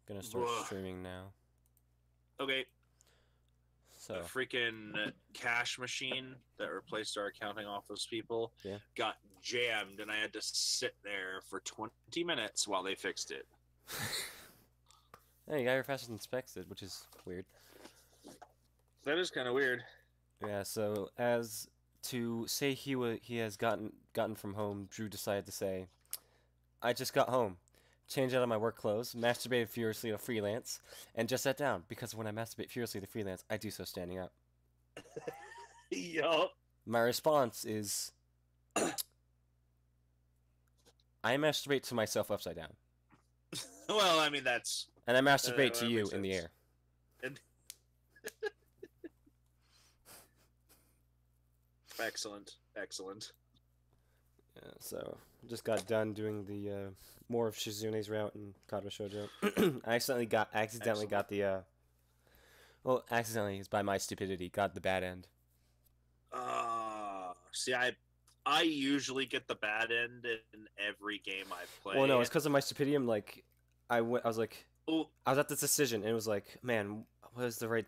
Gonna start streaming now. Okay. So A freaking cash machine that replaced our accounting office people yeah. got jammed, and I had to sit there for 20 minutes while they fixed it. Hey, you got your fastest inspected, which is weird. That is kind of weird. Yeah. So as to say he has gotten from home, Drew decided to say, "I just got home, changed out of my work clothes, masturbated furiously to freelance, and just sat down because when I masturbate furiously to freelance, I do so standing up." Yup. My response is, I masturbate to myself upside down, Well, I mean, that's and I masturbate to that you makes in the sense. air. And excellent, excellent. Yeah, so just got done doing the more of Shizune's route in Kato Shoujo. I accidentally Excellent. got the well, accidentally is by my stupidity, got the bad end. See, I usually get the bad end in every game I Well, no, play. it's because of my stupidity. I'm like, I was like, Oh, I was at this decision, and it was like, man, what is the right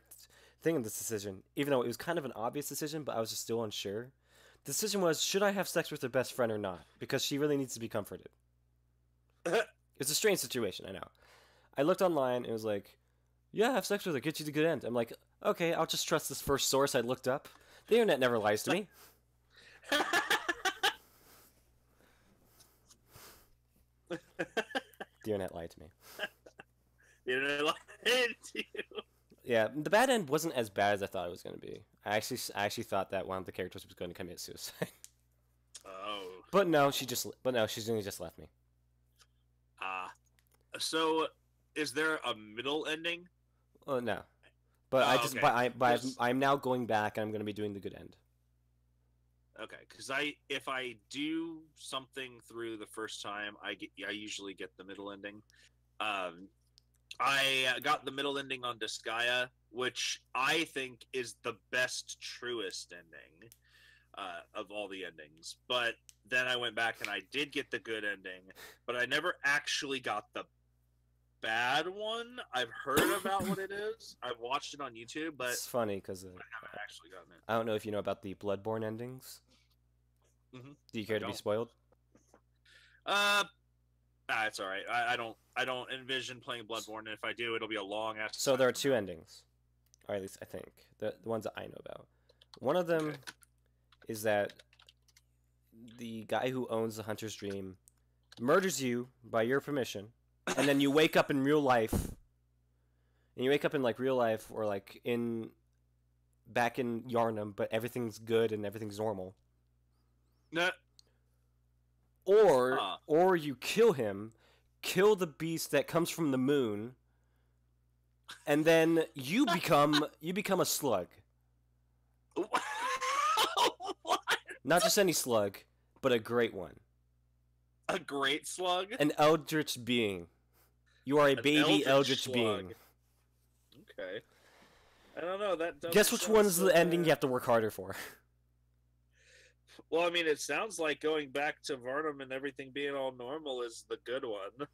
thing in this decision? Even though it was kind of an obvious decision, but I was just still unsure. The decision was, should I have sex with her best friend or not? Because she really needs to be comforted. It's a strange situation, I know. I looked online, and it was like, yeah, have sex with her, get you the good end. I'm like, okay, I'll just trust this first source I looked up. The internet never lies to me. The internet lied to me. you know, like, Yeah, the bad end wasn't as bad as I thought it was going to be. I actually thought that one of the characters was going to commit suicide. oh, But no, she's only just left me. ah. So, is there a middle ending? Oh no, but I Oh, just, okay. I'm now going back and I'm going to be doing the good end. Okay, because if I do something through the first time, I usually get the middle ending. Um, I got the middle ending on Disgaea, which I think is the best, truest ending of all the endings. But then I went back and I did get the good ending, but I never actually got the bad one. I've heard about what it is. I've watched it on YouTube, but It's funny because I haven't actually gotten it. I don't know if you know about the Bloodborne endings. Do you I care to be don't. spoiled? Uh, it's all right. I don't envision playing Bloodborne, and if I do, it'll be a long ass So time there are from two now. endings, or at least I think the ones that I know about. One of them Okay. is that the guy who owns the Hunter's Dream murders you by your permission, and then you wake up in real life, and you wake up in like real life or like in back in Yarnum, but everything's good and everything's normal. Nah. Or Huh. or you kill him, kill the beast that comes from the moon, and then you become a slug. What? Not just any slug, but a great one. A great slug? An eldritch being. You are a An baby eldritch eldritch slug. being. Okay. I don't know. That doesn't Guess which sound one's so the ending you bad. have to work harder for? Well, I mean, it sounds like going back to Varnum and everything being all normal is the good one.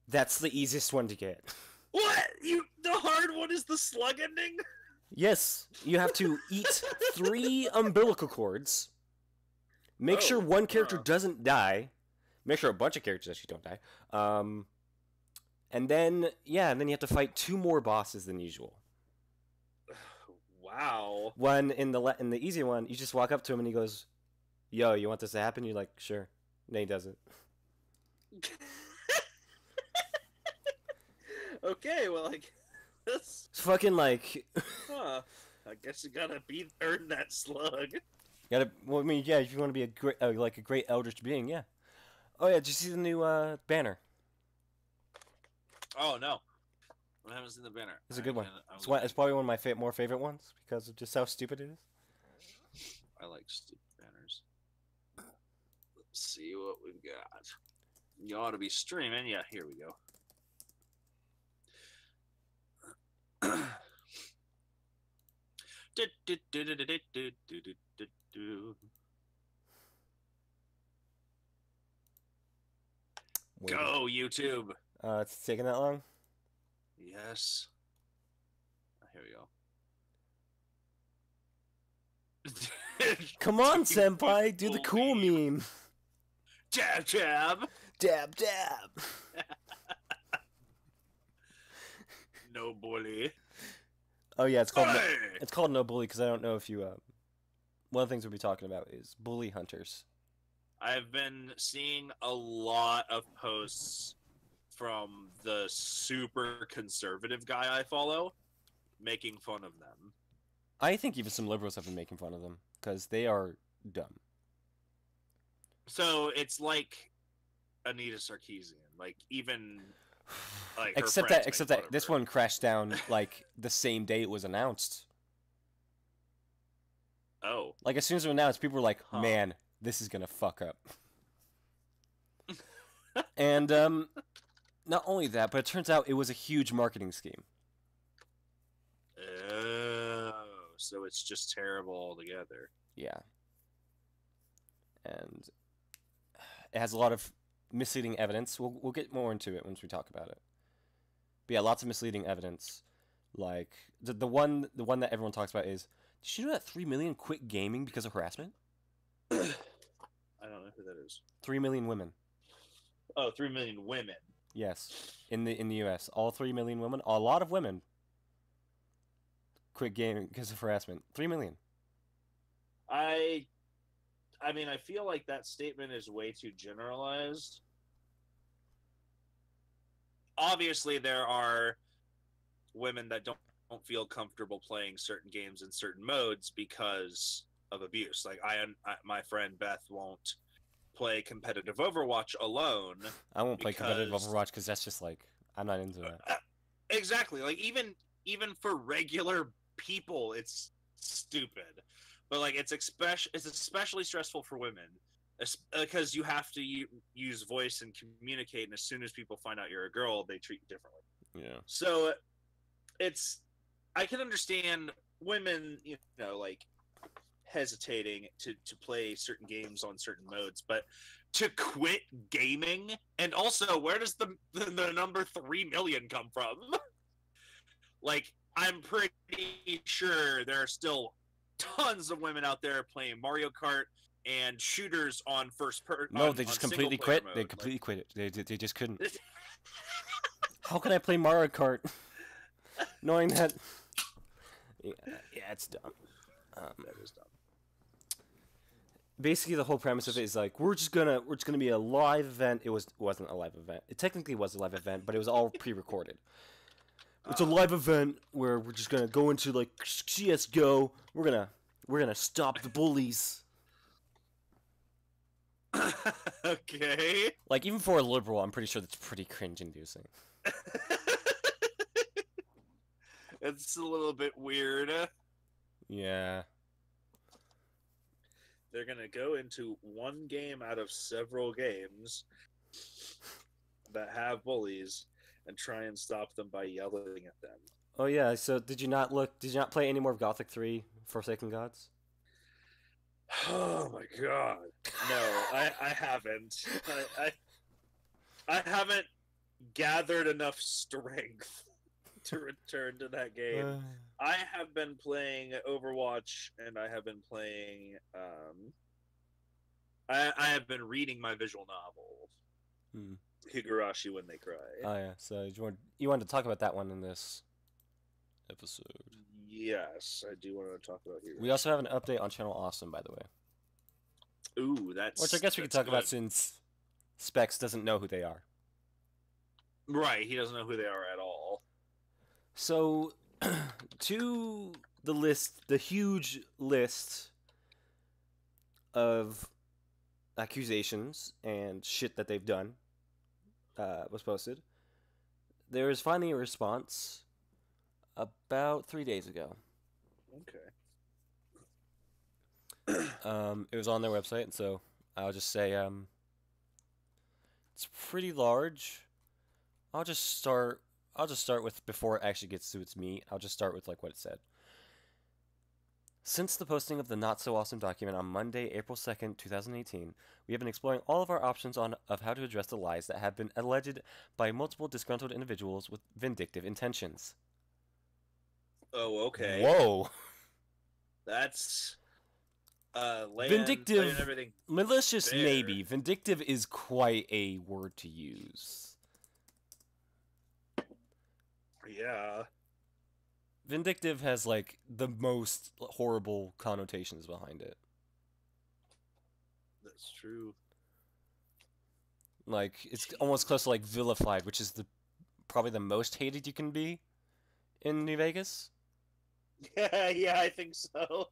That's the easiest one to get. What? The hard one is the slug ending? Yes, you have to eat 3 umbilical cords. Make sure one character doesn't die. Make sure a bunch of characters actually don't die. And then and then you have to fight 2 more bosses than usual. Wow. One in the easy one, you just walk up to him and he goes, "Yo, you want this to happen?" You're like, "Sure." And then he does it. Okay, well, like that's It's fucking like, huh. I guess you gotta earn that slug. gotta. Well, I mean, yeah, if you want to be a great, like a great eldritch being, yeah. Oh yeah, did you see the new banner? Oh no, I haven't seen the banner. It's a good one. I'm It's probably one of my more favorite ones because of just how stupid it is. I like stupid banners. Let's see what we've got. You ought to be streaming. Yeah, here we go. Waiting. Go YouTube. It's taking that long. guess. Here we go. Come on, Do you senpai, do the cool believe- meme. Jab, jab. Dab, dab. No bully. Oh yeah, it's called Hey! it's called No Bully because I don't know if you. One of the things we'll be talking about is bully hunters. I've been seeing a lot of posts from the super conservative guy I follow making fun of them. I think even some liberals have been making fun of them because they are dumb. So it's like Anita Sarkeesian, like even like her except friends that, make except fun that of this her. one crashed down like the same day it was announced. Oh, Like as soon as it was announced, people were like, Huh. "Man, this is gonna fuck up." And not only that, but it turns out it was a huge marketing scheme. oh, so it's just terrible altogether. Yeah, and it has a lot of misleading evidence. We'll get more into it once we talk about it. But yeah, lots of misleading evidence. Like the one that everyone talks about is, did you know that 3 million quit gaming because of harassment? I don't know who that is. 3 million women. Oh, 3 million women. Yes, in the U.S., all 3 million women, a lot of women, quit gaming because of harassment. 3 million. I mean, I feel like that statement is way too generalized. Obviously, there are women that don't feel comfortable playing certain games in certain modes because of abuse. Like my friend Beth won't play competitive Overwatch alone. I won't play competitive Because- Overwatch because that's just like I'm not into that. Exactly. Like even for regular people, it's stupid. But like it's especially stressful for women because you have to use voice and communicate, and as soon as people find out you're a girl, they treat you differently. Yeah. So I can understand women, like hesitating to play certain games on certain modes, but to quit gaming, and also where does the number 3 million come from? Like, I'm pretty sure there are still tons of women out there playing Mario Kart and shooters on first person. No, they just completely quit. They completely quit it. They just couldn't. How can I play Mario Kart knowing that? Yeah, it's dumb. That is dumb. Basically, the whole premise of it is like we're just gonna be a live event. It wasn't a live event. It technically was a live event, but it was all pre-recorded. It's a live event where we're just gonna go into like CS:GO. We're gonna stop the bullies. Okay. Like even for a liberal, I'm pretty sure that's pretty cringe-inducing. It's a little bit weird. Yeah. They're gonna go into one game out of several games that have bullies and try and stop them by yelling at them. Oh yeah. So did you not play any more of Gothic 3: Forsaken Gods? Oh my god. No, I haven't. I haven't gathered enough strength to return to that game. I have been playing Overwatch, and I have been playing. I have been reading my visual novel, Higurashi When They Cry. Oh yeah. So you wanted to talk about that one in this episode? Yes, I do want to talk about Higurashi. We also have an update on Channel Awesome, by the way. Ooh, Which I guess we could talk about since Specs doesn't know who they are. Right, he doesn't know who they are at all. So, to the huge list of accusations and shit that they've done was posted. There is finally a response about 3 days ago. Okay. It was on their website, and so I'll just say it's pretty large. I'll just start with, before it actually gets to its meat, I'll just start with like what it said. Since the posting of the Not So Awesome document on Monday, April 2nd, 2018, we have been exploring all of our options of how to address the lies that have been alleged by multiple disgruntled individuals with vindictive intentions. Oh, okay. Whoa! That's laying Vindictive, everything malicious bare. maybe. Vindictive is quite a word to use. Yeah. Vindictive has like the most horrible connotations behind it. That's true. Like it's almost close to like vilified, which is the probably the most hated you can be in New Vegas. Yeah, yeah, I think so.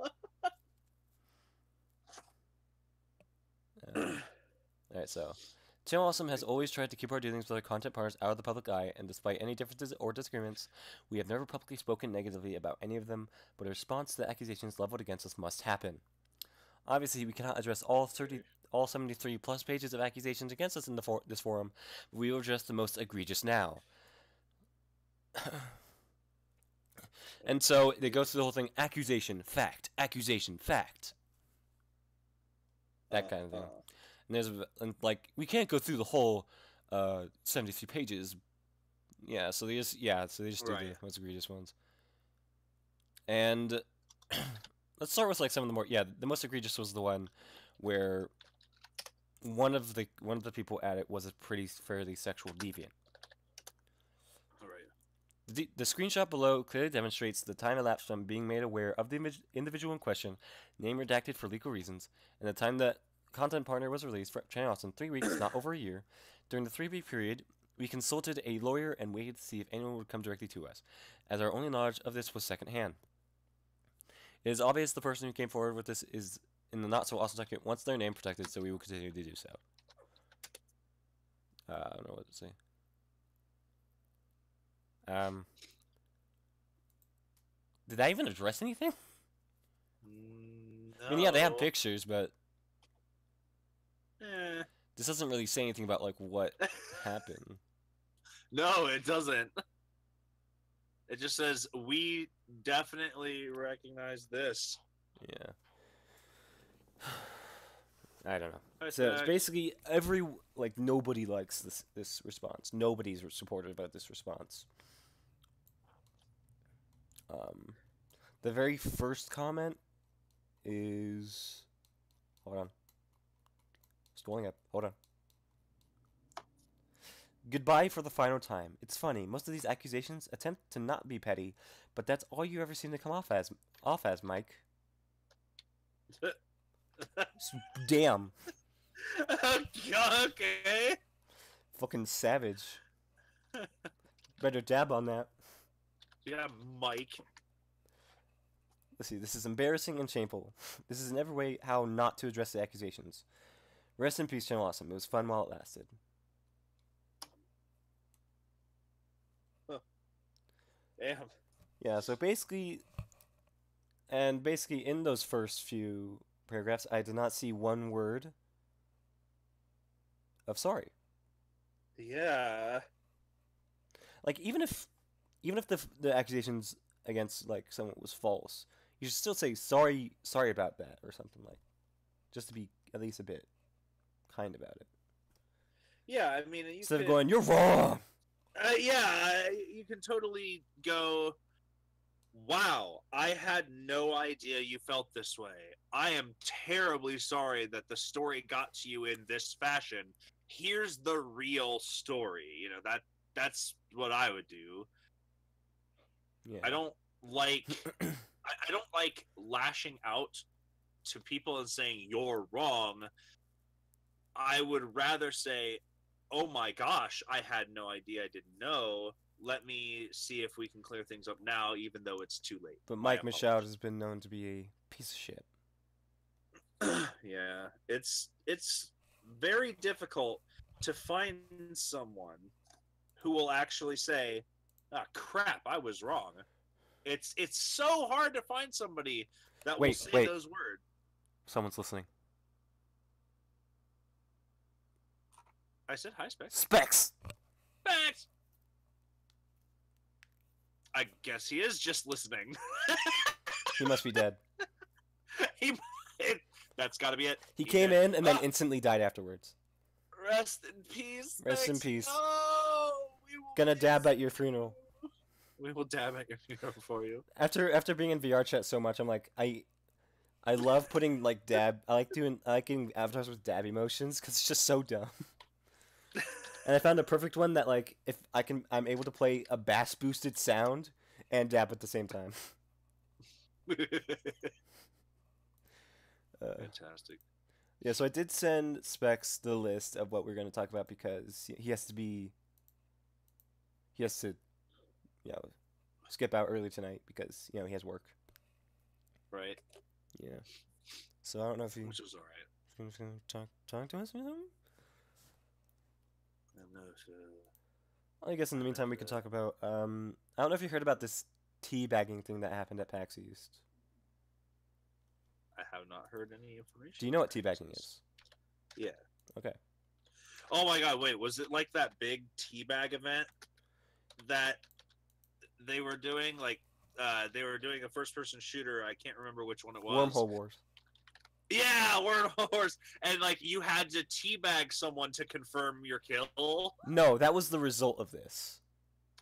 Alright, so Tim Awesome has always tried to keep our dealings with our content partners out of the public eye, and despite any differences or disagreements, we have never publicly spoken negatively about any of them, but a response to the accusations leveled against us must happen. Obviously, we cannot address all 73 plus pages of accusations against us in this forum, but we will address the most egregious now. And so they go through the whole thing: accusation, fact, that kind of thing. And there's like we can't go through the whole 73 pages. Yeah, so they just do the most egregious ones. And let's start with like some of the more the most egregious was the one where one of the people at it was a fairly sexual deviant. The screenshot below clearly demonstrates the time elapsed from being made aware of the individual in question, name redacted for legal reasons, and the time that content partner was released for Channel Awesome, 3 weeks, not over a year. During the 3-week period, we consulted a lawyer and waited to see if anyone would come directly to us, as our only knowledge of this was secondhand. It is obvious the person who came forward with this is in the Not So Awesome document wants their name protected, so we will continue to do so. I don't know what to say. Did I even address anything? No. I mean, yeah, they have pictures, but Eh. this doesn't really say anything about like what happened. No, it doesn't. It just says we definitely recognize this. Yeah. I don't know. So it's basically nobody likes this response. Nobody's supportive about this response. The very first comment is, hold on, scrolling up. Hold on. Goodbye for the final time. It's funny. Most of these accusations attempt to not be petty, but that's all you ever seem to come off as, Mike. Damn. Okay. Fucking savage. Better dab on that. Yeah, Mike. Let's see. This is embarrassing and shameful. This is in every way how not to address the accusations. Rest in peace, Channel Awesome. It was fun while it lasted. Huh. Damn. Yeah, so basically in those first few paragraphs, I did not see one word of sorry. Yeah. Like even if the accusations against like someone was false, you should still say sorry about that or something, like just to be at least a bit kind about it. Yeah, I mean, instead of going, "You're wrong." Yeah, you can totally go, wow, I had no idea you felt this way. I am terribly sorry that the story got to you in this fashion. Here's the real story. You know, that's what I would do. Yeah. I don't like I don't like lashing out to people and saying you're wrong. I would rather say, oh my gosh, I had no idea, I didn't know. Let me see if we can clear things up now, even though it's too late. But Mike Michaud has been known to be a piece of shit. Yeah, it's very difficult to find someone who will actually say, "Ah, crap, I was wrong." It's so hard to find somebody that will say those words. Someone's listening. I said hi, Specs. Specs! Specs! I guess he is just listening. He must be dead. he, that's got to be it. He came in and then Ah! instantly died afterwards. Rest in peace. Rest in Thanks. peace. No, we will Gonna miss dab at your funeral. you. We will dab at your funeral for you. After being in VR chat so much, I'm like, I love putting like dab. I like getting avatars with dab emotions because it's just so dumb. And I found a perfect one that like if I'm able to play a bass boosted sound and dab at the same time. Fantastic. Yeah, so I did send Specs the list of what we're going to talk about because he has to, you know, skip out early tonight because he has work. Right. Yeah. So I don't know if Which was alright. he's going to talk to us or something. I'm not sure. Well, I guess in the meantime we can talk about. I don't know if you heard about this teabagging thing that happened at PAX East. I have not heard any information. Do you know what teabagging is? Yeah. Okay. Oh my god, wait, was it like that big teabag event that they were doing? Like, they were doing a first-person shooter. I can't remember which one it was. Wormhole Wars. Yeah, Wormhole Wars. And, like, you had to teabag someone to confirm your kill. No, that was the result of this.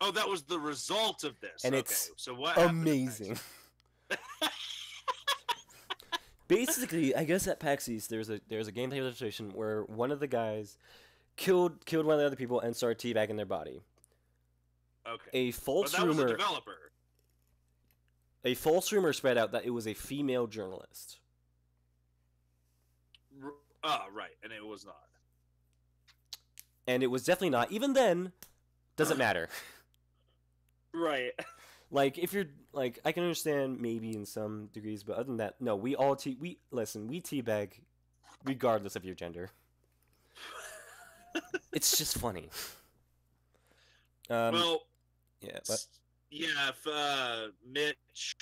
Oh, that was the result of this. And okay, it's so what happened amazing. Basically, I guess at PAX East there's a gameplay illustration where one of the guys killed one of the other people and started teabagging their body. Okay. A false but that was a rumor. developer. A false rumor spread out that it was a female journalist. Oh, right, and it was not. And it was definitely not. Even then, doesn't matter. Right. Like if you're like, I can understand maybe in some degrees, but other than that, no. We teabag, regardless of your gender. It's just funny. Well, yeah, but yeah. If Mitch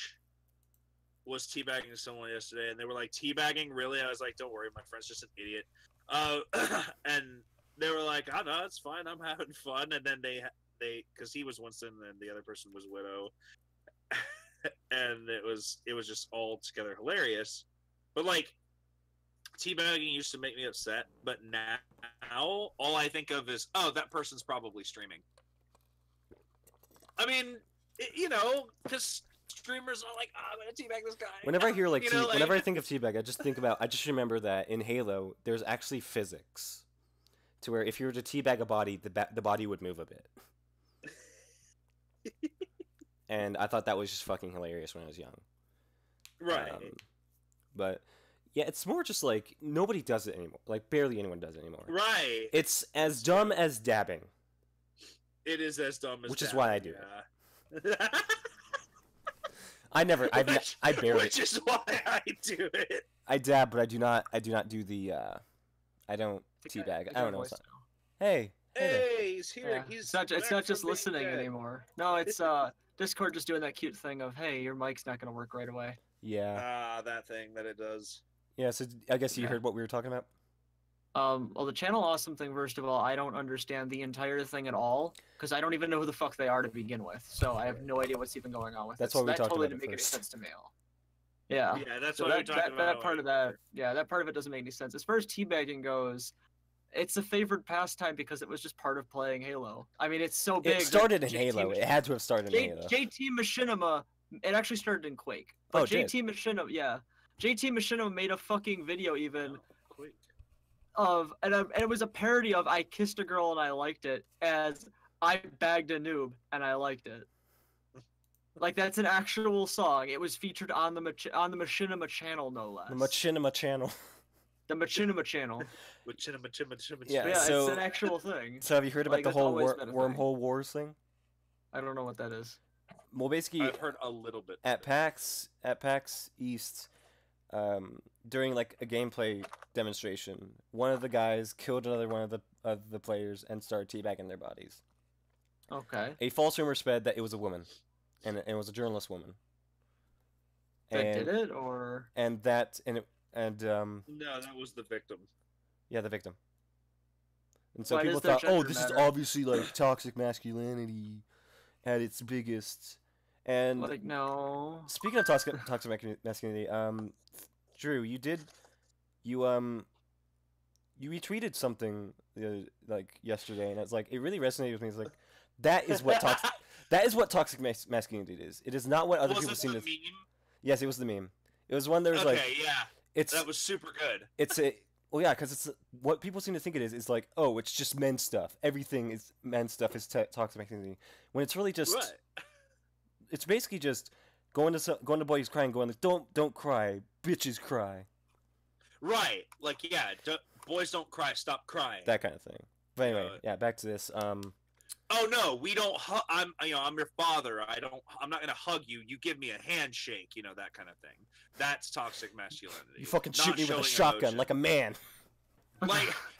was teabagging someone yesterday, and they were like, "Teabagging, really?" I was like, "Don't worry, my friend's just an idiot." And they were like, "Oh no, it's fine. I'm having fun." And then they because he was Winston and the other person was Widow, and it was just all together hilarious. But like, teabagging used to make me upset, but now all I think of is, oh, that person's probably streaming. I mean, because streamers are like, oh, I'm gonna teabag this guy. whenever I hear whenever I think of teabag, I just remember that in Halo, there's actually physics, to where if you were to teabag a body, the body would move a bit. And I thought that was just fucking hilarious when I was young. Right. But yeah, it's more just like nobody does it anymore. Like barely anyone does it anymore. Right. It's as dumb as dabbing. It is as dumb as which dabbing, is why I do it. I barely. Which is why I do it. I dab, but I do not do the. I don't teabag. I don't know. Hey. Hey, he's here. Yeah. He's It's not just listening dead. anymore. No, it's Discord just doing that cute thing of, hey, your mic's not gonna work right away. Yeah. That thing that it does. Yeah. So I guess you heard what we were talking about. Well, the channel awesome thing. First of all, I don't understand the entire thing at all because I don't even know who the fuck they are to begin with. So I have no idea what's even going on with That's it. why So we that talked totally about didn't it make any first. sense to me at all. Yeah. Yeah, that's So what we talked about. that part of that. Yeah, that part of it doesn't make any sense. As far as teabagging goes, it's a favored pastime because it was just part of playing Halo. I mean, it's so big. It started in JT Halo. It had to have started in Halo. JT Machinima. It actually started in Quake. Oh, But it JT Machinima, yeah. JT Machinima made a fucking video even Quick. of, and it was a parody of "I Kissed a Girl and I Liked It" as "I Bagged a Noob and I Liked It." Like that's an actual song. It was featured on the Machinima channel, no less. The Machinima channel. The Machinima channel. Yeah, Yeah, so- it's an actual thing. So have you heard about Like, the it's whole always been a thing. wormhole wars thing? I don't know what that is. Well, basically, I've heard a little bit. at PAX East, during like a gameplay demonstration, one of the guys killed another one of the players and started teabagging their bodies. Okay. A false rumor spread that it was a woman, and it was a journalist woman. That And, did it, or and that and it and No, that was the victim. yeah, the victim. And so Why people does their thought, oh, gender this matter? is obviously like toxic masculinity at its biggest. And like no? speaking of toxic masculinity, Drew, you did you you retweeted something like yesterday, and it's like it really resonated with me. It's like that is what toxic masculinity is. It is not what other Was people it seem the to. meme? Yes, it was the meme. It was one that was Okay, like yeah, it's that was super good. it's a well yeah because it's what people seem to think it is like oh it's just men's stuff. Everything is men's stuff is toxic masculinity when it's really just Right. it's basically just going to boys crying going like don't cry bitches cry Right. Like, yeah, boys don't cry, stop crying. that kind of thing. But anyway, Uh, yeah, back to this. Oh no, we don't. I'm your father. I'm not gonna hug you. You give me a handshake. That kind of thing. That's toxic masculinity. You fucking Not shoot me with a showing shotgun emotion. like a man.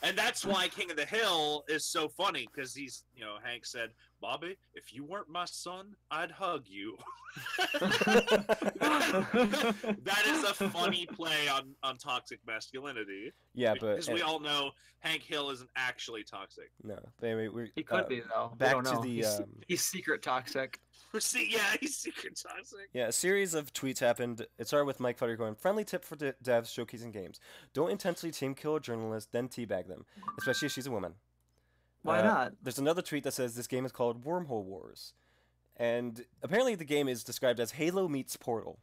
And that's why King of the Hill is so funny because Hank said, "Bobby, if you weren't my son, I'd hug you." That is a funny play on toxic masculinity. Yeah, but Because we all know Hank Hill isn't actually toxic. no. But anyway, we He could be though. We back don't to know. the He's secret toxic. See, yeah, he's secret toxic. yeah, a series of tweets happened. It started with Mike Futter going, "Friendly tip for devs showcasing games: don't intentionally team kill a journalist, then teabag them, especially if she's a woman." Why not? There's another tweet that says this game is called Wormhole Wars, and apparently the game is described as Halo meets Portal,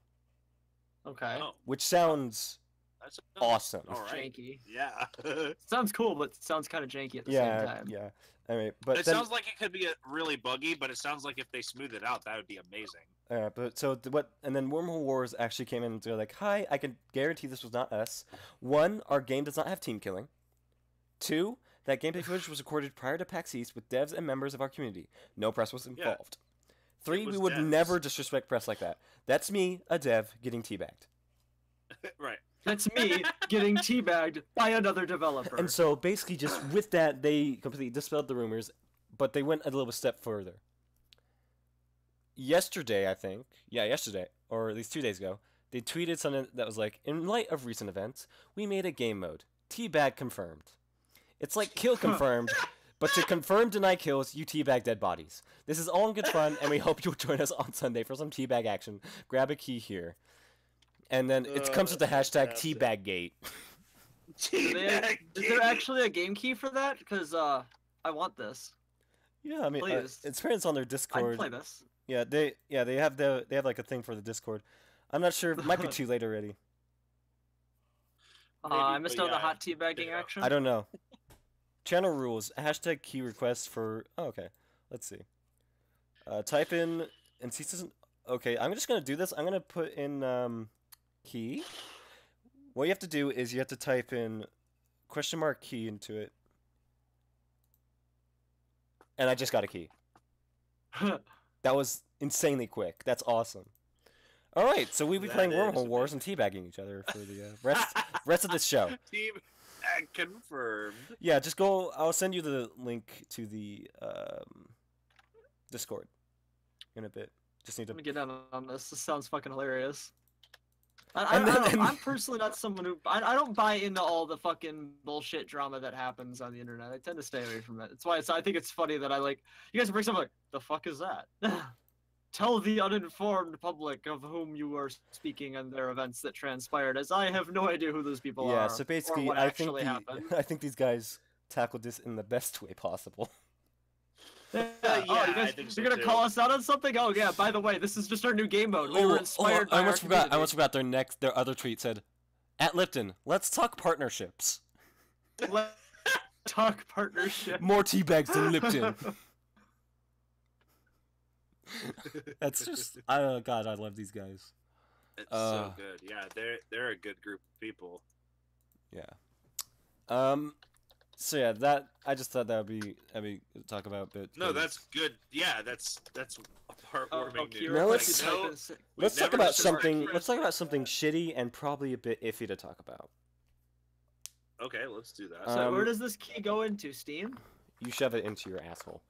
Okay. Oh, which sounds that's awesome. All right. Janky. Yeah. Sounds cool, but sounds kind of janky at the Yeah, same time. yeah. Anyway, but It then, sounds like it could be really buggy, but it sounds like if they smooth it out, that would be amazing. but so what? And then Wormhole Wars actually came in and they're like, "Hi, I can guarantee this was not us. One, our game does not have team killing. Two, that gameplay footage was recorded prior to PAX East with devs and members of our community. No press was involved. Three, was we would devs. never disrespect press like that. That's me, a dev, getting teabagged. Right. That's me getting teabagged by another developer. And so basically, just with that, they completely dispelled the rumors, but they went a little step further. Yesterday, I think, yesterday, or at least 2 days ago, they tweeted something that was like, "In light of recent events, we made a game mode. Teabag confirmed. It's like kill confirmed, but to confirm deny kills, you teabag dead bodies. This is all in good fun, and we hope you'll join us on Sunday for some teabag action. Grab a key here." And then it comes with the hashtag TeabagGate. Is there actually a game key for that? Because I want this. Yeah, I mean, Please. it's friends on their I'd Discord. play this. Yeah, they have like a thing for the Discord. I'm not sure. It might be too late already. I Maybe, missed but out on the yeah, hot teabagging yeah. action. I don't know. Channel rules. Hashtag key requests for. Oh, okay. Let's see. Type in and see. Okay, I'm just gonna do this. I'm gonna put in key. What you have to do is you have to type in !key into it, and I just got a key. That was insanely quick. That's awesome. All right, so we'll be That playing is Wormhole Wars and teabagging each other for the rest of this show. Team confirmed. Yeah, just go. I'll send you the link to the Discord in a bit. Just need to. Let me get down on this. This sounds fucking hilarious. And I'm personally not someone who I don't buy into all the fucking bullshit drama that happens on the internet. I tend to stay away from it. That's why I think it's funny that you guys bring something like, the fuck is that? Tell the uninformed public of whom you are speaking and their events that transpired, as I have no idea who those people are. Yeah, so or basically, what I think actually happened. I think these guys tackled this in the best way possible. Yeah. Yeah, Oh, you I guys, think so you're gonna too. call us out on something? Oh yeah. By the way, this is just our new game mode. We were inspired by I our almost forgot. I community. almost forgot their other tweet said, "At Lipton, let's talk partnerships. Let's talk partnership. More tea bags than Lipton." That's just. Oh God, I love these guys. It's so good. Yeah, they're a good group of people. Yeah. So yeah, that I just thought that'd be talk about, but No, that's good. Yeah, that's a heartwarming news. Kira, No, like, let's- you type in si- We've let's talk never about discussed something. Kira. Let's talk about something shitty and probably a bit iffy to talk about. Okay, let's do that. So where Um, does this key go into, Steam? You shove it into your asshole.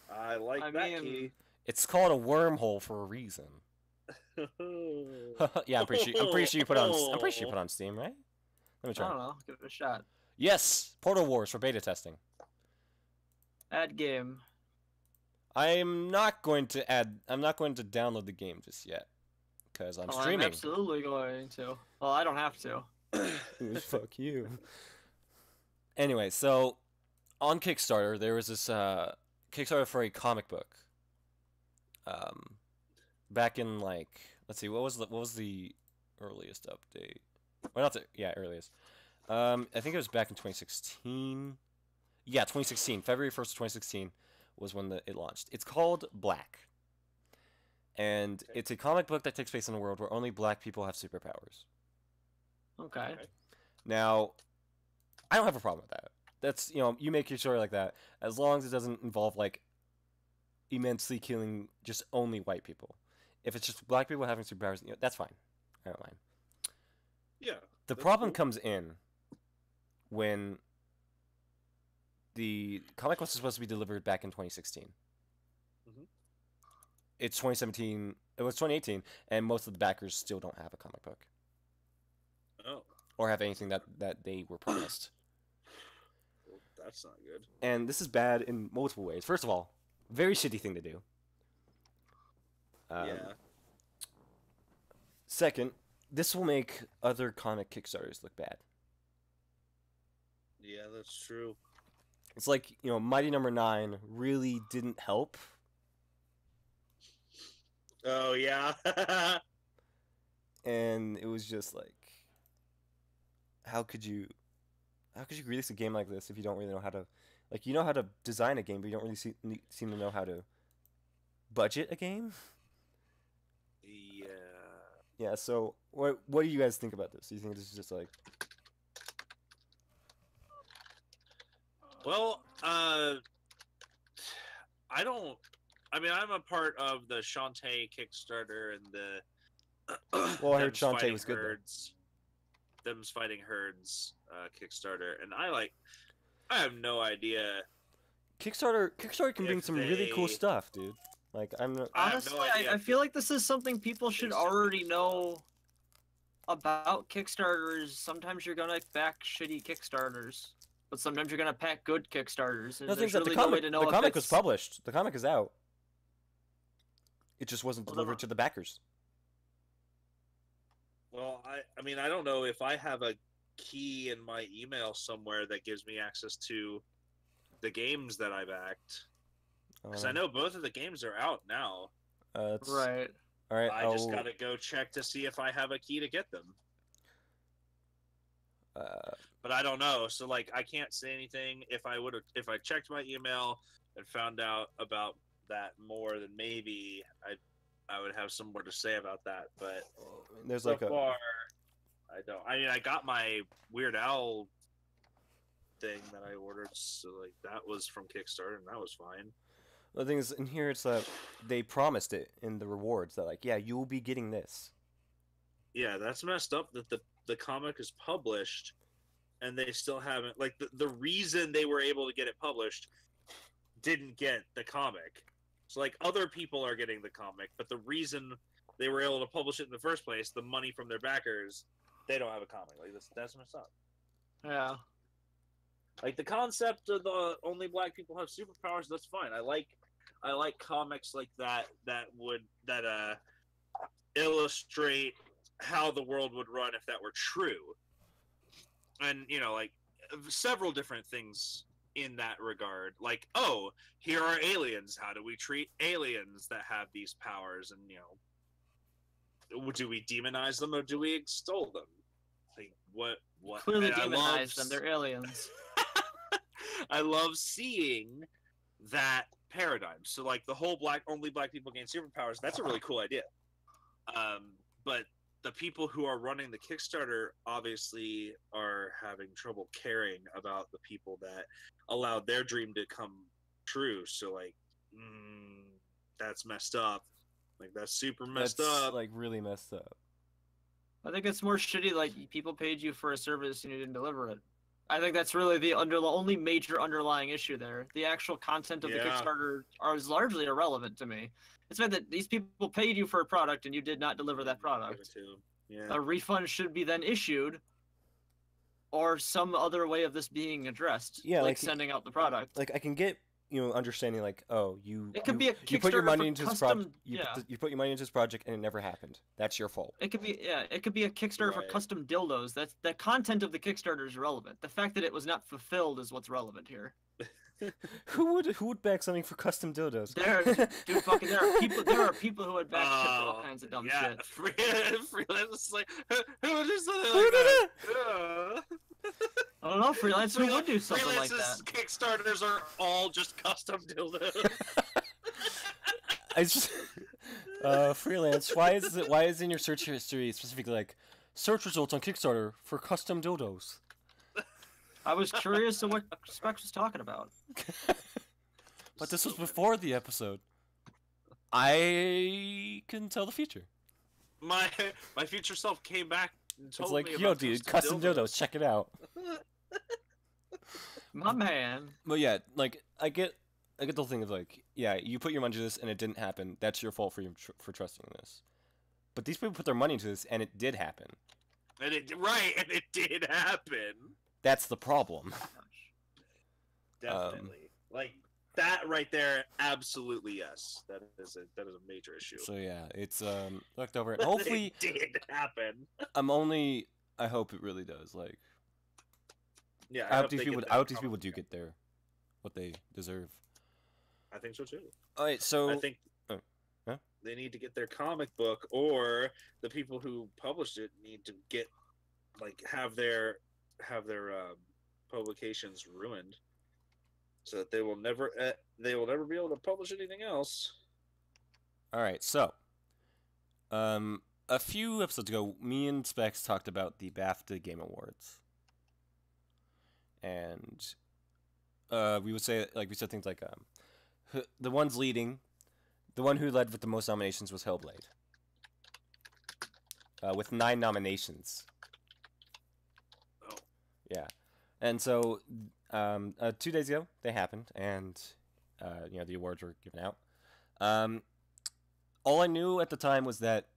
I like I that mean- It's called a wormhole for a reason. key. Yeah, I'm pretty sure you put it on Steam, right? Let me I try. don't know. Give it a shot. Yes, Portal Wars for beta testing. Add game. I'm not going to download the game just yet. because I'm Oh, I'm streaming. absolutely going to. Well, I don't have to. Ooh, fuck you. Anyway, so on Kickstarter, there was this Kickstarter for a comic book. Um, back in like, let's see, what was the earliest update? Well, not the earliest. I think it was back in 2016. Yeah, 2016, February 1st, 2016 was when it launched. It's called Black, and it's a comic book that takes place in a world where only black people have superpowers. Okay. Now, I don't have a problem with that. That's, you make your story like that as long as it doesn't involve like immensely killing just only white people. If it's just black people having superpowers, that's fine. I don't mind. Yeah. The that's problem cool. comes in when the comic was supposed to be delivered back in 2016. Mhm. It's 2017. It was 2018, and most of the backers still don't have a comic book Oh, or have anything that they were promised. well, that's not good. And this is bad in multiple ways. First of all, very shitty thing to do. Yeah. Second, this will make other comic Kickstarters look bad. Yeah, that's true. It's like, Mighty Number 9 really didn't help. Oh yeah. And it was just like, how could you release a game like this if you don't really know how to, like, you know how to design a game, but you don't really seem to know how to budget a game? Yeah. Yeah, so what do you guys think about this? Do you think this is just like... Well, I don't. I mean, I'm a part of the Shantae Kickstarter and the. Well, I heard Them's Shantae Fighting was good, though. Herds, Them's Fighting Herds Kickstarter, and I have no idea. Kickstarter can bring If some really cool they- stuff, dude. Like, I'm not... I have no Honestly, idea I if feel like this is something people should Kickstarter already is know about Kickstarters. Sometimes you're gonna back shitty Kickstarters, but sometimes you're gonna pack good Kickstarters. And No, things there's that really the no way comic, to know the if comic was it's... published. The comic is out. It just wasn't Well, then delivered to the backers. Well, I mean, I don't know if I have a key in my email somewhere that gives me access to the games that I backed. Because I know both of the games are out now. Right. All right. I just gotta go check to see if I have a key to get them. But I don't know, so like I can't say anything. If I checked my email and found out about that more, then maybe I would have some more to say about that. But there's so like far, I don't. I mean, I got my Weird Al thing that I ordered, so like that was from Kickstarter, and that was fine. the thing is, in here it's that they promised it in the rewards that like, yeah, you will be getting this. Yeah, that's messed up that the comic is published and they still haven't, like, the reason they were able to get it published didn't get the comic. So like other people are getting the comic, but the reason they were able to publish it in the first place, the money from their backers, they don't have a comic. Like that's messed up. Yeah. Like the concept of the only black people have superpowers, that's fine. I like comics like that illustrate how the world would run if that were true. And like several different things in that regard. Like, oh, here are aliens. How do we treat aliens that have these powers? And do we demonize them or do we extol them? Like what Clearly and demonize them. They're aliens. I love seeing that paradigm. So like the whole only black people gain superpowers, that's a really cool idea. But the people who are running the Kickstarter obviously are having trouble caring about the people that allowed their dream to come true. So like, that's messed up. Like that's super messed up. Like really messed up. I think it's more shitty. Like people paid you for a service and you didn't deliver it. I think that's really the only major underlying issue there. The actual content of the Kickstarter is largely irrelevant to me. It's the fact that these people paid you for a product and you did not deliver that product. Yeah. A refund should be then issued, or some other way of this being addressed. Yeah, like sending out the product. Like I can get, understanding like, oh, you It could be a you put your Kickstarter money for into this custom. project. Yeah. You put your money into this project and it never happened. That's your fault. It could be a Kickstarter for Right. custom dildos. That's the content of the Kickstarter is irrelevant. The fact that it was not fulfilled is what's relevant here. Who would back something for custom dildos? Fucking there are people who would back shit for all kinds of dumb shit. Freelance is like, who would do something Who like did that? I don't know, freelance who would do something like Freelance's that. Kickstarters are all just custom dildos. I just freelance. Why is in your search history specifically like search results on Kickstarter for custom dildos? I was curious of what Specs was talking about. But this was before the episode. I can tell the future. My future self came back and told It's like, me yo, about dude, custom dildos. Check it out. My man. But yeah, like I get the whole thing of like, yeah, you put your money into this and it didn't happen. That's your fault for trusting in this. But these people put their money into this and it did happen. And it did happen. That's the problem. Definitely. Like that right there, absolutely yes. That is a major issue. So yeah, it's looked over. And hopefully, it did happen. I hope it really does. Like, Yeah, I hope these they people. get I their hope these people comic do book. get their what they deserve. I think so too. All right, so I think huh? they need to get their comic book, or the people who published it need to get have their publications ruined, so that they will never be able to publish anything else. all right, so a few episodes ago, me and Specs talked about the BAFTA Game Awards, and we said things like the ones leading, the one who led with the most nominations was Hellblade, with 9 nominations. Oh. Yeah, and so 2 days ago they happened, and the awards were given out. All I knew at the time was that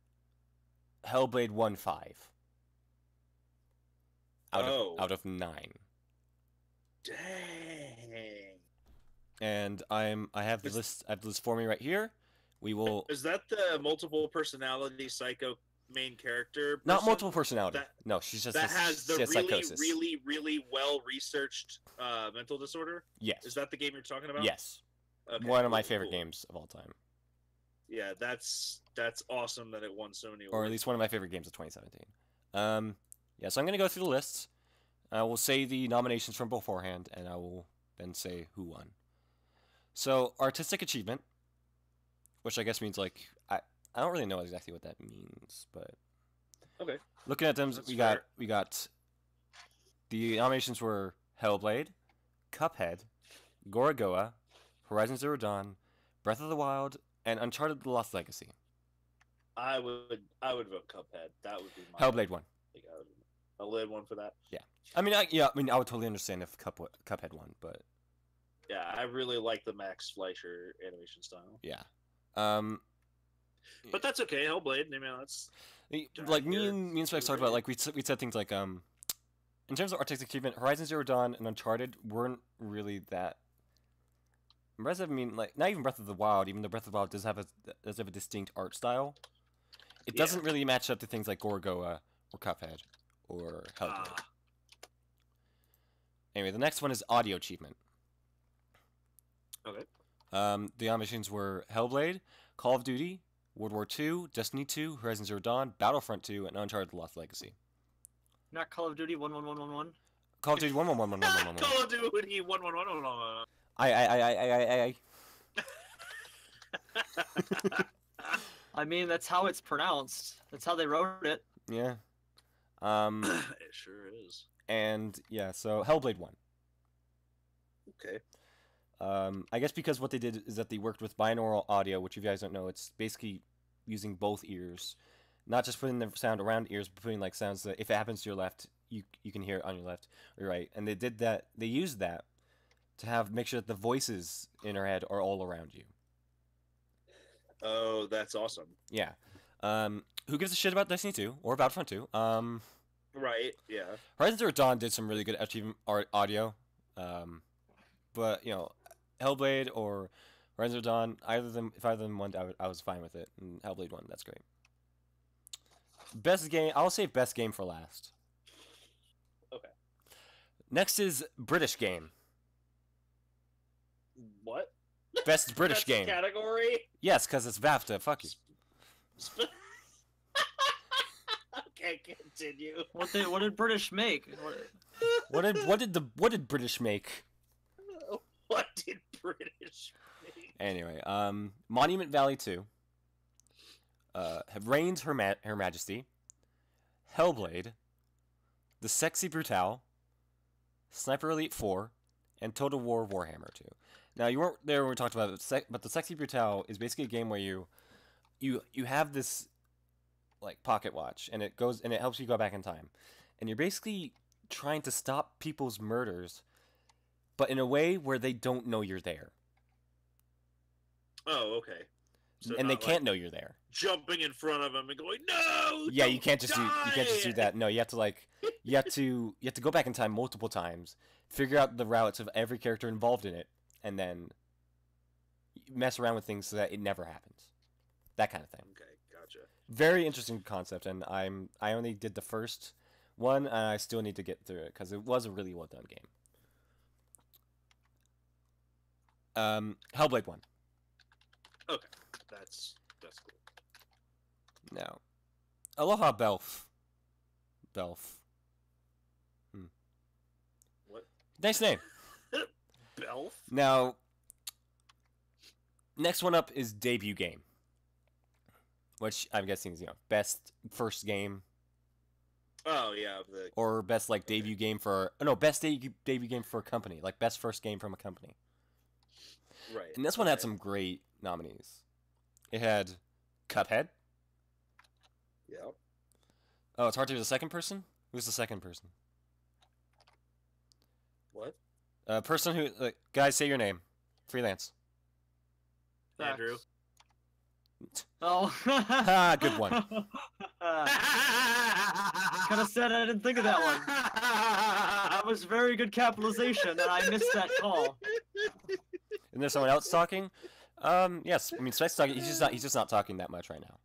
Hellblade won 5 out of 9. Dang. And I have the list. I have the list for me right here. We will Is that the multiple personality psycho main character? not person multiple personality. that- No, she's just that has the she has really, psychosis. really, really well researched mental disorder. Yes. Is that the game you're talking about? Yes. Okay, One of my cool, favorite cool. games of all time, Yeah, that's awesome that it won so many or at awards. least one of my favorite games of 2017. Yeah. So I'm gonna go through the lists. I will say the nominations from beforehand, and I will then say who won. So artistic achievement, which I guess means like I don't really know exactly what that means, but Okay. looking at them, That's we fair. got the nominations were Hellblade, Cuphead, Gorogoa, Horizon Zero Dawn, Breath of the Wild, and Uncharted: The Lost Legacy. I would vote Cuphead. That would be my Hellblade won. I lid one for that. I mean, I would totally understand if Cuphead won, but Yeah, I really like the Max Fleischer animation style. yeah. But that's okay. Hellblade. I mean, that's Like me and Specs talked about, like we said things like in terms of artistic achievement, Horizon Zero Dawn and Uncharted weren't really that impressive. I mean, like not even Breath of the Wild. Even though Breath of the Wild does have a distinct art style, it Yeah. doesn't really match up to things like Gorogoa or Cuphead or Hellblade. Anyway, the next one is audio achievement. Okay. The nominations were Hellblade, Call of Duty, World War II, Destiny 2, Horizon Zero Dawn, Battlefront 2, and Uncharted: The Lost Legacy. Not Call of Duty 11111. Call of Duty 1111111. Call of Duty 11111. I. I mean, that's how it's pronounced. That's how they wrote it. Yeah. It sure is. And yeah, so Hellblade won. Okay. I guess because what they did is that they worked with binaural audio, which if you guys don't know, it's basically using both ears, not just putting the sound around ears, but putting like sounds that if it happens to your left, you can hear it on your left or your right. And they did that. They used that to make sure that the voices in her head are all around you. Oh, that's awesome. Yeah. Who gives a shit about Destiny 2 or Battlefront 2? Right. Yeah. Horizon Zero Dawn did some really good achievement audio, but Hellblade or Horizon Zero Dawn. Either of them, if either of them won, I was fine with it. And Hellblade won. That's great. Best game. I'll save best game for last. Okay. Next is British game. What? Best British That's game. a category? Yes, because it's BAFTA. Fuck you. Okay, continue. What did British make? What did British make? What did British make? Anyway, Monument Valley 2. Reigns Her Majesty. Hellblade. The Sexy Brutale. Sniper Elite 4, and Total War Warhammer 2. Now, you weren't there when we talked about it, but the Sexy Brutale is basically a game where you have this like pocket watch, and it helps you go back in time, and you're basically trying to stop people's murders, but in a way where they don't know you're there. Oh, okay. So And they not, can't know you're there. jumping in front of him and going, "No!" Yeah, don't you can't just do that. No, you have to go back in time multiple times, figure out the routes of every character involved in it, and then mess around with things so that it never happens. That kind of thing. Okay, gotcha. Very interesting concept, and I only did the first one, and I still need to get through it because it was a really well done game. Hellblade 1. Okay, that's cool. No. Aloha Belf. What? Nice name. Belf? Now, next one up is debut game, which I'm guessing is best first game Oh yeah, or best debut game for best debut game for a company, like best first game from a company. right. And this one had some great nominees. It had Cuphead. Yep. Oh, it's hard to be the second person. Who's the second person? What? Person who guys, say your name. Freelance. Andrew. Oh. Good one. Kind of sad I didn't think of that one. That was very good capitalization, and I missed that call. And there's someone else talking. Yes. I mean, Specs talking. He's just not talking that much right now.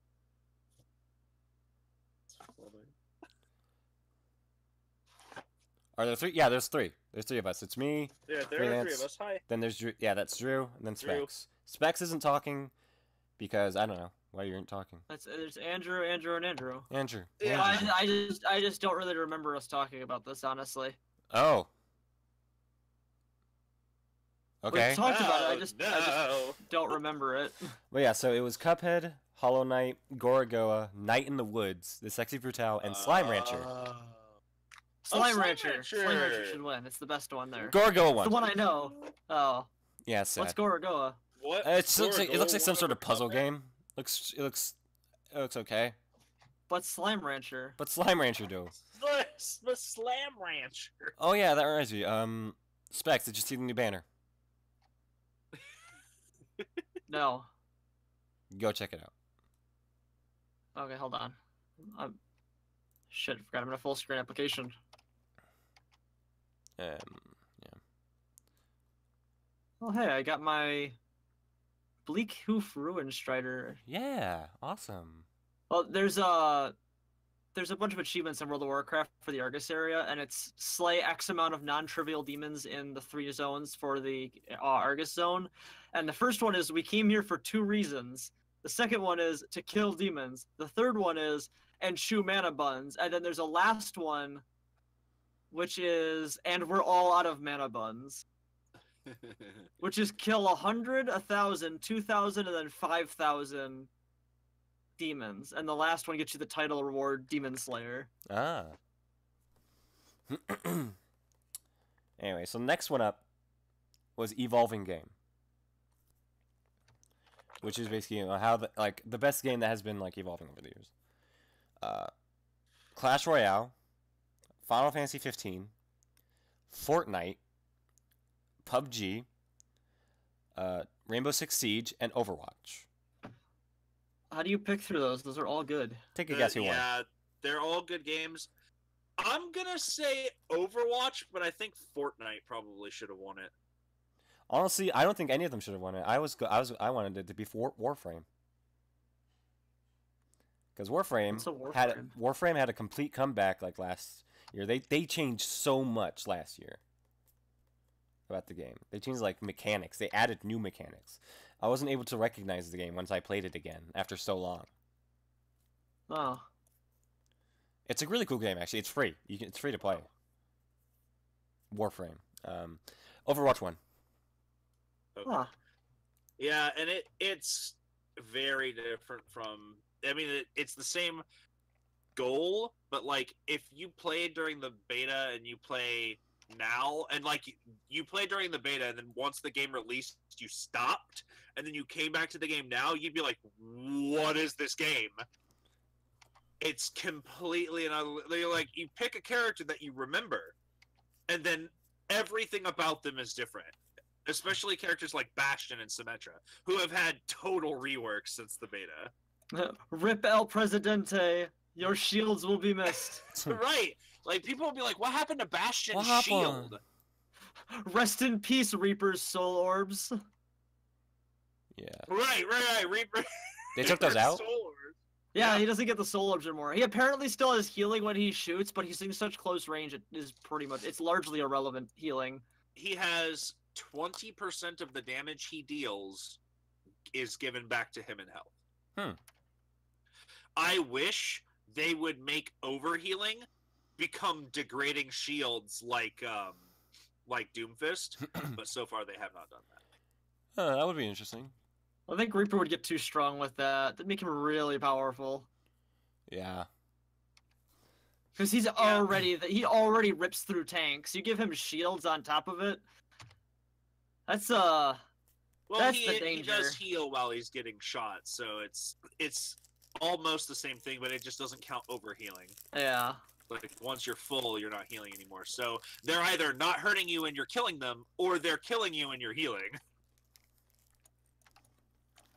Are there three? Yeah, there's three. There's three of us. It's me. Yeah, there are Freelance. three of us. Hi. Then there's Drew. Yeah, that's Drew. And then Drew. Specs. Specs isn't talking because I don't know why you aren't talking. There's Andrew, and Andrew. Andrew. Yeah, Andrew. I just don't really remember us talking about this, honestly. Oh. Okay. We talked about it. I Oh, just no. don't remember it. Well, yeah. So it was Cuphead, Hollow Knight, Gorogoa, Night in the Woods, The Sexy Brutale, and Slime Rancher. Slime Slime Rancher. Rancher. Slime Rancher should win. It's the best one there. Gorogoa It's won. the one I know. Oh, Yeah, sad. what's Gorogoa? What? It looks like some sort of puzzle Cuphead? game. It looks okay. What's Slime Rancher? But Slime Rancher do. The Slam Rancher. Oh yeah, that reminds me. Specs, did you see the new banner? No. Go check it out. Okay, hold on. Shit, forgot I'm in a full screen application. Yeah. Oh hey, I got my Bleak Hoof Ruin Strider. Yeah, awesome. Well, there's a bunch of achievements in World of Warcraft for the Argus area, and it's slay X amount of non-trivial demons in the 3 zones for the Argus zone. And the first one is we came here for 2 reasons. The second one is to kill demons. The third one is and chew mana buns. And then there's a last one, which is and we're all out of mana buns. Which is kill 100, 1,000, 2,000, and then 5,000 demons. And the last one gets you the title reward, Demon Slayer. Ah. Anyway, so next one up was Evolving Game, which is basically how the best game that has been evolving over the years. Clash Royale, Final Fantasy 15, Fortnite, PUBG, Rainbow Six Siege, and Overwatch. How do you pick through those? Those are all good. Take a guess who won. Yeah, they're all good games. I'm gonna say Overwatch, but I think Fortnite probably should have won it. Honestly, I don't think any of them should have won it. I wanted it to be for Warframe. Because What's a Warframe? Warframe had a complete comeback like last year. They changed so much last year about the game. They changed like mechanics. They added new mechanics. I wasn't able to recognize the game once I played it again after so long. Oh. It's a really cool game actually. It's free. It's free to play. Warframe. Overwatch 1. Okay. Huh. Yeah, and it's very different from. I mean, it's the same goal, but like if you played during the beta and you play now, and like you played during the beta, and then once the game released, you stopped, and then you came back to the game now, you'd be like, "What is this game?" It's completely another. Like you pick a character that you remember, and then everything about them is different. Especially characters like Bastion and Symmetra, who have had total reworks since the beta. Rip El Presidente. Your shields will be missed. Right. Like, people will be like, what happened to Bastion's What happened? shield? Rest in peace, Reaper's soul orbs. Yeah. Right. Reaper. They took those out? Soul Orbs. Yeah, Yeah. he doesn't get the soul orbs anymore. He apparently still has healing when he shoots, but he's in such close range, it's largely irrelevant healing. He has 20% of the damage he deals is given back to him in health. I wish they would make overhealing become degrading shields like Doomfist, but so far they have not done that. That would be interesting. I think Reaper would get too strong with that. That'd make him really powerful. Yeah. Because he already rips through tanks. You give him shields on top of it. That's Well, That's he the danger. does heal while he's getting shot, so it's almost the same thing, but it just doesn't count overhealing. yeah. Like, once you're full, you're not healing anymore. So they're either not hurting you and you're killing them, or they're killing you and you're healing.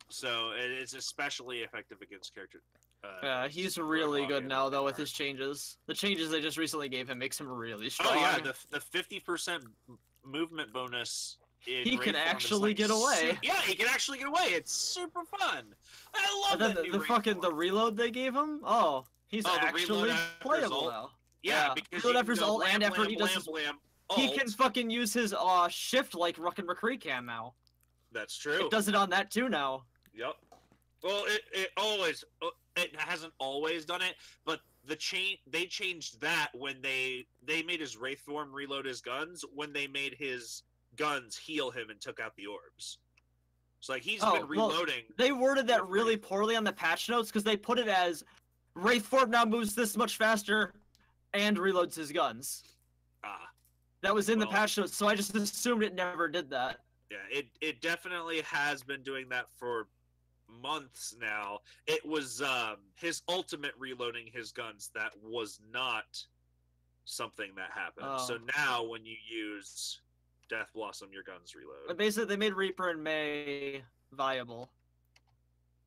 So it's especially effective against character. Yeah, he's really good now though with his changes. The changes they just recently gave him makes him really strong. Oh yeah, the 50% movement bonus. He can actually get away. Yeah, he can actually get away. It's super fun. I love And that. then the reload they gave him. Oh, he's the actually reload after playable ult? now. Yeah, Yeah, because reload you after his can go ult and blam, after he blam, does his, blam, he ult. can fucking use his shift like Ruckin' McCree can now. That's true. It does it on that too now. Yep. Well, it hasn't always done it, but they changed that when they made his Wraith form reload his guns when they made his guns heal him and took out the orbs. So like he's been reloading. They worded that really poorly on the patch notes because they put it as Wraith form now moves this much faster and reloads his guns. That was in the patch notes, so I just assumed it never did that. Yeah, it definitely has been doing that for months now. It was his ultimate reloading his guns that was not something that happened. Oh. So now when you use Death Blossom, your guns reload. But basically, they made Reaper and May viable.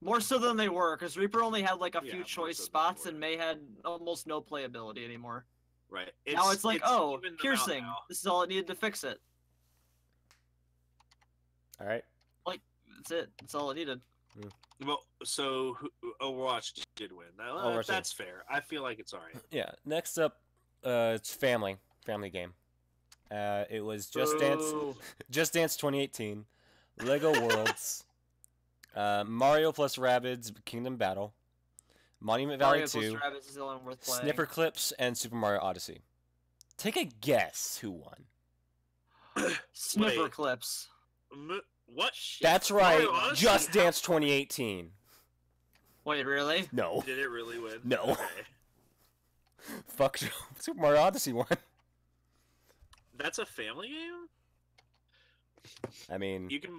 More so than they were, because Reaper only had like a few more choice so than spots, they were. and May had almost no playability anymore. Right. Now it's like, oh, evened them out piercing. now. This is all it needed to fix it. All right. Like, that's it. That's all it needed. Well, so Overwatch did win. Overwatch did. That's fair. I feel like it's alright. Yeah. Next up, it's family game. It was Just Dance 2018, Lego Worlds, Mario plus Rabbids Kingdom Battle, Monument Valley Mario 2, plus Rabbids is the only one worth playing. Snipper Clips, and Super Mario Odyssey. Take a guess who won. Snipper Wait. clips. What? That's right. Mario Odyssey? Just Dance 2018. Wait, really? No. Did it really win? No. Okay. Fuck. Super Mario Odyssey won. That's a family game? I mean, You can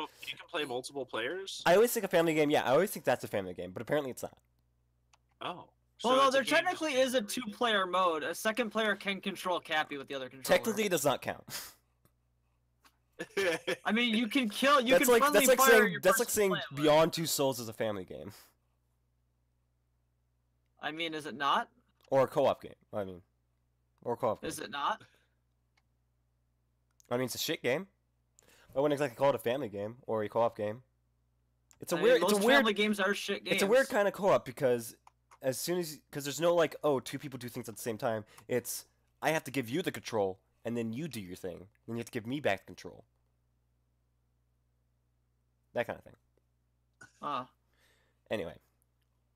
play multiple players? I always think a family game. Yeah, I always think that's a family game, but apparently it's not. Oh. Well, no, it's a there game technically just is a for- two-player mode. A second player can control Cappy with the other controller. Technically, it does not count. I mean, you can kill. You that's can like friendly that's like fire saying your that's like person saying playing with. Beyond Two Souls is a family game I mean, is it not? or a co-op game. I mean, or a co-op game. Is it not? I mean, it's a shit game, I wouldn't exactly call it a family game or a co-op game. It's a I mean, weird. most It's a weird. family games are shit games. It's a weird kind of co-op because because there's no like, oh, two people do things at the same time. It's I have to give you the control and then you do your thing. Then you have to give me back control. That kind of thing. Anyway,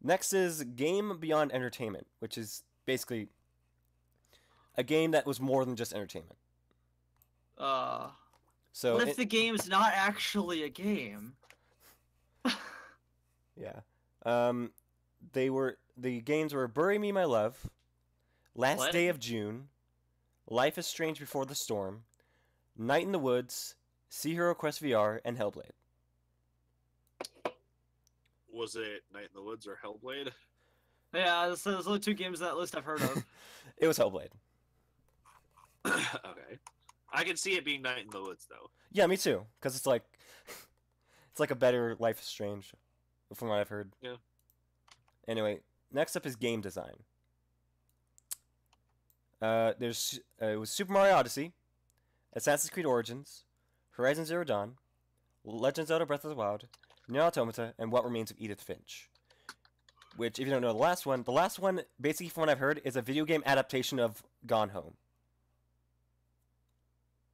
next is Game Beyond Entertainment, which is basically a game that was more than just entertainment. So what if the game's not actually a game? Yeah. The games were Bury Me My Love, Last What? Day of June, Life is Strange Before the Storm, Night in the Woods, Sea Hero Quest VR, and Hellblade. Was it Night in the Woods or Hellblade? Yeah, those are the two games on that list I've heard of. It was Hellblade. Okay. I can see it being Night in the Woods though. Yeah, me too. Because it's like a better Life is Strange, from what I've heard. Yeah. Anyway, next up is game design. It was Super Mario Odyssey, Assassin's Creed Origins, Horizon Zero Dawn, Legend of Zelda Breath of the Wild, Nier Automata, and What Remains of Edith Finch. Which, if you don't know the last one, basically from what I've heard, is a video game adaptation of Gone Home.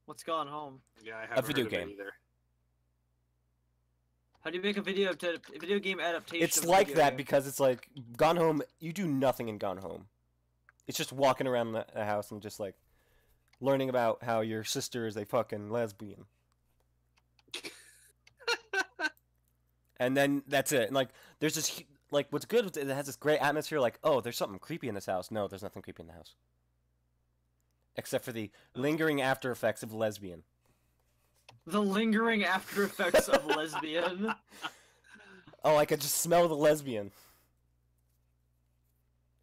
What's Gone Home? Yeah, I haven't video heard of it game. either. How do you make a video game adaptation? It's of a like video that game? because it's like Gone Home. You do nothing in Gone Home. It's just walking around the house and just like learning about how your sister is a fucking lesbian. And then that's it. And like, there's this like what's good is it has this great atmosphere. Like, oh, there's something creepy in this house. No, there's nothing creepy in the house, except for the lingering after effects of lesbian. The lingering after effects of lesbian. Oh, I could just smell the lesbian.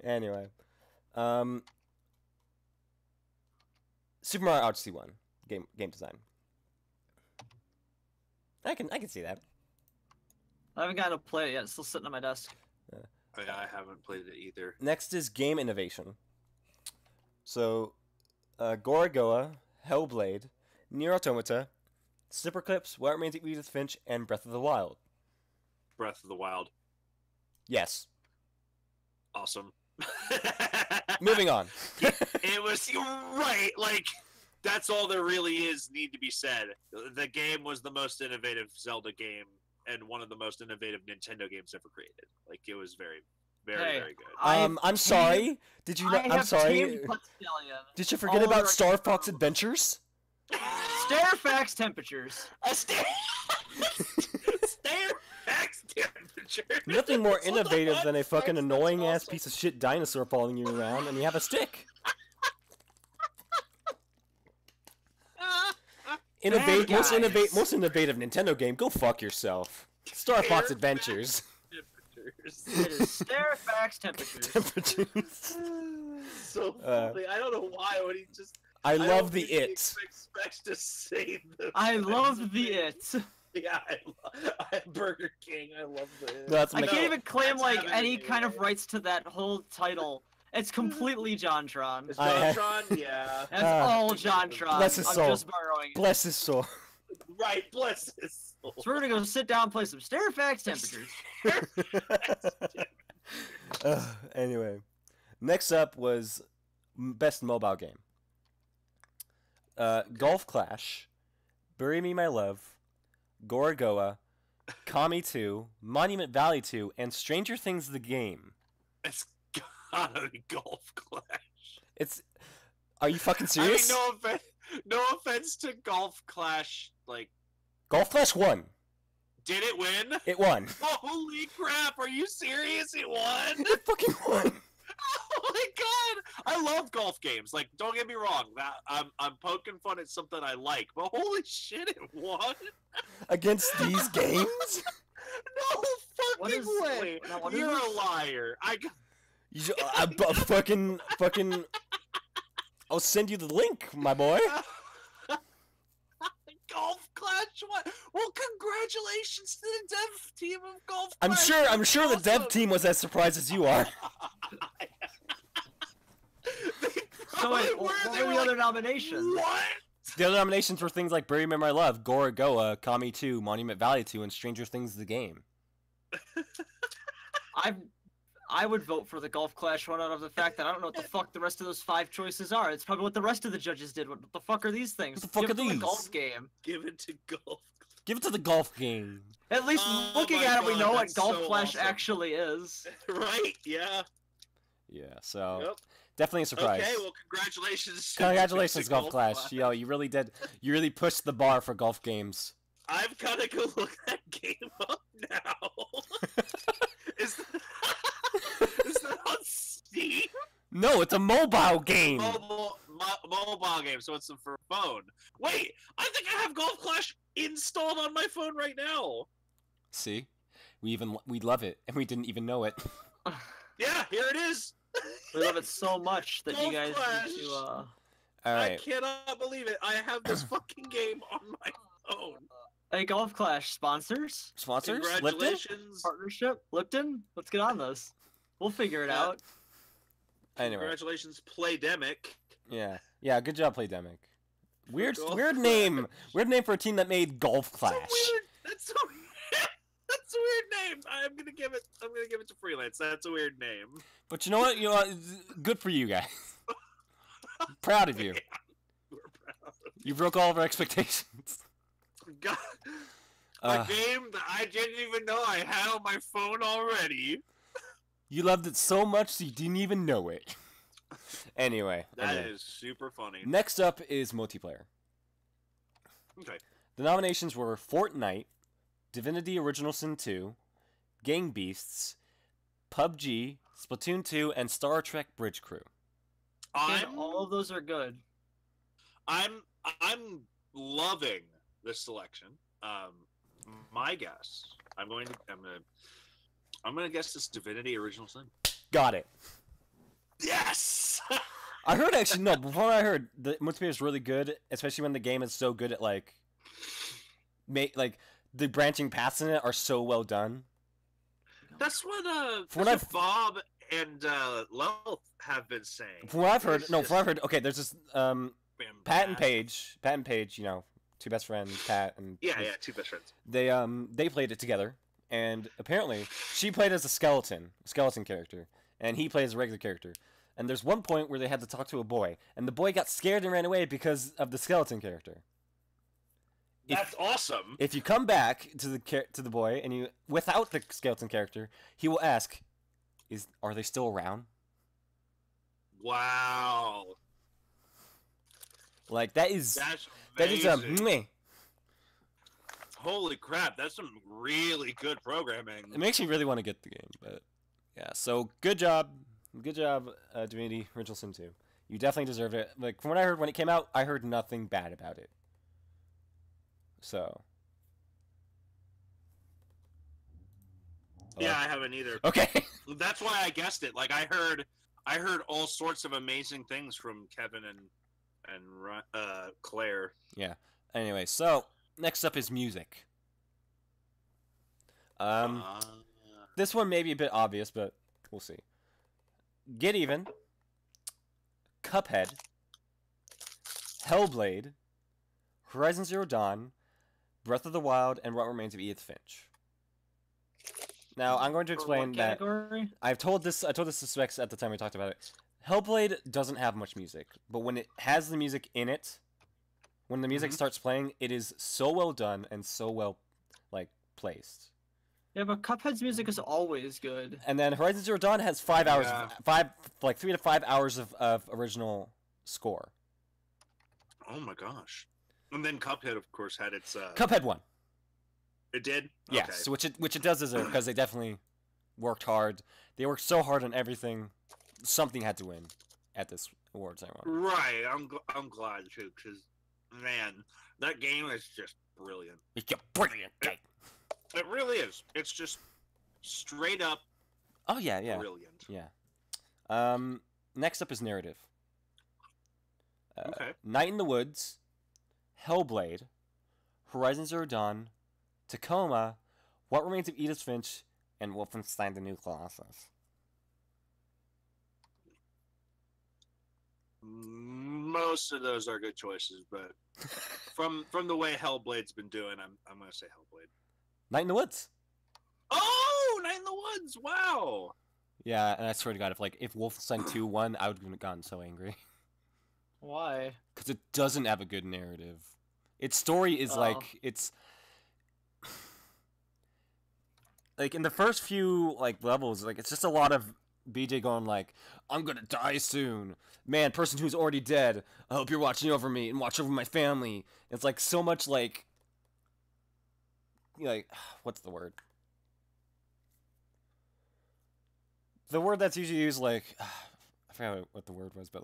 Anyway, Super Mario Odyssey 1 game design. I can see that. I haven't gotten to play it yet. It's still sitting on my desk. Oh, yeah, I haven't played it either. Next is game innovation. So, Gorogoa, Hellblade, Nier Automata, Snipperclips, What Remains of Edith Finch, and Breath of the Wild. Breath of the Wild. Yes. Awesome. Moving on. It was, you're right, like, that's all there really is need to be said. The game was the most innovative Zelda game and one of the most innovative Nintendo games ever created. Like, it was very, very, Hey, very good. I'm sorry. Did you? I'm sorry. Did you forget all about over- Star Fox Adventures? Stairfax temperatures. A stair fax temperature. Nothing more That's what the innovative than a fuck fucking that's annoying ass awesome. piece of shit dinosaur following you around, and you have a stick. Bad guys. Most innovative Nintendo game. Go fuck yourself. Star Fox Stairfax Adventures. It is Stairfax temperatures. Temperatures. So funny. I don't know why when he just. I don't love the think he it. expects to say the. I love the it. Yeah, I Burger King. I love the. No, that's I Mc- can't even claim that's like having any it, kind of yeah. rights to that whole title. It's completely JonTron. Is I- JonTron? Yeah. That's Ah. all JonTron. Bless his I'm soul. just borrowing it. Bless his soul. Right. Bless his soul. So we're gonna go sit down and play some Stairfax temperatures. Anyway, next up was best mobile game. Golf Clash, Bury Me My Love, Gorogoa, Kami 2, Monument Valley 2, and Stranger Things the game. It's gotta be Golf Clash. It's. Are you fucking serious? I mean, no offense to Golf Clash. Like, Golf Clash won. did it win? It won. Holy crap! Are you serious? It won! It fucking won. Oh my god! I love golf games. Like, don't get me wrong. That I'm poking fun at something I like, but holy shit, it won! Against these games? No What fucking is- way! now what is You're this? a liar. Fucking. I'll send you the link, my boy. Golf Clash. What? Well, congratulations to the dev team of Golf I'm Clash. sure. I'm That's sure the dev awesome. team was as surprised as you are. So wait, They what were were the like, other nominations? What? The other nominations were things like Bury Me My Love, Gorogoa, Kami 2, Monument Valley 2, and Stranger Things the game. I would vote for the Golf Clash one out of the fact that I don't know what the fuck the rest of those 5 choices are. It's probably what the rest of the judges did. What the fuck are these things? What the fuck Give are it to these? the golf game. Give it to golf. Give it to the golf game. At least Oh looking my at it, we God, know what that's Golf so Clash awesome. actually is. Right? Yeah. Yeah, so Yep. definitely a surprise. Okay, well, congratulations. Congratulations, to Golf Clash. Yo, you really did. You really pushed the bar for golf games. I've got to go look that game up now. is, is that on Steam? No, it's a mobile game. Mobile game, so it's for phone. Wait, I think I have Golf Clash installed on my phone right now. See, we love it, and we didn't even know it. Yeah, here it is. We love it so much that you Golf guys Clash. need to. All I right. cannot believe it. I have this fucking game on my phone. Hey, Golf Clash sponsors, Sponsors? Lipton? Congratulations. partnership, Lipton. Let's get on this. We'll figure it Yeah. out. Anyway, Congratulations, Playdemic. yeah. Good job, Playdemic. Weird Golf name. Clash. Weird name for a team that made Golf Clash. That's a weird. That's a weird name. I'm gonna give it to Freelance. That's a weird name. But you know what? Good for you guys. Proud of you. Yeah, we're proud. You broke all of our expectations. God, a game that I didn't even know I had on my phone already. You loved it so much you didn't even know it. Anyway. That is super funny. Next up is multiplayer. Okay. The nominations were Fortnite, Divinity Original Sin 2, Gang Beasts, PUBG, Splatoon 2, and Star Trek Bridge Crew. And all of those are good. I'm loving this selection. My guess. I'm gonna guess this Divinity Original Sin. Got it. Yes. I heard actually no. Before I heard the multiplayer is really good, especially when the game is so good at like the branching paths in it are so well done. That's what From what I've- Bob and Lelth have been saying. From what I've heard, It's no. just From what I've heard, okay. There's this been Pat and bad. Paige. You know, two best friends, Pat and Yeah, two best friends. They played it together, and apparently she played as a skeleton character, and he played as a regular character. And there's one point where they had to talk to a boy, and the boy got scared and ran away because of the skeleton character. That's awesome. If you come back to the boy and you without the skeleton character, he will ask, are they still around? Wow. Like that is That's that is amazing. meh. Holy crap, that's some really good programming. It makes me really want to get the game, but yeah. So good job, Divinity Original Sin 2. You definitely deserved it. Like from what I heard when it came out, I heard nothing bad about it. So. Yeah, I haven't either. Okay. That's why I guessed it. Like I heard all sorts of amazing things from Kevin and Claire. Yeah. Anyway, so next up is music. This one may be a bit obvious, but we'll see. Get Even, Cuphead, Hellblade, Horizon Zero Dawn, Breath of the Wild, and What Remains of Edith Finch. Now I'm going to explain that Category? I told this to Specs at the time we talked about it. Hellblade doesn't have much music, but when it has the music in it, when the music starts playing, it is so well done and so well placed. Yeah, but Cuphead's music is always good. And then Horizon Zero Dawn has 5 hours, Yeah. 3 to 5 hours of original score. Oh my gosh. And then Cuphead, of course, had its. Cuphead won. It did. Yes, Okay. so which it does deserve because they definitely worked hard. They worked so hard on everything. Something had to win at this award ceremony. Right. I'm glad too, because man, that game is just brilliant. It's a brilliant game. It really is. It's just straight up Oh yeah, brilliant. yeah. Next up is narrative. Okay. Night in the Woods, Hellblade, Horizon Zero Dawn, Tacoma, What Remains of Edith Finch, and Wolfenstein: The New Colossus. most of those are good choices, but from the way Hellblade's been doing, I'm gonna say Hellblade. Night in the Woods. Oh, Night in the Woods! Wow. Yeah, and I swear to God, if Wolfenstein 2 won, I would have gotten so angry. Why? Because it doesn't have a good narrative. Its story is it's like in the first few levels, it's just a lot of BJ going I'm gonna die soon. Man, person who's already dead, I hope you're watching over me and watch over my family. It's so much what's the word? The word that's usually used I forgot what the word was, but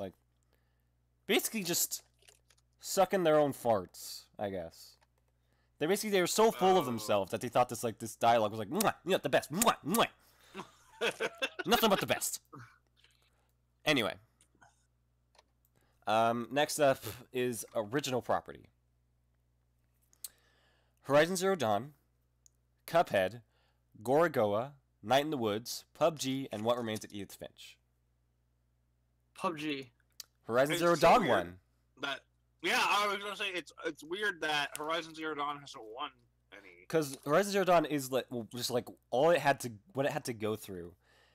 basically just sucking their own farts, I guess. They were so full of themselves that they thought this dialogue was mwah, you're the best, mwah, mwah. Nothing but the best. Anyway. Next up is original property. Horizon Zero Dawn, Cuphead, Gorogoa, Night in the Woods, PUBG, and What Remains of Edith Finch. PUBG. Horizon It's Zero so Dawn weird won. I was gonna say it's weird that Horizon Zero Dawn hasn't won any. Because Horizon Zero Dawn is all it had to go through,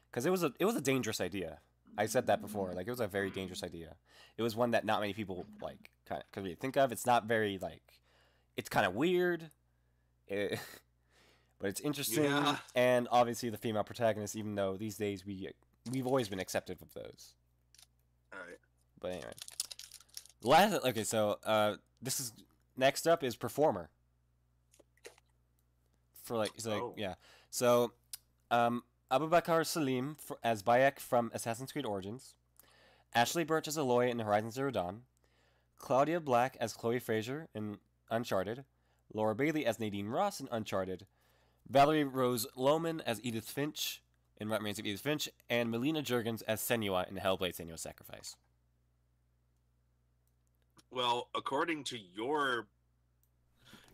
because it was a dangerous idea. I said that before. It was a very dangerous idea. It was one that not many people kind of could really think of. It's not very it's kind of weird, but it's interesting. Yeah. And obviously the female protagonist, even though these days we've always been accepted of those. All right. But anyway, so this is next up is performer. For yeah. So, Abubakar Salim as Bayek from Assassin's Creed Origins, Ashley Birch as Aloy in Horizon Zero Dawn, Claudia Black as Chloe Fraser in Uncharted, Laura Bailey as Nadine Ross in Uncharted, Valerie Rose Lohman as Edith Finch in What Remains of Edith Finch, and Melina Juergens as Senua in Hellblade: Senua's Sacrifice. Well, according to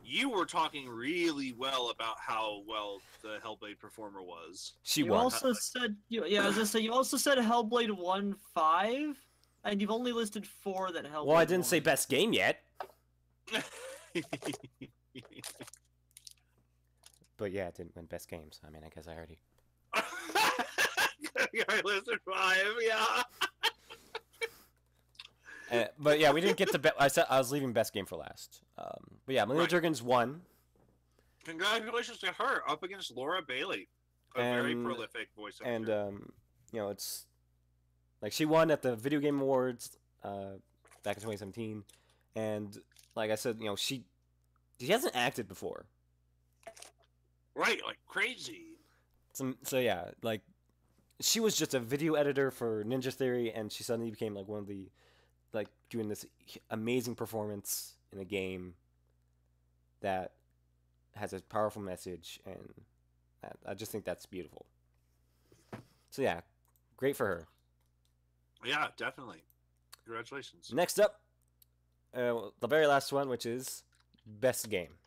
you were talking really well about how well the Hellblade performer was. She You won. also said, I was gonna say, you also said Hellblade won 5, and you've only listed 4 that Hellblade Well, I didn't won. say best game yet. But yeah, it didn't win best games. I mean, I guess I already. I listed 5, yeah. But yeah, we didn't get to. I said I was leaving best game for last. But yeah, Melina Juergens won. Congratulations to her up against Laura Bailey, a very prolific voice actor. And it's she won at the Video Game Awards back in 2017, and like I said, she hasn't acted before. Right, crazy. So yeah, she was just a video editor for Ninja Theory, and she suddenly became one of the doing this amazing performance in a game that has a powerful message, and I just think that's beautiful. So yeah, great for her. Yeah, definitely. Congratulations. Next up, the very last one, which is best game.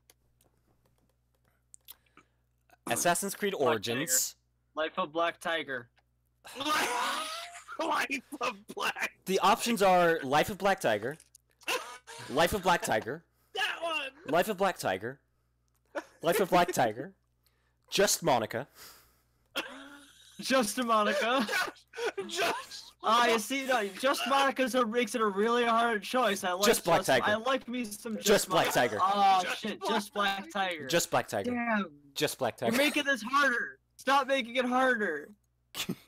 Assassin's Creed Origins. Life of Black Tiger. Life of Black. The options are Life of Black Tiger, Life of Black Tiger, That one. Life of Black Tiger, Life of Black Tiger, Just Monica. Just Monica. Just. You see, no, Just Monica makes it a really hard choice. I like Just Black Tiger. I like me some Just Black Tiger. Oh Just shit, Black Just Black Tiger. Just Black Tiger. Damn. Just Black Tiger. You're making this harder. Stop making it harder.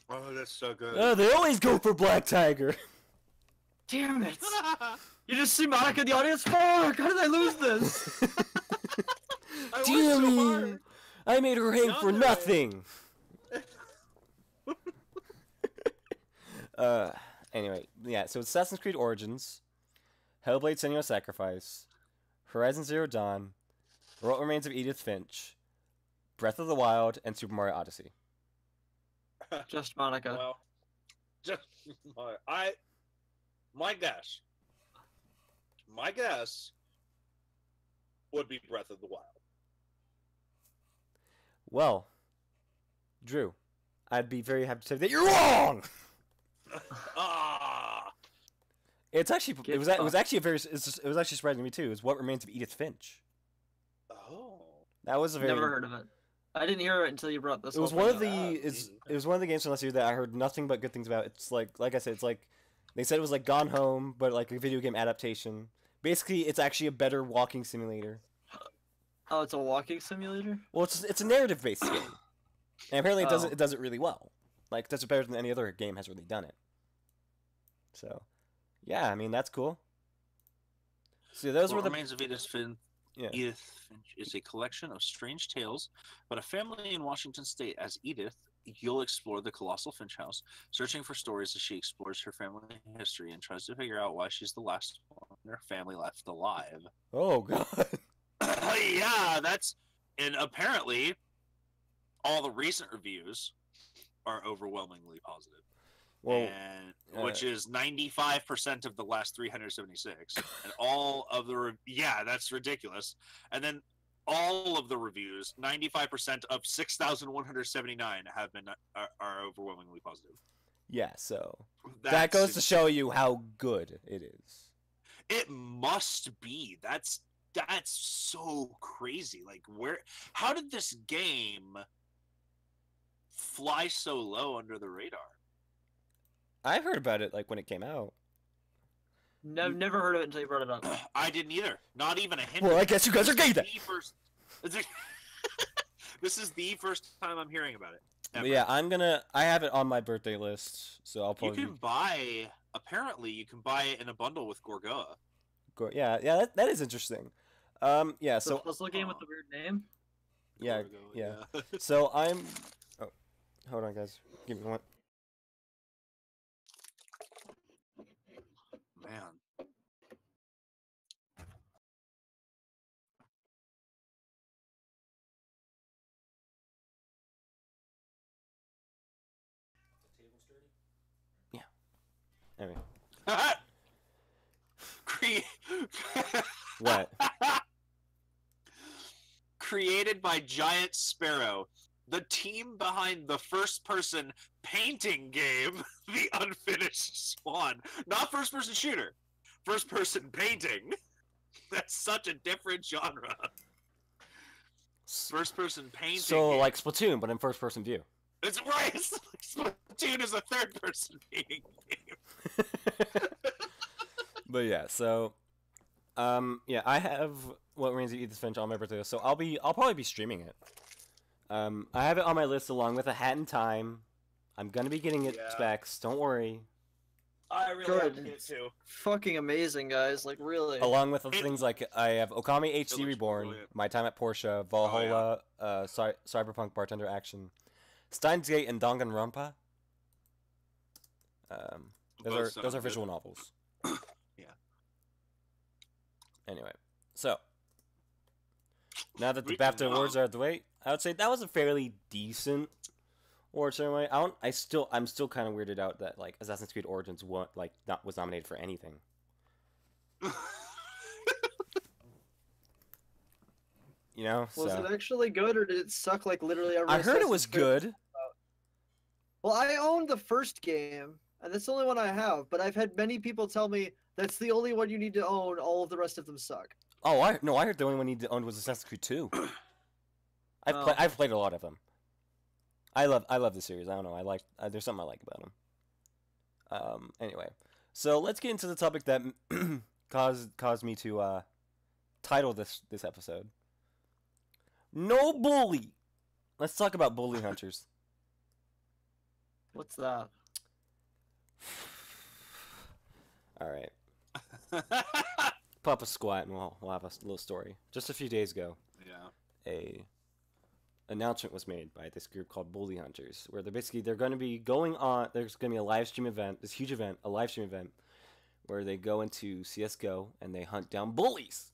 Oh, that's so good. Oh, they always go for Black Tiger. Damn it. You just see Monica in the audience. Fuck! How did I lose this? I Damn worked so it. hard. I made her hang for Younger. nothing. Anyway, yeah, so Assassin's Creed Origins, Hellblade: Senua's Sacrifice, Horizon Zero Dawn, What Remains of Edith Finch, Breath of the Wild, and Super Mario Odyssey. Just Monica. Well, just my guess would be Breath of the Wild. Well, Drew, I'd be very happy to say that you're wrong! Ah, It's actually Get it was actually a very it was actually surprising to me too. It was What Remains of Edith Finch. Oh. That was a very Never heard of it. I didn't hear it until you brought this. It was whole one of thing the up. it was one of the games from last year that I heard nothing but good things about. It's like I said, it's like they said it was like Gone Home, but like a video game adaptation. Basically, it's actually a better walking simulator. Oh, it's a walking simulator. Well, it's a narrative based game, and apparently Oh. it does it really well. Like it does it better than any other game has really done it. So, yeah, I mean that's cool. So those were the Remains of Edith Finch. yeah. Edith Finch is a collection of strange tales about a family in Washington State. As Edith, you'll explore the colossal Finch house, searching for stories as she explores her family history and tries to figure out why she's the last one in her family left alive. Oh god. Yeah, and apparently all the recent reviews are overwhelmingly positive. Well, And which is 95% of the last 376, and all of the that's ridiculous. And then all of the reviews, 95% of 6,179 have been are overwhelmingly positive. yeah. So that That's goes to show you how good it is. It must be. That's so crazy. Like how did this game fly so low under the radar? I heard about it like when it came out. Never heard of it until you brought it up. I didn't either. Not even a hint. Well, I guess you guys are gay then. This is the first time I'm hearing about it. But ever. yeah, I have it on my birthday list, so I'll You probably. can buy. Apparently, you can buy it in a bundle with Gorgoa. Yeah, that is interesting. Yeah, The so puzzle game with the weird name. yeah, Gorgoa, yeah. So I'm. Oh, hold on, guys. Give me one. Man. Yeah. Anyway. What? Created by Giant Sparrow, the team behind the first-person painting game, The Unfinished Swan. Not first-person shooter. First-person painting. That's such a different genre. First-person painting. So game. like Splatoon, but in first-person view. It's right. Splatoon is a third-person painting game. But yeah, so yeah, I have What Remains of Edith Finch on my birthday, so I'll probably be streaming it. I have it on my list along with A Hat in Time. I'm gonna be getting it specs. Don't worry. I really Good. like it too. Fucking amazing, guys. Like really. Along with other things like I have Okami HD looks Reborn, brilliant. My Time at Porsche, Valhalla, Cyberpunk Bartender Action, Steins Gate, and Danganronpa. Those Both are sound visual good. novels. Yeah. Anyway, so now that the We can, BAFTA awards are out of the way, I would say that was a fairly decent award ceremony. I'm still kind of weirded out that like Assassin's Creed Origins was nominated for anything. You know, Was so it actually good or did it suck like literally every I heard it was Assassin's Creed? good. Well, I owned the first game, and that's the only one I have. But I've had many people tell me that's the only one you need to own. All of the rest of them suck. Oh, I heard the only one you need to own was Assassin's Creed 2. I've played a lot of them. I love the series. I don't know. There's something I like about them. Anyway, so let's get into the topic that caused me to title this episode. No bully. Let's talk about bully hunters. What's that? All right. Pop a squat and we'll have a little story. Just a few days ago, Yeah. a announcement was made by this group called Bully Hunters, where they're going to be going on. There's going to be a live stream event, this huge event, a live stream event, where they go into CS:GO and they hunt down bullies.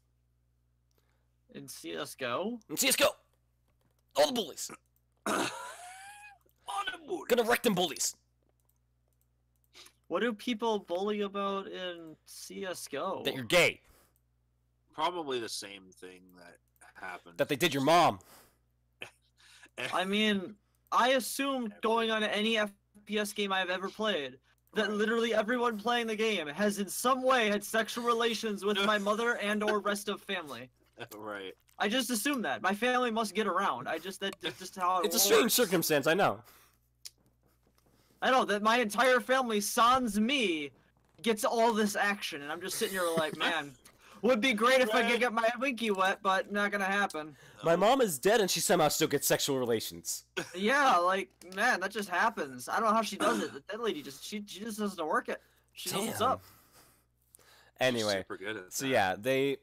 In CS:GO? In CS:GO, all the bullies. Gonna wreck them bullies. What do people bully about in CS:GO? That you're gay. Probably the same thing that happened. That they did your mom. I mean, I assume going on any FPS game I've ever played, that literally everyone playing the game has in some way had sexual relations with my mother and/or rest of family. Right. I just assume that my family must get around. That's just how it It's a works. strange circumstance, I know. I know that my entire family, sans me, gets all this action, and I'm just sitting here like, man, would be great if I could get my winky wet, but not gonna happen. My mom is dead, and she somehow still gets sexual relations. Yeah, like, man, that just happens. I don't know how she does it. That lady she just doesn't work it. She knows what's up. Anyway, Super good at so that.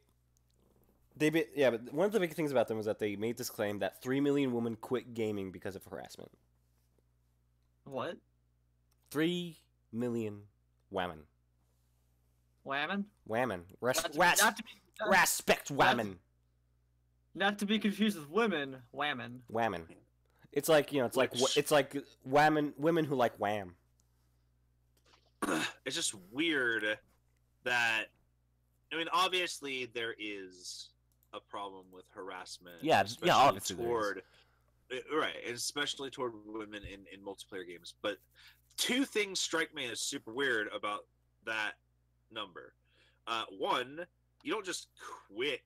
yeah, but one of the big things about them was that they made this claim that 3 million women quit gaming because of harassment. What? 3 million women. Whammon? Women. Not to be, Respect women. not to be confused with women. Whammon. Women. It's like, it's like women who like wham. It's just weird that, I mean, obviously there is a problem with harassment. Yeah, especially obviously there is. toward, right, and especially toward women in multiplayer games. But two things strike me as super weird about that number. One, you don't just quit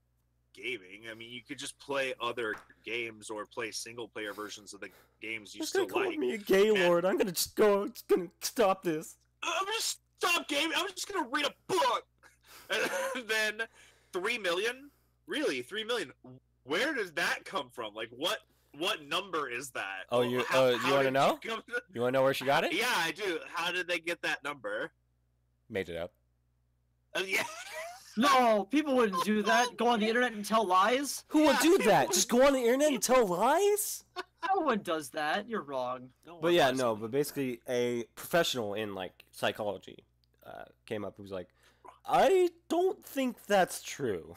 gaming. I mean, you could just play other games or play single player versions of the games you still like. Me a gay lord. I'm gonna just gonna stop this. I'm just stop gaming. I'm just gonna read a book. And then 3 million? Really, 3 million? Where does that come from? Like, what number is that? Oh, you want to know? You want to know where she got it? Yeah, I do. How did they get that number? Made it up. Yeah. No, people wouldn't do that. Go on the internet and tell lies. Who would do that? Just go on the internet and tell lies? No one does that. You're wrong. But yeah, no. But basically, a professional in like psychology came up who was like, I don't think that's true.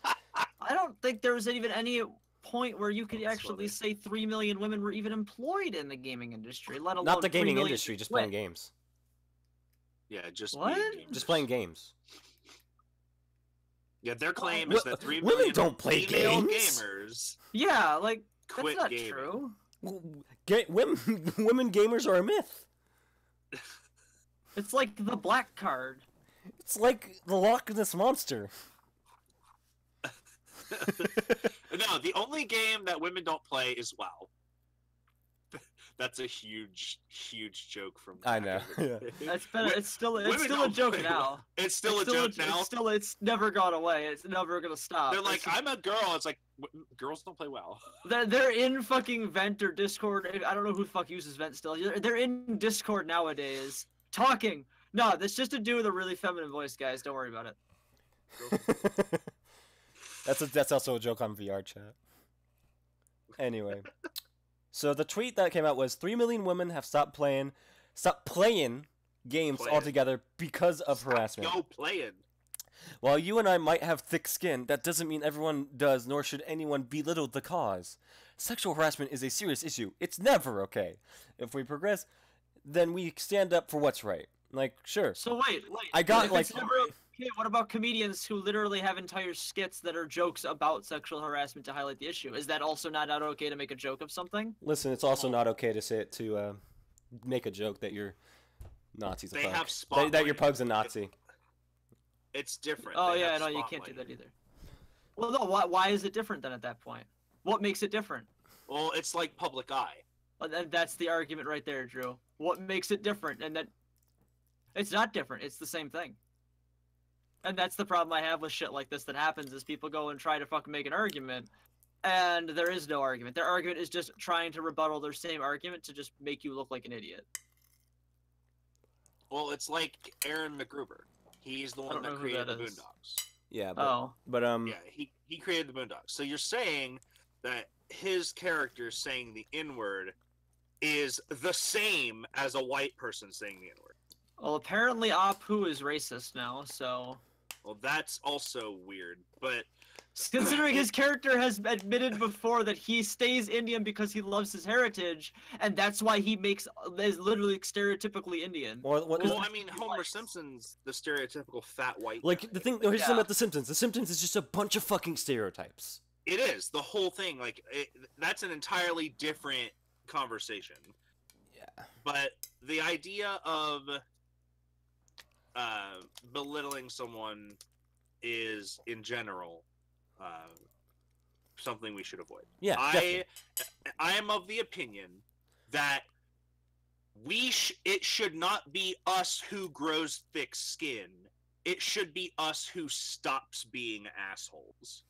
I don't think there was even any point where you could That's actually funny. say 3 million women were even employed in the gaming industry, let alone Not the 3 gaming million industry, just quit. playing games. Yeah, just What? being gamers. Just playing games. Yeah, their claim Well, is that 3 women million don't play female games. gamers Yeah, like quit that's not gaming. true. Women gamers are a myth. It's like the black card. It's like the Loch Ness Monster. No, the only game that women don't play is WoW. That's a huge joke from. I back know. in the Yeah. day. It's still Women a don't joke play now. WoW. It's still a joke now. It's never gone away. It's never gonna stop. They're like, It's- I'm a girl. It's like, girls don't play WoW. they're in fucking Vent or Discord. I don't know who the fuck uses Vent still. They're in Discord nowadays talking. No, that's just a dude with a really feminine voice, guys. Don't worry about it. That's also a joke on VR chat. Anyway, so the tweet that came out was 3 million women have stopped playing games Play it. altogether because of Stop harassment. Go playing. While you and I might have thick skin, that doesn't mean everyone does, nor should anyone belittle the cause. Sexual harassment is a serious issue. It's never okay. If we progress, then we stand up for what's right. Like, sure. So wait. I got, if like- it's never okay, what about comedians who literally have entire skits that are jokes about sexual harassment to highlight the issue? Is that also not okay to make a joke of something? Listen, it's also not okay to say it to make a joke that your Nazi's a They pug. have That your spotlight. pug's a Nazi. It's different. Oh They yeah, have no, you can't do spotlight. that either. Well, no. Why is it different then at that point? What makes it different? Well, it's like public eye. Well, that's the argument right there, Drew. What makes it different? And that it's not different. It's the same thing. And that's the problem I have with shit like this that happens is people go and try to fucking make an argument, and there is no argument. Their argument is just trying to rebuttal their same argument to just make you look like an idiot. Well, it's like Aaron McGruber. He's the one don't that know who created that the is. Boondocks. Yeah, Oh, but Yeah, he created the Boondocks. So you're saying that his character saying the N-word is the same as a white person saying the N-word. well, apparently Apu is racist now, so Well, that's also weird. But considering his character has admitted before that he stays Indian because he loves his heritage, and that's why he is literally stereotypically Indian. what? well, I mean, Homer Simpson's the stereotypical fat white Like guy. the thing. Here's the thing Yeah. about The Simpsons. The Simpsons is just a bunch of fucking stereotypes. It is the whole thing. Like that's an entirely different conversation. Yeah. But the idea of belittling someone is, in general, something we should avoid. Yeah, definitely. I am of the opinion that it should not be us who grows thick skin. It should be us who stops being assholes.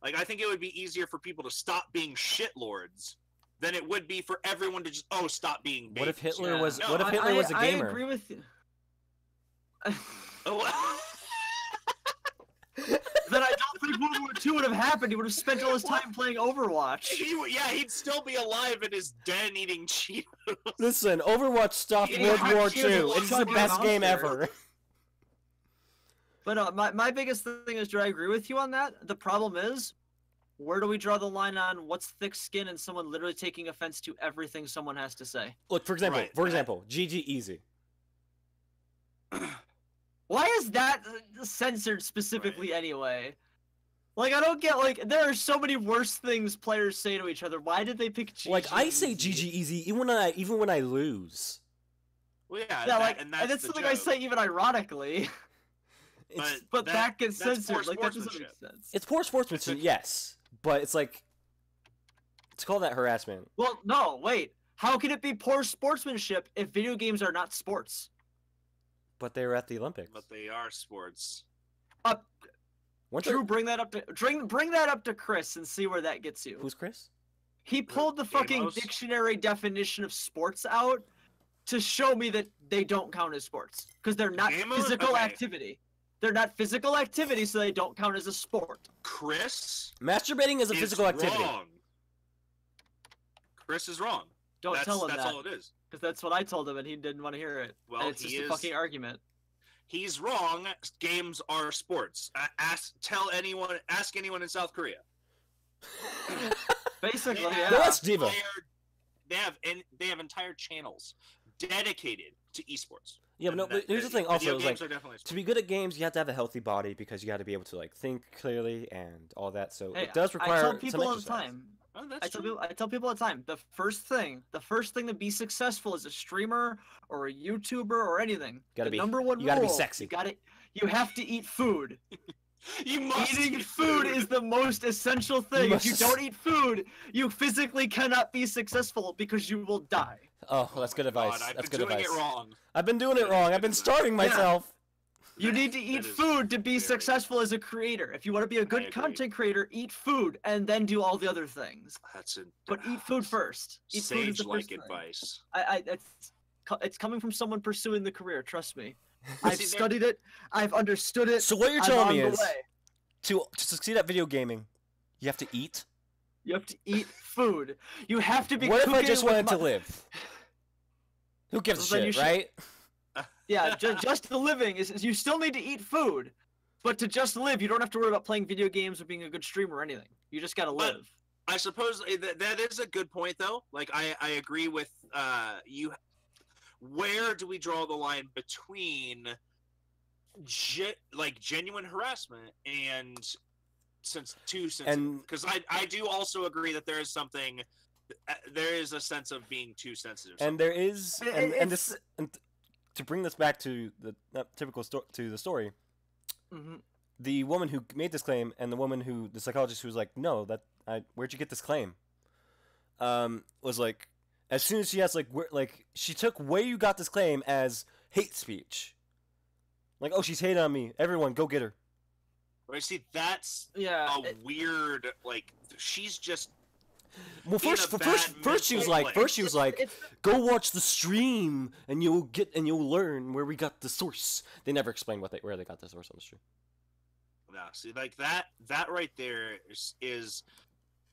Like, I think it would be easier for people to stop being shitlords than it would be for everyone to just stop being babies. What if Hitler was? No, What if Hitler was a gamer? I agree with you. Then I don't think World War II would have happened. He would have spent all his time playing Overwatch. He'd still be alive in his den eating Cheetos. Listen, Overwatch stopped Yeah, World War he was II. a It's the fucking best game monster. ever. But my biggest thing is, do I agree with you on that? The problem is, where do we draw the line on what's thick skin and someone literally taking offense to everything someone has to say? Look, for example, Right. GG Easy. Why is that censored specifically anyway? Like, I don't get, like, there are so many worse things players say to each other. Why did they pick GG? Like, I say Easy? GG Easy even when I lose. Well, yeah, Yeah, like, and and that's the something joke. I say even ironically. It's, But that gets that's poor censored. Like, that doesn't make sportsmanship. sense. it's poor sportsmanship, yes, but it's like to call that harassment. Well, no, wait. How can it be poor sportsmanship if video games are not sports? But they were at the Olympics. But they are sports. Weren't Drew, they- bring that up to bring that up to Chris and see where that gets you. Who's Chris? He pulled the fucking Gamos? dictionary definition of sports out to show me that they don't count as sports because they're not Gamos? physical Okay. activity. They're not physical activity, so they don't count as a sport. Chris Masturbating is a physical activity. Wrong. Chris is wrong. Don't tell him that's that all it is. because that's what I told him and he didn't want to hear it. Well, And it's just a fucking argument. He's wrong. Games are sports. Ask anyone in South Korea. Basically, They yeah. have Go ask Diva. They have entire channels dedicated to esports. Yeah, but no. And But here's the thing. video Also, is like games are definitely to be good at games, you have to have a healthy body because you got to be able to like think clearly and all that. So Hey, it does I require tell some people all the exercise. time. Oh, I that's tell true. people, I tell people all the time. The first thing to be successful as a streamer or a YouTuber or anything, Gotta the be- number one you gotta be rule, sexy. You have to eat food. You must Eating eat food is the most essential thing. If you must- don't eat food, you physically cannot be successful because you will die. Oh, that's good advice. God, I've That's been good doing advice. it wrong. I've been doing it wrong. I've been starving myself. You need to eat That is food to be very- successful as a creator. If you want to be a good agree. content creator, eat food and then do all the other things. That's a But eat food first. Eat food is the sage-like first thing. advice. It's coming from someone pursuing the career. Trust me. I've See, there- studied it. I've understood it. So what you're I'm telling on me the is way. to succeed at video gaming, you have to eat. You have to eat food. You have to be. What if I cooking just with wanted to my- live? Who gives a Well, then you shit, should- right? Yeah, just the living is you still need to eat food, but to just live, you don't have to worry about playing video games or being a good streamer or anything. You just gotta But- live. I suppose that is a good point, though. Like, I agree with you. Where do we draw the line between genuine harassment and sensitive? And- Because I do also agree that there is something. There is a sense of being too sensitive. And there is, and It's- this, and to bring this back to the typical to the story, Mhm. the woman who made this claim and the psychologist who was like, no, where'd you get this claim? Was like, as soon as she asked, she took where you got this claim as hate speech. Like, oh, she's hating on me. Everyone, go get her. Right? See, that's Yeah. a weird. Like, she's just. Well, In a first bad she was mental like, it's go watch the stream and you'll learn where we got the source. They never explained where they got the source on the stream. No, see, like that right there is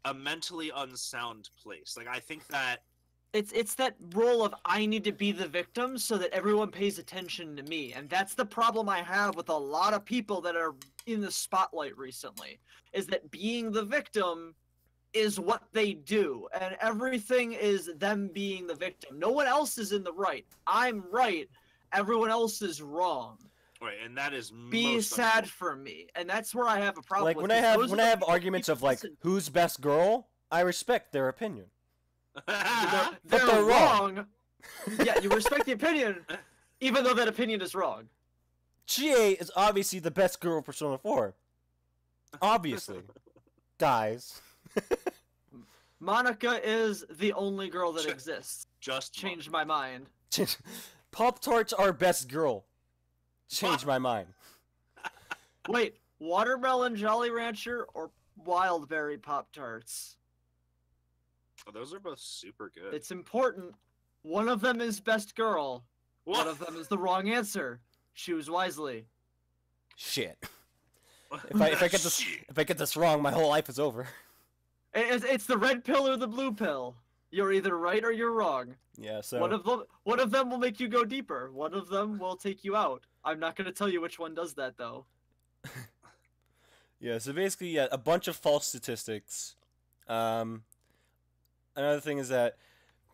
a mentally unsound place. Like, I think that it's that role of I need to be the victim so that everyone pays attention to me, and that's the problem I have with a lot of people that are in the spotlight recently. Is that being the victim is what they do, and everything is them being the victim. No one else is in the right. I'm right. Everyone else is wrong. right, and that is Be most sad for me, and that's where I have a problem. Like with when I this. have Those when are I the have people arguments of like listen- who's best girl, I respect their opinion. unfortunate. they're they're wrong. wrong. Yeah, you respect the opinion, even though that opinion is wrong. Chie is obviously the best girl in Persona 4. Obviously. Guys. Monica is the only girl that exists. Just Changed my mind. Pop-Tarts are best girl. Changed my mind. Wait, watermelon Jolly Rancher or Wildberry Pop-Tarts? Oh, those are both super good. It's important. One of them is best girl. One of them is the wrong answer. Choose wisely. Shit. If I get this wrong, my whole life is over. It's the red pill or the blue pill. You're either right or you're wrong. Yeah, so One of them will make you go deeper. One of them will take you out. I'm not going to tell you which one does that though. yeah, so basically, yeah, a bunch of false statistics. Another thing is that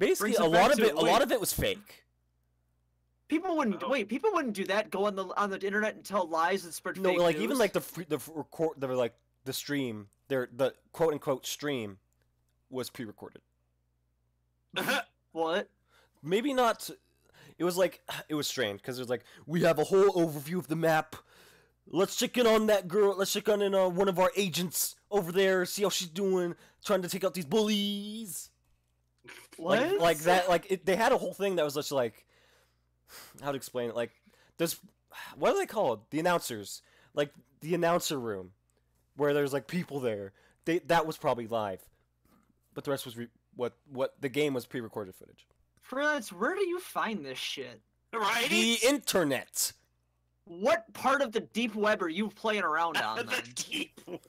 basically Brings a it back lot of to- it, a lot of it was fake. People wouldn't Oh. wait. People wouldn't do that. Go on the internet and tell lies and spread No, fake like news. even like the stream, the quote unquote stream, was pre-recorded. What? Maybe not. It was like it was strange because it was like we have a whole overview of the map. Let's check in on that girl. Let's check on one of our agents over there. See how she's doing, trying to take out these bullies. What? Like that. Like they had a whole thing that was just like how to explain it. Like there's what are they called? The announcers. Like the announcer room, where there's like people there. That was probably live, but the rest was what the game was pre-recorded footage. Freelance, where do you find this shit? Right? The internet. What part of the deep web are you playing around on? The Then? deep web.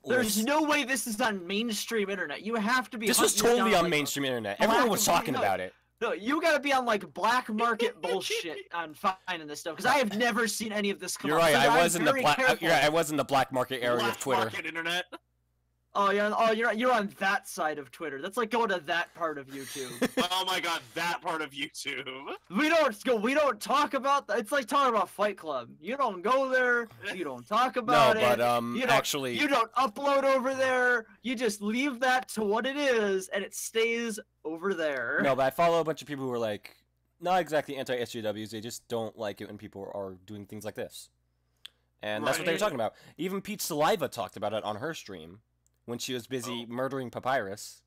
There's no way this is on mainstream internet. You have to be. This was hunting totally down, on like, mainstream internet. black Everyone was and white- talking no, about it. No, you gotta be on like black market bullshit on finding this stuff because I have never seen any of this come You're up. right. So I I'm was in the very black. careful. You're right, I was in the black market area Black of Twitter. market internet. Oh, you're on that side of Twitter. That's like going to that part of YouTube. Oh my god, that part of YouTube. We don't talk about that. It's like talking about Fight Club. You don't go there. You don't talk No, about but it. You don't, actually, you don't upload over there. You just leave that to what it is, and it stays over there. no, but I follow a bunch of people who are like not exactly anti-SJWs. They just don't like it when people are doing things like this, and that's what they were Right. talking about. Even Peach Saliva talked about it on her stream when she was busy murdering Papyrus.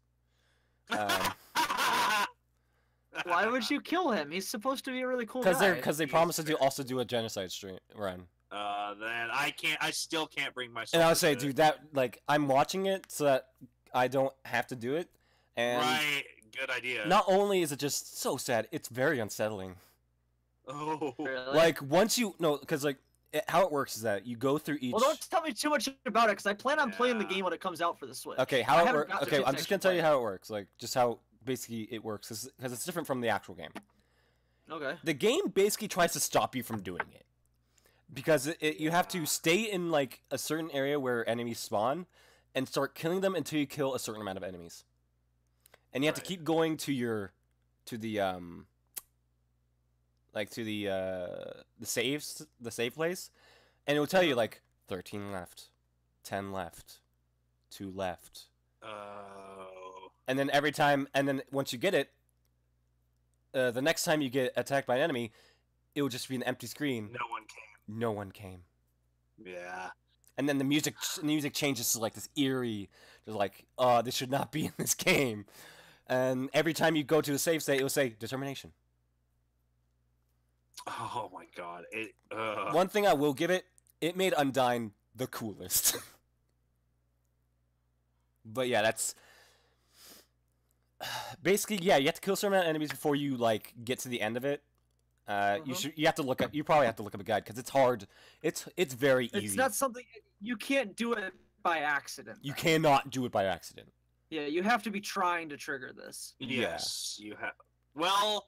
Why would you kill him? He's supposed to be a really cool guy. Because they promised to also do a genocide stream run. Then I still can't bring myself. And I would to say, do it. dude, that like I'm watching it so that I don't have to do it. And Right, good idea. not only is it just so sad, it's very unsettling. Oh. Really? Like once you because like how it works is that you go through each. Well, don't tell me too much about it, because I plan on playing the Yeah. game when it comes out for the Switch. Okay, I how it haven't works. got the Okay, chance I'm to just gonna actually tell you play how it works. Like just how basically it works because it's different from the actual game. it. Okay. The game basically tries to stop you from doing it because you have to stay in like a certain area where enemies spawn and start killing them until you kill a certain amount of enemies, and you have to Right. keep going to the save place, and it will tell you like 13 left, 10 left, 2 left, Oh. and then every time, and then once you get it, the next time you get attacked by an enemy, it will just be an empty screen. No one came. No one came. Yeah. And then the music changes to like this eerie, just like, this should not be in this game. And every time you go to a save state, it will say determination. Oh my god. One thing I will give it, it made Undyne the coolest. But yeah, that's basically, yeah, you have to kill a certain amount of enemies before you like get to the end of it. You have to look up. You probably have to look up a guide because it's hard. It's very easy. It's not something you can't do it by accident. You though. cannot do it by accident. Yeah, you have to be trying to trigger this. Yes, you have. Well,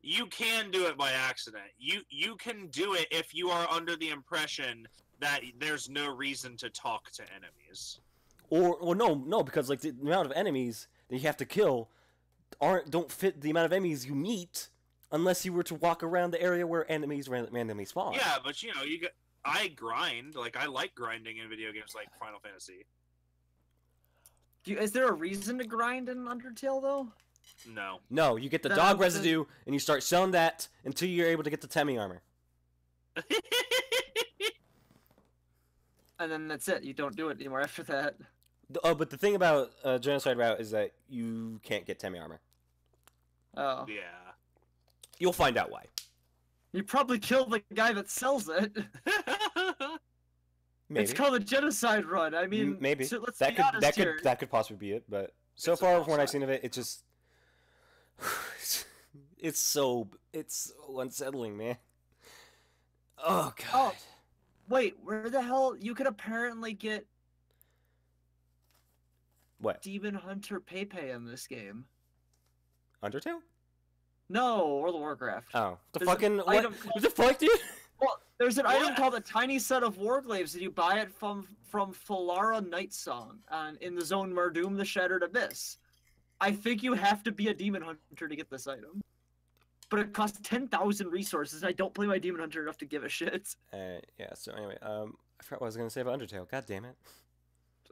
you can do it by accident. You can do it if you are under the impression that there's no reason to talk to enemies. Or no, because like the amount of enemies that you have to kill don't fit the amount of enemies you meet unless you were to walk around the area where enemies randomly spawn. Yeah, but I grind. Like I like grinding in video games like Final Fantasy. Is there a reason to grind in Undertale though? No. No, you get the Then dog I'm- residue, and you start selling that until you're able to get the Temmie armor. And then that's it. You don't do it anymore after that. Oh, but the thing about Genocide Route is that you can't get Temmie armor. Oh. Yeah. You'll find out why. You probably killed the guy that sells it. Maybe. It's called a genocide run. I mean, maybe so let's that be could honest here. that could possibly be it. But so It's a far, false from what I've flag. seen of it, it just it's so unsettling, man. Oh god. Oh. Wait, where the hell? You could apparently get What? Demon Hunter Pepe in this game. Undertale? No, World of Warcraft. Oh, the There's an fucking what? item What the fuck, dude? Well, there's an item What? called a tiny set of warglaves, and you buy it from Falara Nightsong in the zone Mardum, the Shattered Abyss. I think you have to be a demon hunter to get this item. But it costs 10,000 resources, and I don't play my demon hunter enough to give a shit. Yeah. So anyway, I forgot what I was gonna say about Undertale. God damn it.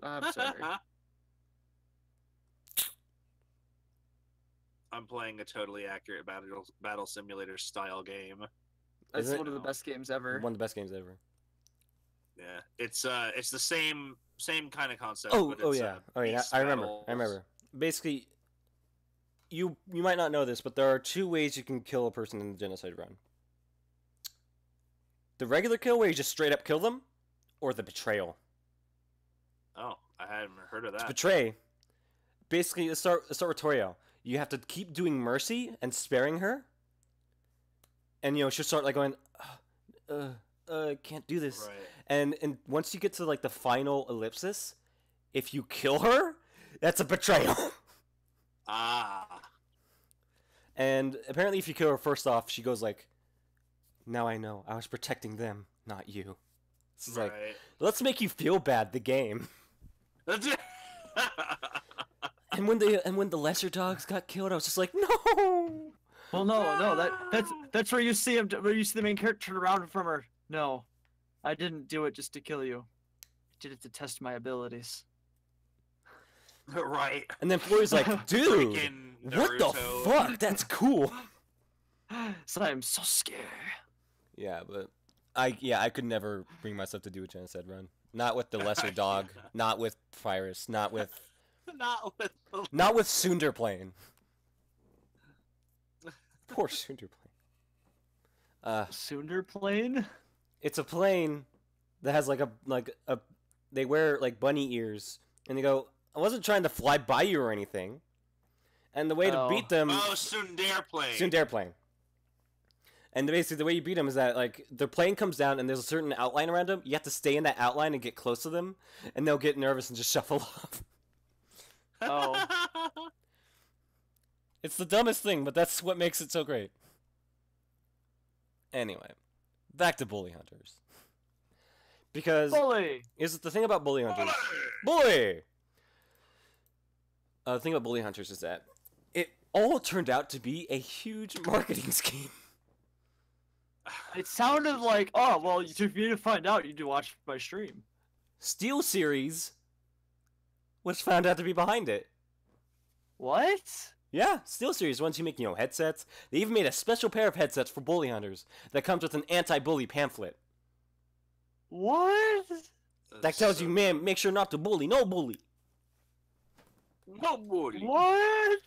I'm sorry. I'm playing a totally accurate battle simulator style game. It's Is it? one of the best games ever. One of the best games ever. Yeah, it's the same kind of concept. Oh, but oh it's, yeah. Oh yeah. beast I remember. battles. I remember. Basically, you might not know this, but there are two ways you can kill a person in the genocide run. The regular kill, where you just straight up kill them, or the betrayal. Oh, I hadn't heard of To that. betray, basically, let's start with Toriel. You have to keep doing mercy and sparing her, and she'll start like going, can't do this. Right. And once you get to like the final ellipsis, if you kill her, that's a betrayal. Ah. And apparently, if you kill her first off, she goes like, "Now I know. I was protecting them, not you." It's like, Right. let's make you feel bad. The game. That's it. And when the lesser dogs got killed, I was just like, no. Well, no, that's where you see him, where you see the main character turn around from her. No, I didn't do it just to kill you. I did it to test my abilities. Right. And then Flori's like, dude, Freaking what the Naruto. fuck? That's cool. So I'm so scared. Yeah, but I could never bring myself to do a genocide run. Not with the lesser dog. Not with Pyrus. Not with Not with Sundar playing. Poor Sundar plane. Sundar plane? It's a plane that has like a they wear like bunny ears and they go, I wasn't trying to fly by you or anything. And the way to Oh. beat them Oh, Sundar plane. Sundar plane. And basically the way you beat them is that like the plane comes down and there's a certain outline around them. You have to stay in that outline and get close to them and they'll get nervous and just shuffle off. Oh. It's the dumbest thing, but that's what makes it so great. Anyway, back to Bully Hunters. Because Bully! is the thing about Bully Hunters. Bully! The thing about Bully Hunters is that it all turned out to be a huge marketing scheme. It sounded like, oh, well, if you need to find out, you need to watch my stream. Steel Series was found out to be behind it. What? Yeah, Steel Series, ones who make, headsets. They even made a special pair of headsets for Bully Hunters that comes with an anti-bully pamphlet. What? That tells you, man, make sure not to bully, no bully. No bully. What?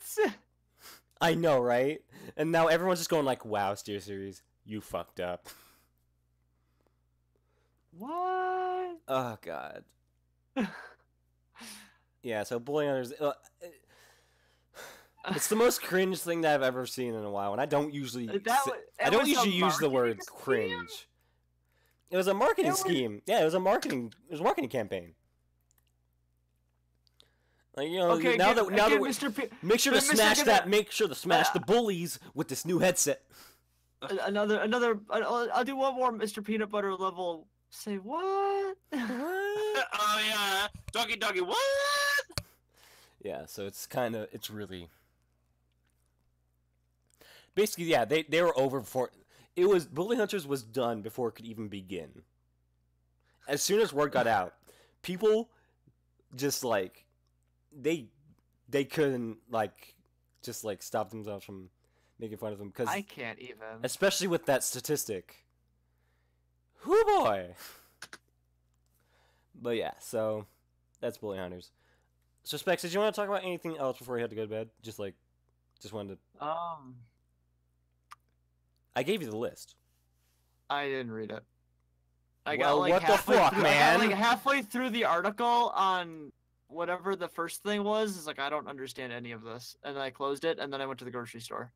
I know, right? And now everyone's just going like, wow, Steel Series, you fucked up. What? Oh, God. Yeah, so Bully Hunters... it's the most cringe thing that I've ever seen in a while, and I don't usually... I don't usually use the word cringe. It was a marketing scheme. Yeah, it was a marketing campaign. Like, Okay, now again, that Mr. P- make sure to Mr. smash Give that. it- Make sure to smash the bullies with this new headset. another. I'll do one more, Mr. Peanut Butter level. Say what? Oh yeah, doggy, what? Yeah, so it's really. Basically, yeah, they were over before. It was Bully Hunters was done before it could even begin. As soon as word got out, people just like they couldn't like just like stop themselves from making fun of them because I can't even. especially with that statistic. Whoo boy. But yeah, so that's Bully Hunters. So Specs, did you want to talk about anything else before you had to go to bed? Just wanted to. I gave you the list. I didn't read it. I Well, got like what the halfway fuck, through, man? I got like halfway through the article on whatever the first thing was. It's like I don't understand any of this, and then I closed it, and then I went to the grocery store.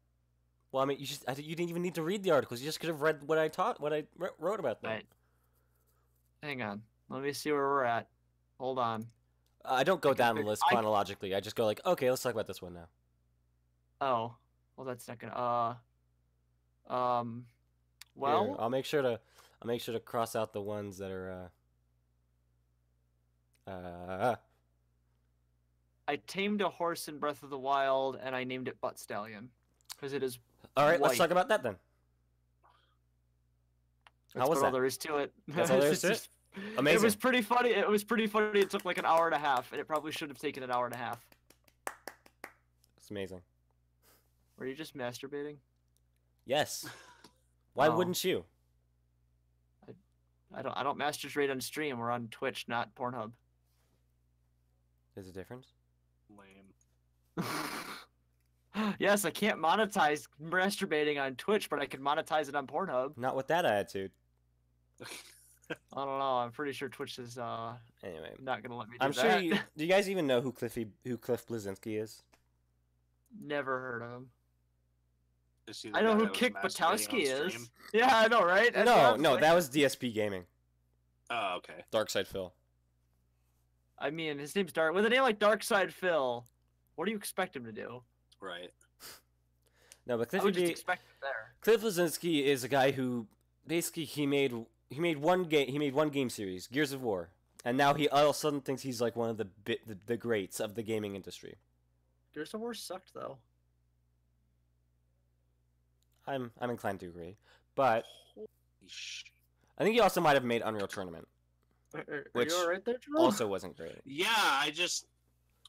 Well, I mean, you didn't even need to read the articles. You just could have read what I wrote about them. Right. Hang on. Let me see where we're at. Hold on. I don't go down the list I- chronologically. I just go like, okay, let's talk about this one now. Oh, well, that's not gonna. Well, Here, I'll make sure to cross out the ones that are. I tamed a horse in Breath of the Wild, and I named it Butt Stallion because it is. All right, let's white. talk about that then. How That's was all that? there is to it. That's all there is to it? Amazing. It was pretty funny. It was pretty funny. It took like an hour and a half, and it probably should have taken an hour and a half. It's amazing. Were you just masturbating? Yes. Why Oh. wouldn't you? I don't masturbate on stream. We're on Twitch, not Pornhub. There's a difference. Lame. Yes, I can't monetize masturbating on Twitch, but I can monetize it on Pornhub. Not with that attitude. I don't know. I'm pretty sure Twitch is Anyway, not gonna let me do I'm that. sure you. Do you guys even know who Cliff Blazinski is? Never heard of him. Is he the I know guy who that was Kick masturbating Butowski on is. stream? Yeah, I know, right? That's what No, I'm no, saying. that was DSP Gaming. Oh, okay. Darkside Phil. I mean, his name's Dark. With a name like Darkside Phil, what do you expect him to do? Right. No, but I would just expect it there. Cliff Blazinski is a guy who basically he made one game series, Gears of War, and now he all of a sudden thinks he's like one of the greats of the gaming industry. Gears of War sucked though. I'm inclined to agree, but Holy sh- I think he also might have made Unreal Tournament, Are Which you alright there, Drew? also wasn't great. Yeah,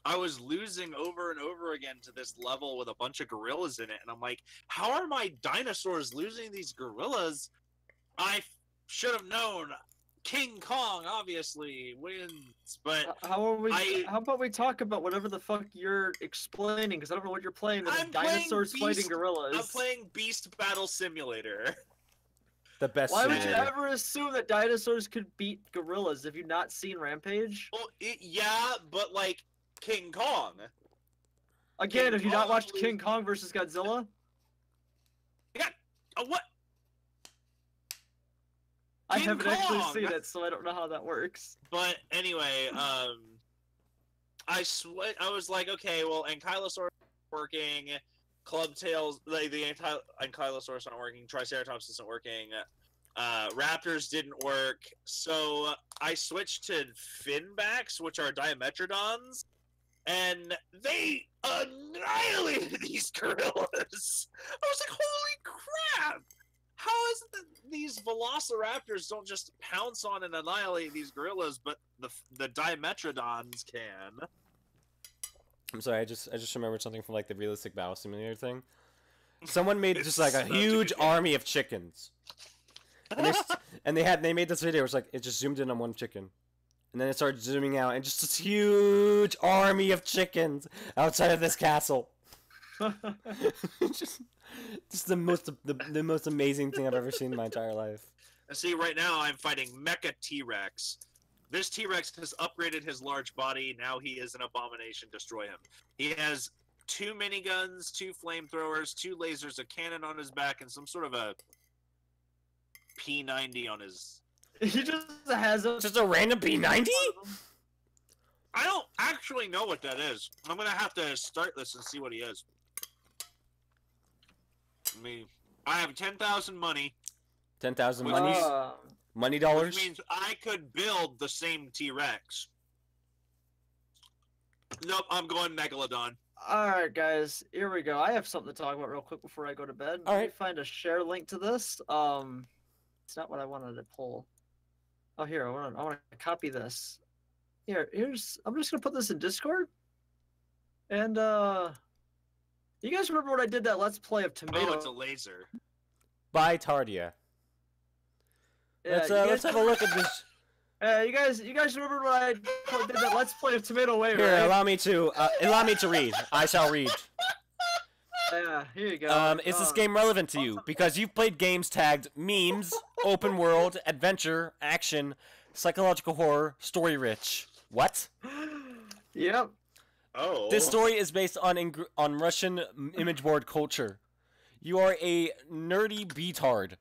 I was losing over and over again to this level with a bunch of gorillas in it, and I'm like, how are my dinosaurs losing these gorillas? I should have known. King Kong obviously wins, but How about we talk about whatever the fuck you're explaining? Because I don't know what you're playing. There's I'm playing dinosaurs fighting Beast- gorillas. I'm playing Beast Battle Simulator. The best. Why would you simulator. ever assume that dinosaurs could beat gorillas? Have you not seen Rampage? Well, yeah, but like King Kong. Again, King have you not Kong watched lose- King Kong versus Godzilla? What? I King haven't actually Kong! seen it, so I don't know how that works. But anyway, I was like, okay, well, Ankylosaurus working, Clubtails, like the Ankylosaurus not working, Triceratops isn't working, Raptors didn't work, so I switched to Finbacks, which are Dimetrodons, and they annihilated these gorillas. I was like, holy crap! How is it that these Velociraptors don't just pounce on and annihilate these gorillas, but the Dimetrodons can? I'm sorry, I just remembered something from like the realistic battle simulator thing. Someone made It's just like a such a huge good game. army of chickens, and they made this video. It was like it just zoomed in on one chicken, and then it started zooming out, and just this huge army of chickens outside of this castle. just the most amazing thing I've ever seen in my entire life. And see, right now I'm fighting Mecha T-Rex. This T-Rex has upgraded his large body. Now he is an abomination. Destroy him. He has 2 miniguns, 2 flamethrowers, 2 lasers, a cannon on his back, and some sort of a P90 on his. He just has a. Just a random P90? I don't actually know what that is. I'm gonna have to start this and see what he is. I mean, I have 10,000 money, 10,000 Which monies, means- money which dollars. means I could build the same T-Rex. Nope, I'm going Megalodon. Alright, guys, here we go. I have something to talk about real quick before I go to bed. Let me Alright. find a share link to this. It's not what I wanted to pull. Oh, here, I want to copy this. I'm just gonna put this in Discord. And, You guys remember when I did that Let's Play of Tomato? Oh, it's a laser. By Tardia. Yeah, Let's have a look at this. you guys remember when I did that Let's Play of Tomato Way, Here, right? allow me to read. I shall read. Yeah, here you go. Is this game relevant to you? Because you've played games tagged memes, open world, adventure, action, psychological horror, story rich. What? Yep. Oh. This story is based on Russian image board culture. You are a nerdy beatard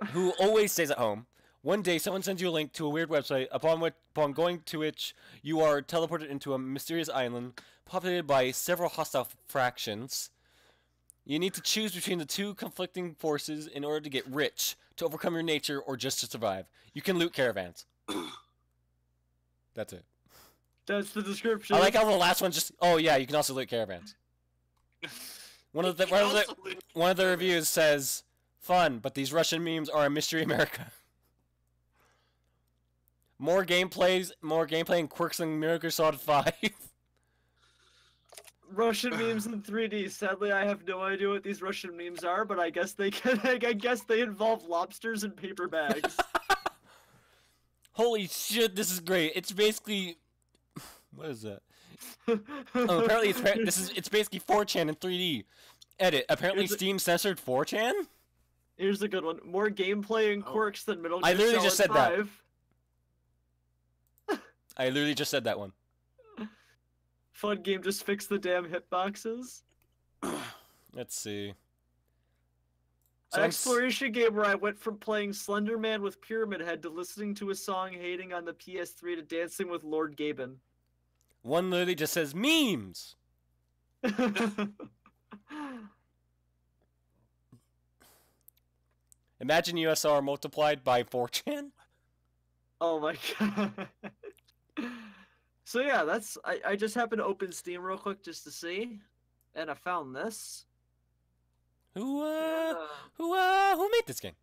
who always stays at home. One day, someone sends you a link to a weird website, upon going to which you are teleported into a mysterious island populated by several hostile fractions. You need to choose between the two conflicting forces in order to get rich, to overcome your nature, or just to survive. You can loot caravans. That's it. That's the description. I like how the last one just... Oh, yeah, you can also loot caravans. One of the reviews says, fun, but these Russian memes are a mystery America. More gameplay and quirks than Miracle Solid 5. Russian memes in 3D. Sadly, I have no idea what these Russian memes are, but I guess they involve lobsters and paper bags. Holy shit, this is great. It's basically... What is that? Oh, apparently it's basically 4chan in 3D. Edit. Apparently Steam censored 4chan? Here's a good one. More gameplay and quirks than Metal Gear I literally just said Solid that. 5. I literally just said that one. Fun game, just fix the damn hitboxes. Let's see. An exploration game where I went from playing Slender Man with Pyramid Head to listening to a song hating on the PS3 to dancing with Lord Gaben. One literally just says memes. Imagine USR multiplied by 4chan. Oh my god. So yeah, I just happened to open Steam real quick just to see, and I found this. Who made this game?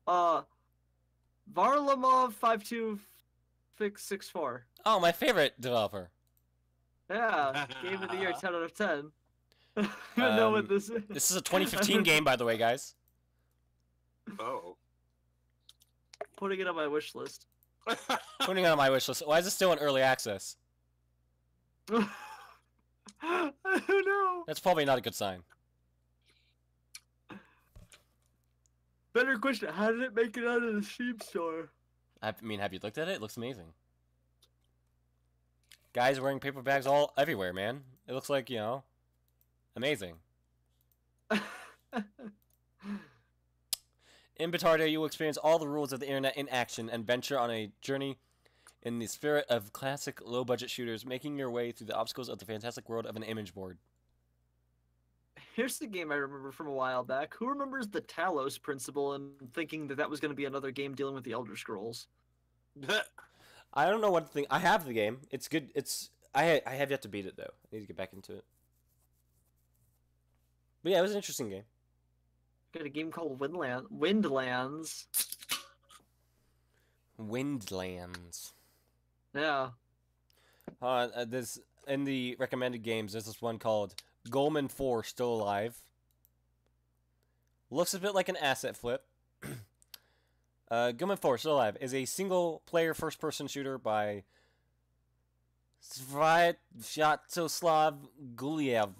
Varlamov 52664. Oh, my favorite developer. Yeah, game of the year, 10 out of 10. I don't know what this is. This is a 2015 game, by the way, guys. Oh. Putting it on my wish list. Putting it on my wish list. Why is it still in early access? I don't know. That's probably not a good sign. Better question, how did it make it out of the Steam store? I mean, have you looked at it? It looks amazing. Guys wearing paper bags all everywhere, man. It looks like, you know, amazing. In Batardia, you will experience all the rules of the internet in action and venture on a journey in the spirit of classic low-budget shooters, making your way through the obstacles of the fantastic world of an image board. Here's the game I remember from a while back. Who remembers the Talos principle and thinking that was going to be another game dealing with the Elder Scrolls? I don't know what to think. I have the game. It's good. I have yet to beat it, though. I need to get back into it. But yeah, it was an interesting game. Got a game called Windlands. Windlands. Yeah. This in the recommended games. There's this one called Goldman 4 Still Alive. Looks a bit like an asset flip. Goldman 4 Still Alive is a single-player first-person shooter by Svyatoslav Guliev.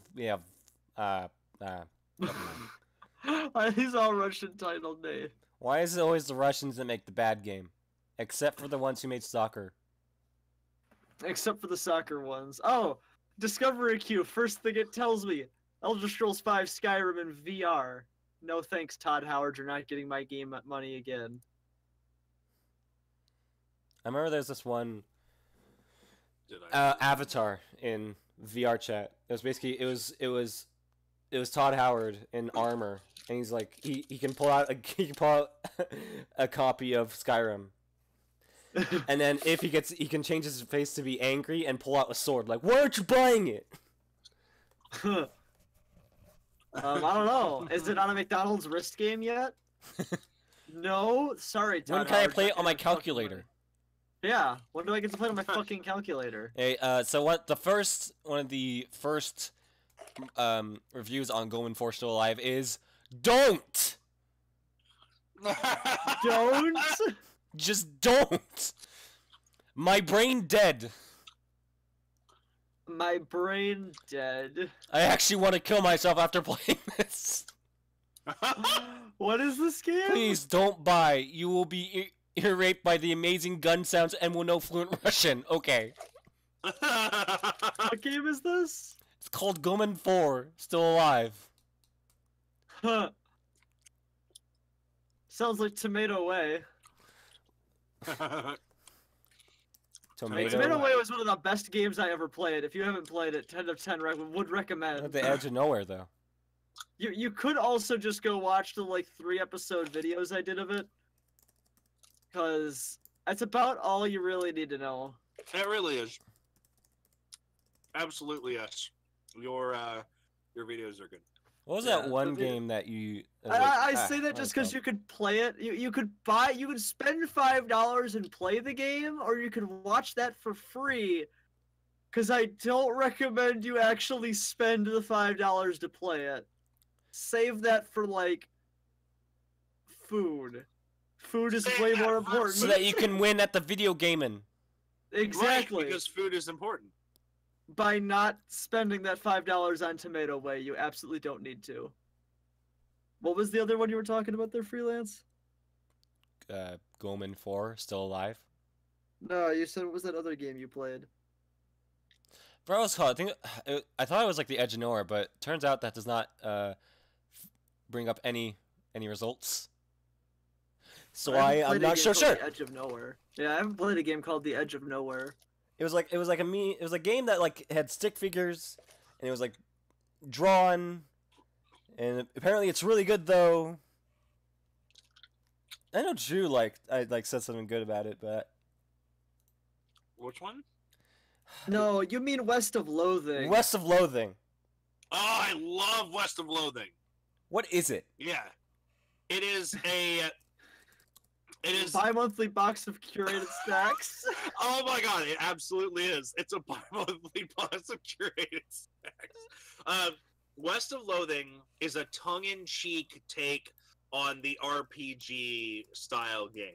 He's all Russian titled name. Why is it always the Russians that make the bad game? Except for the ones who made soccer. Except for the soccer ones. Oh, Discovery Queue. First thing it tells me, Elder Scrolls 5 Skyrim in VR. No thanks, Todd Howard. You're not getting my game money again. I remember there's this one Avatar in VR chat. It was basically it was Todd Howard in armor, and he's like he can pull out a copy of Skyrim. And then if he can change his face to be angry and pull out a sword. Like, why aren't you buying it? I don't know. Is it on a McDonald's wrist game yet? No? Sorry, Todd When can I Howard, play it not on my gonna fucking calculator? Yeah. When do I get to play it on my fucking calculator? Hey, so what? One of the first reviews on Going For Still Alive is don't. Don't. Just don't. My brain dead. My brain dead. I actually want to kill myself after playing this. What is this game? Please don't buy. You will be irate by the amazing gun sounds and will know fluent Russian. Okay. What game is this? It's called Goman 4, Still Alive. Huh. Sounds like Tomato Way. Tomato Way was one of the best games I ever played. If you haven't played it, 10 out of 10 would recommend. At the edge of nowhere, though. You could also just go watch the like 3-episode videos I did of it, because that's about all you really need to know. It really is. Absolutely, yes. Your videos are good. What was Yeah, that one game that you? I say that just because you could play it. You could spend $5 and play the game, or you could watch that for free. Because I don't recommend you actually spend the $5 to play it. Save that for like food. Food is way more important. So that you can win at the video gaming. Exactly. Right, because food is important. By not spending that $5 on Tomato Way, you absolutely don't need to. What was the other one you were talking about there, Freelance? Goman 4, Still Alive. No, you said what was that other game you played? Bro, I thought it was like the Edge of Nowhere, but turns out that does not bring up any results. So I'm not sure. The Edge of Nowhere. Yeah, I haven't played a game called The Edge of Nowhere. It was a game that like had stick figures, and it was like drawn, and apparently it's really good though. I know Drew I said something good about it, but Which one? No, you mean West of Loathing. West of Loathing. Oh, I love West of Loathing. What is it? Yeah, it is a. It is bi-monthly box of curated snacks. Oh my god, it absolutely is. It's a bi-monthly box of curated snacks. West of Loathing is a tongue-in-cheek take on the RPG style game.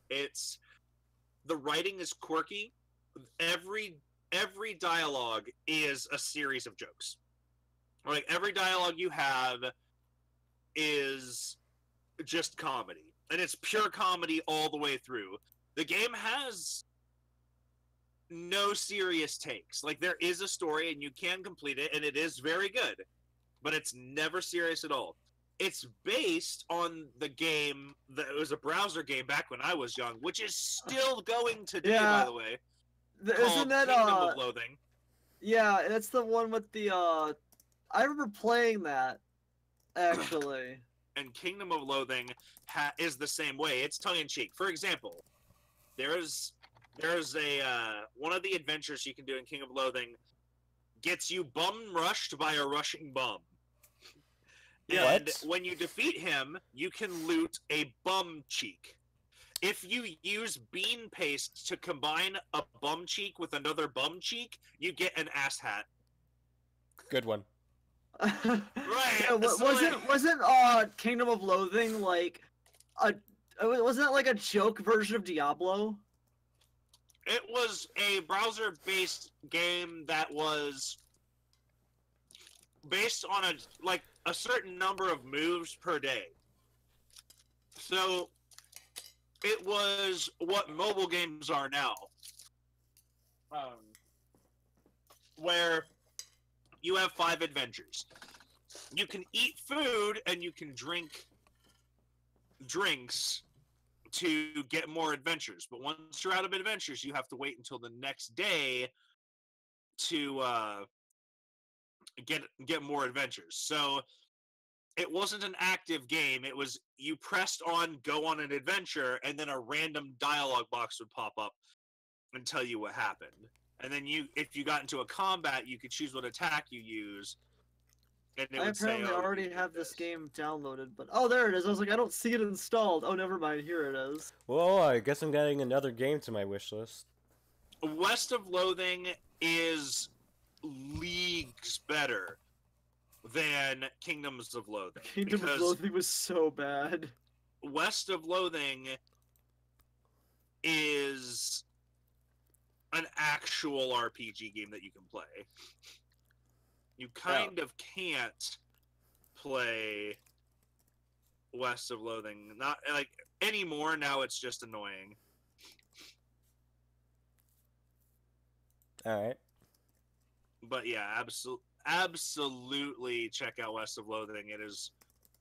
The writing is quirky. Every dialogue is a series of jokes. Like every dialogue you have is just comedy. And it's pure comedy all the way through. The game has no serious takes. Like, there is a story, and you can complete it, and it is very good. But it's never serious at all. It's based on the game that was a browser game back when I was young, which is still going today, by the way. Isn't that Kingdom of Loathing. Yeah, that's the one with the I remember playing that, actually. And Kingdom of Loathing is the same way. It's tongue-in-cheek. For example, there's a one of the adventures you can do in King of Loathing gets you bum rushed by a rushing bum. And when you defeat him, you can loot a bum cheek. If you use bean paste to combine a bum cheek with another bum cheek, you get an ass hat. Good one. Right. Yeah, wasn't Kingdom of Loathing like wasn't that like a joke version of Diablo? It was a browser-based game that was based on a certain number of moves per day. So it was what mobile games are now, where you have 5 adventures. You can eat food and you can drink drinks to get more adventures. But once you're out of adventures, you have to wait until the next day to get more adventures. So it wasn't an active game. It was you pressed on go on an adventure, and then a random dialogue box would pop up and tell you what happened. And then if you got into a combat, you could choose what attack you use. And it I would say, apparently already have this game downloaded, but oh, there it is. I was like, I don't see it installed. Oh, never mind. Here it is. Well, I guess I'm getting another game to my wish list. West of Loathing is leagues better. than Kingdoms of Loathing. Kingdom of because Loathing was so bad. West of Loathing is an actual RPG game that you can play. You kind of can't play West of Loathing. Not like anymore. Now it's just annoying. All right. But yeah, absolutely check out West of Loathing. It is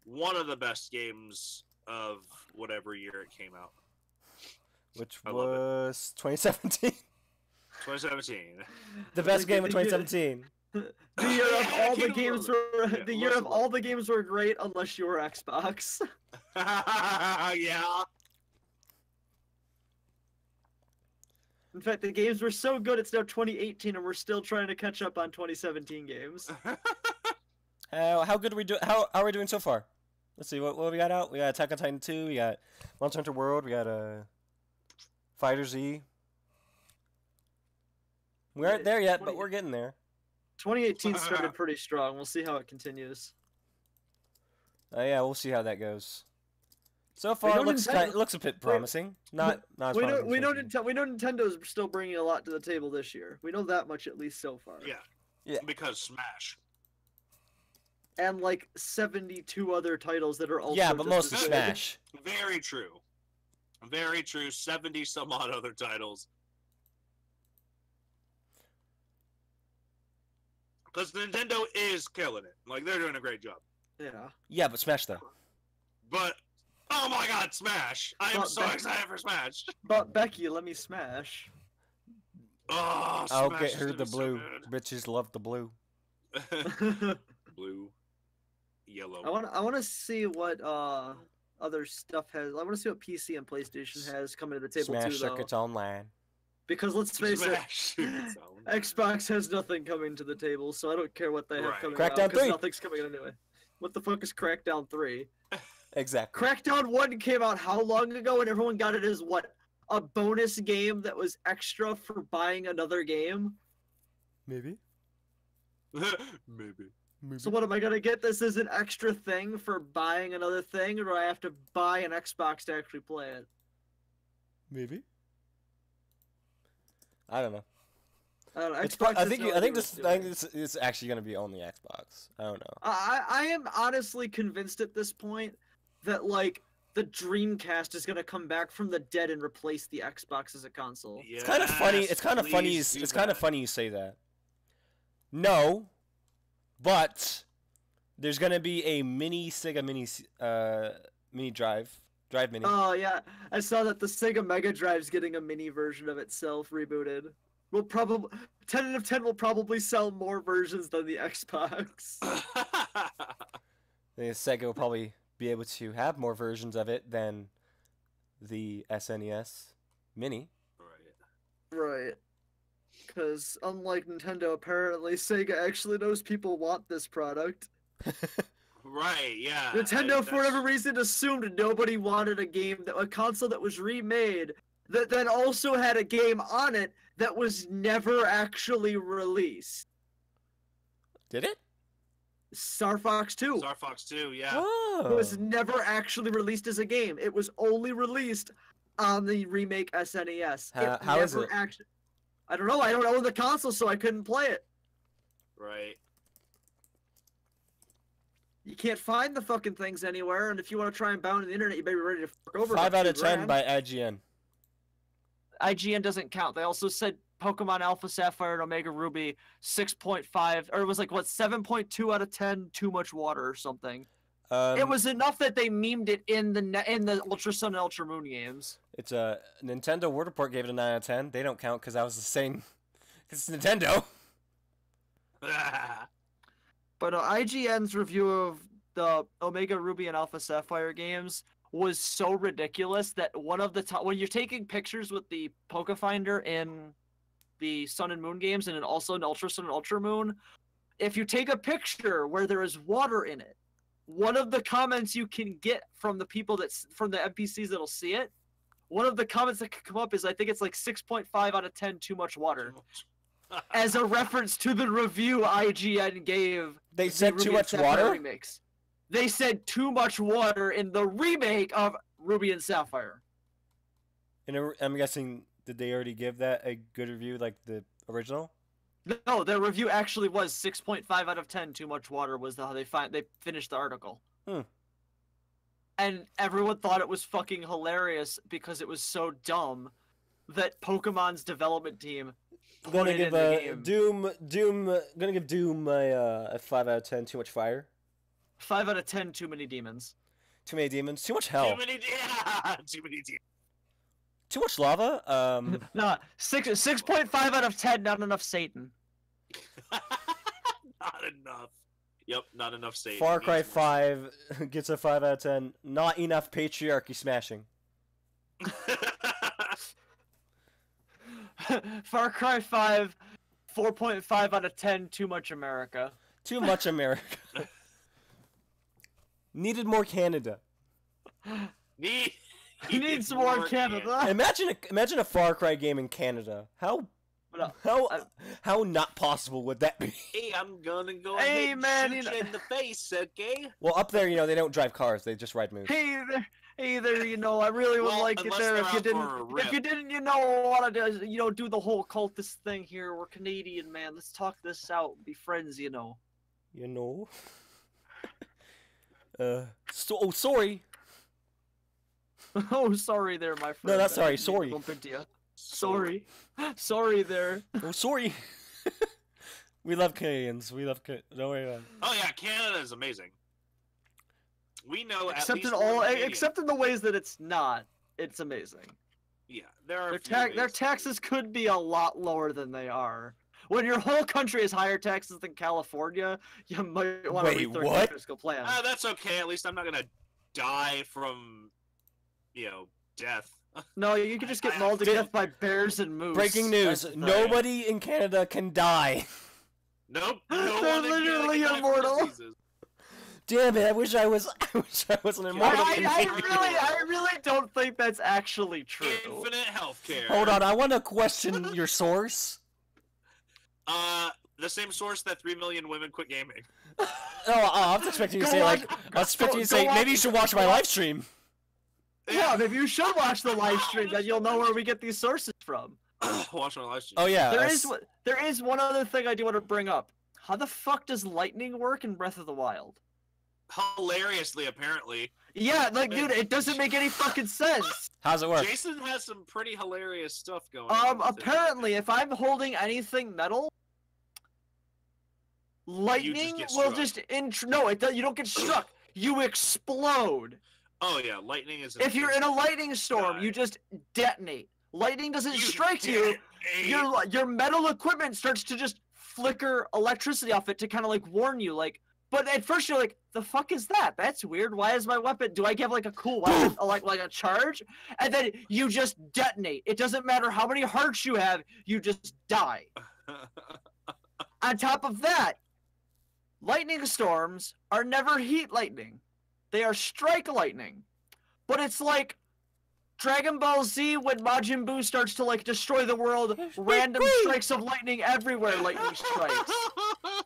one of the best games of whatever year it came out. Which I love it. was 2017. 2017. The best game of 2017. The year of all the Kingdom games of- were yeah, the year West of of all the games were great unless you were Xbox. Yeah. In fact, the games were so good it's now 2018 and we're still trying to catch up on 2017 games. How good are we doing? How are we doing so far? Let's see what we got out. We got Attack on Titan 2. We got Monster Hunter World. We got Fighter Z. We aren't there yet, but we're getting there. 2018 started pretty strong. We'll see how it continues. Yeah, we'll see how that goes. So far, know it looks Nintendo- looks a bit promising. Not as We know promising as we know Nintendo's still bringing a lot to the table this year. We know that much at least so far. Yeah. Yeah. Because Smash. And like 72 other titles that are also Yeah, but just mostly as good. Smash. Very true. Very true. 70 some odd other titles. Because Nintendo is killing it. Like, they're doing a great job. Yeah. Yeah, but Smash though. But, oh my god, Smash! I am But so that- excited for Smash! But Becky, let me smash. Oh, I'll Smash get is her gonna the be so blue. Bitches love the blue. good. Blue. Yellow. I want to see what other stuff has. I want to see what PC and PlayStation has coming to the table Smash too, though. Circuits Online. Because let's face Smash. it, Xbox has nothing coming to the table, so I don't care what they have Right. coming Crackdown out, 'cause 3. nothing's coming out anyway. What the fuck is Crackdown 3? Exactly. Crackdown 1 came out how long ago, and everyone got it as what? A bonus game that was extra for buying another game? Maybe. Maybe. So what am I gonna get this as an extra thing for buying another thing, or do I have to buy an Xbox to actually play it? Maybe. I don't know. I don't know. It's Xbox I has think no I idea think what it's this I think doing. this is actually gonna be only Xbox. I don't know. I am honestly convinced at this point that like the Dreamcast is gonna come back from the dead and replace the Xbox as a console. It's kind of funny. Yes, It's kind of funny. please do It's kind of that. funny you say that. No, but there's gonna be a mini Sega mini drive mini. Oh yeah, I saw that the Sega Mega Drive's getting a mini version of itself rebooted. Will probably 10 out of 10 will probably sell more versions than the Xbox. The Sega will probably be able to have more versions of it than the SNES Mini. Right. Right. Because unlike Nintendo, apparently Sega actually knows people want this product. Right, yeah. Nintendo, for that's- whatever reason, assumed nobody wanted a console that was remade that then also had a game on it that was never actually released. Did it? Star Fox 2 Star Fox 2, yeah. Oh. was never actually released as a game. It was only released on the remake SNES. How is never it? I don't know. I don't own the console, so I couldn't play it. Right. You can't find the fucking things anywhere, and if you want to try and bound the internet, you better be ready to fuck over. 5 about out of 10 $2,000. by IGN. IGN doesn't count. They also said Pokemon Alpha Sapphire and Omega Ruby 6.5, or it was like what 7.2 out of 10. Too much water or something. It was enough that they memed it in the Ultra Sun and Ultra Moon games. It's a Nintendo Word Report gave it a 9 out of 10. They don't count because I was saying it's Nintendo. But IGN's review of the Omega Ruby and Alpha Sapphire games was so ridiculous that one of the when you're taking pictures with the Poke Finder in the Sun and Moon games and then also in Ultra Sun and Ultra Moon, if you take a picture where there is water in it, one of the comments you can get from the people from the NPCs that'll see it, one of the comments that could come up is I think it's like 6.5 out of 10 too much water. As a reference to the review IGN gave They said too Ruby and much Sapphire water? remakes. They said too much water in the remake of Ruby and Sapphire. And I'm guessing, did they already give that a good review like the original? No, their review actually was 6.5 out of 10. Too much water was how they finished the article. Hmm. And everyone thought it was fucking hilarious because it was so dumb that Pokemon's development team put Gonna it give in the game. Gonna give Doom a 5 out of 10. Too much fire. 5 out of 10. Too many demons. Too many demons. Too much hell. Too many demons. Too much lava. Nah, 6.5 out of 10. Not enough Satan. Not enough. Yep, not enough Satan. Far Cry 5 gets a 5 out of 10. Not enough patriarchy smashing. Far Cry 5, 4.5 out of 10. Too much America. Too much America. Needed more Canada. Needs more Canada. Imagine a Far Cry game in Canada. How not possible would that be? Hey, I'm gonna go Hey, ahead man, and shoot you in the face, okay? Well, up there, they don't drive cars; they just ride moose. Hey there, I really would Well, like it unless there they're if you out didn't. for a rip. If you didn't, want to, do the whole cultist thing here. We're Canadian, man. Let's talk this out. Be friends, You know. Sorry. Oh, sorry there, my friend. No, not sorry. I didn't mean to Sorry. bump into you. Sorry there. Oh, sorry. We love Canadians. Don't worry about it. Oh yeah, Canada is amazing. We know Except at least in one Canadian. except in the ways that it's not. It's amazing. Yeah, there are Their taxes could be a lot lower than they are. When your whole country has higher taxes than California, you might want to Wait, rethink what? your fiscal plan. That's okay. At least I'm not gonna die from, death. No, you can just get mauled to death by bears and moose. Breaking news: That's- nobody in Canada can die. Nope. They're one in Canada literally can die from immortal. diseases. Damn it! I wish I was an immortal. I really don't think that's actually true. Infinite healthcare. Hold on, I want to question your source. The same source that 3 million women quit gaming. Oh, I was expecting you to say I was expecting you to say maybe you should watch my live stream. Yeah, maybe you should watch the live stream, then you'll know where we get these sources from. Watch my live stream. Oh yeah. There is one other thing I do want to bring up. How the fuck does lightning work in Breath of the Wild? Hilariously, apparently. Yeah, dude, it doesn't make any fucking sense. How's it work? Jason has some pretty hilarious stuff going on. Apparently, if I'm holding anything metal, lightning will just no, you don't get struck. You explode. Oh yeah, lightning is. If you're in a lightning storm, you just detonate. Lightning doesn't strike you. Your metal equipment starts to just flicker electricity off it to kind of warn you, But at first you're like, the fuck is that? That's weird. Why is my weapon? Do I have a cool weapon, like a charge? And then you just detonate. It doesn't matter how many hearts you have. You just die. On top of that, lightning storms are never heat lightning. They are strike lightning. But it's like Dragon Ball Z when Majin Buu starts to destroy the world, random strikes of lightning everywhere, lightning strikes.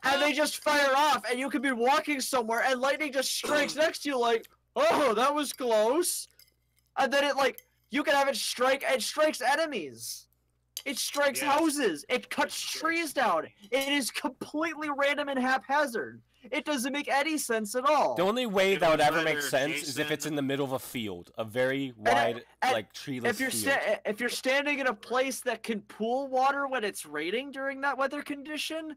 And they just fire off, and you could be walking somewhere, and lightning just strikes next to you oh, that was close. And then you can have it strikes enemies. It strikes houses. It cuts trees down. It is completely random and haphazard. It doesn't make any sense at all. The only way that would ever make sense is if it's in the middle of a field, a very wide, treeless field. If you're standing in a place that can pool water when it's raining during that weather condition,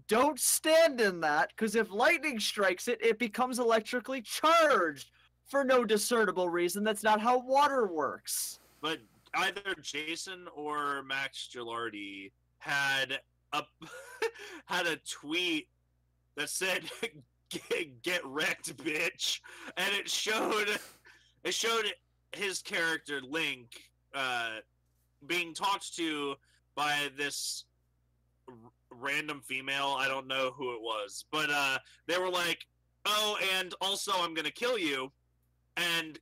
don't stand in that, because if lightning strikes it, it becomes electrically charged for no discernible reason. That's not how water works. But either Jason or Max Gilardi had a tweet that said get wrecked, bitch, and it showed his character Link being talked to by this random female. I don't know who it was, but they were like, oh, and also I'm gonna kill you. And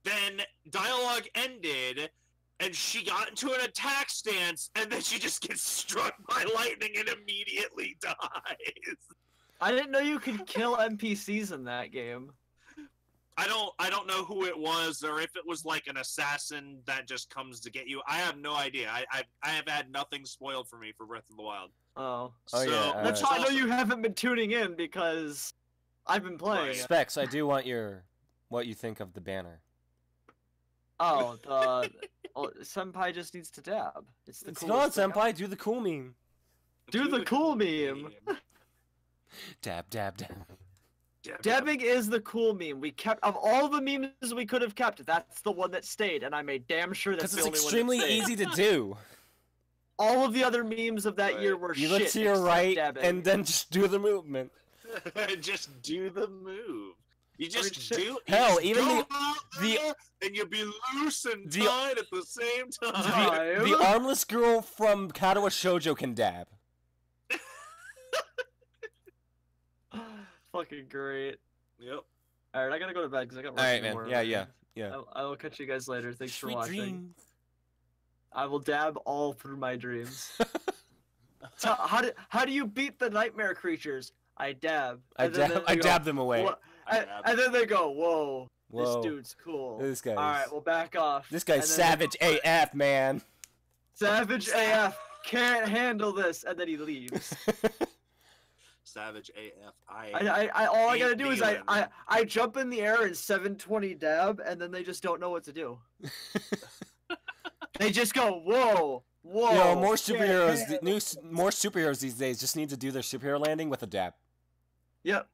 then dialogue ended, and she got into an attack stance, and then she just gets struck by lightning and immediately dies. I didn't know you could kill NPCs in that game. I don't know who it was or if it was like an assassin that just comes to get you. I have no idea. I have had nothing spoiled for me for Breath of the Wild. Oh. Oh, yeah, That's how I know awesome. you haven't been tuning in because I've been playing. Right. it. Specs, I do want what you think of the banner. Oh, Senpai just needs to dab. It's the It's coolest not thing Senpai. Do the cool meme. Do the cool meme. Dab, dab, dab. Dabbing is the cool meme. We kept of all the memes we could have kept. That's the one that stayed, and I made damn sure that's Because the it's only one that extremely stayed. easy to do. All of the other memes of that year were You shit. look to your except right dabbing. and then just do the movement. Just do the move. You just shit. do. Hell, you just even go the- out the- there and you'll be loose and the- tight at the same time. Time. The armless girl from Katawa Shoujo can dab. Fucking great. Yep. All right, I gotta go to bed because I got work All right, in the man. morning. Yeah. I will catch you guys later. Thanks for Sweet watching. dreams. I will dab all through my dreams. So how do you beat the nightmare creatures? I dab. I And then they go, dab them away. "Wha-" I And, dab. and then they go, "Whoa, Whoa. this dude's cool." This guy's. All right, well back off. This guy's And then they savage go, AF, man. Savage AF can't handle this, and then he leaves. Savage AF. All I gotta Ain't do is dealing. I jump in the air in 720 dab, and then they just don't know what to do. They just go, "Whoa, whoa." You know, more can't superheroes. handle-" More superheroes these days just need to do their superhero landing with a dab. Yep.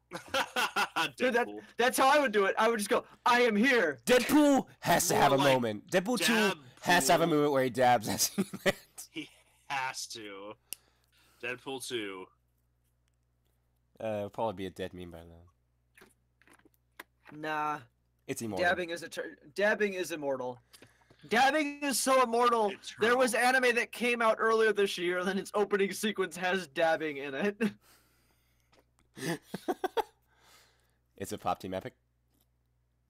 Dude, Deadpool. that's how I would do it. I would just go, "I am here." Deadpool has to More have a like moment. Deadpool 2 Dab has to have a pool. moment where he dabs as he lands. He has to. Deadpool 2. It'll probably be a dead meme by then. Nah, It's immortal. dabbing is immortal. Dabbing is so immortal. There was anime that came out earlier this year, and then its opening sequence has dabbing in it. It's a Pop Team Epic.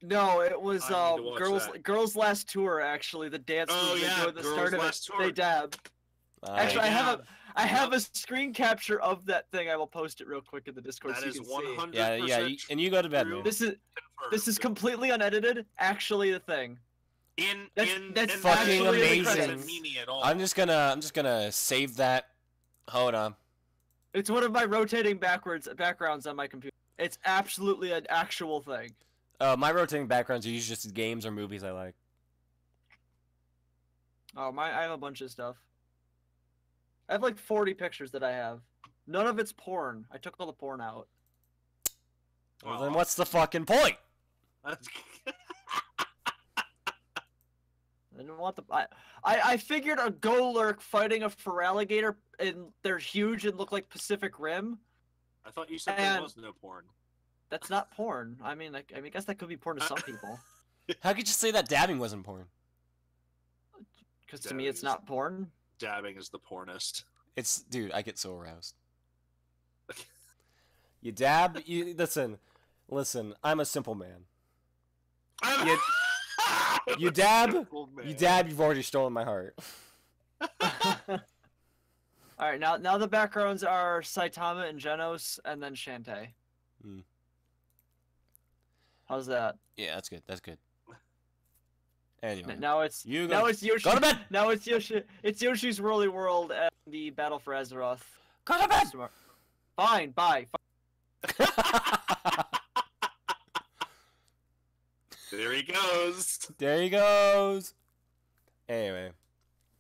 No, it was I need to watch that. Girls Last Tour. Actually, the dance Oh, move they yeah, do at the Girls start of it. Last Tour. They dab. Actually, dab. I have a screen capture of that thing. I will post it real quick in the Discord That so is you can see. 100%. and you go to bed, true. man. This is confirmed. completely unedited. Actually, the thing. that's in fucking actually, it amazing. doesn't mean it at all. I'm just gonna save that. Hold on. It's one of my rotating backgrounds on my computer. It's absolutely an actual thing. My rotating backgrounds are usually just games or movies I like. Oh I have a bunch of stuff. I have like 40 pictures that I have. None of it's porn. I took all the porn out. Well, Aw. then what's the fucking point? I didn't want the. I figured a Golurk fighting a Feraligator and they're huge and look like Pacific Rim. I thought you said And- there was no porn. That's not porn. I mean, I guess that could be porn to some people. How could you say that dabbing wasn't porn? Because to me, it's not porn. Dabbing is the pornist. It's dude, I get so aroused. You dab. You listen. I'm a simple man. You, you dab. You dab. You've already stolen my heart. All right, now the backgrounds are Saitama and Genos, and then Shantae. Hmm. How's that? Yeah, that's good. That's good. Anyway, Now it's you now go. it's Yoshi. Go to bed. Now it's Yoshi. It's Yoshi's Woolly World and the Battle for Azeroth. Go to bed. Fine, bye. There he goes. There he goes. Anyway,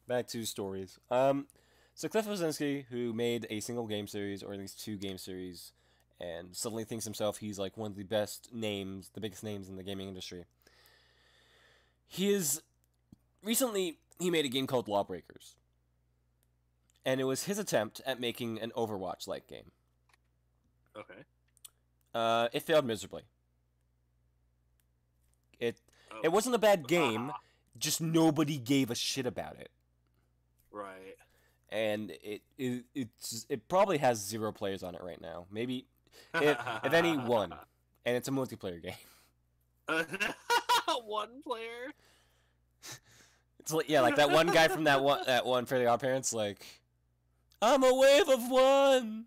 back to stories. So Cliff Bleszinski, who made a single game series, or at least 2 game series, and suddenly thinks himself he's like one of the best names, the biggest names in the gaming industry. Recently he made a game called Lawbreakers. And it was his attempt at making an Overwatch-like game. Okay. It failed miserably. It Oh. wasn't a bad game, just nobody gave a shit about it. Right. And it probably has 0 players on it right now. Maybe if any, 1. And it's a multiplayer game. One player. It's like, yeah, like that one guy from that one Fairly Odd Parents, like, I'm a wave of 1.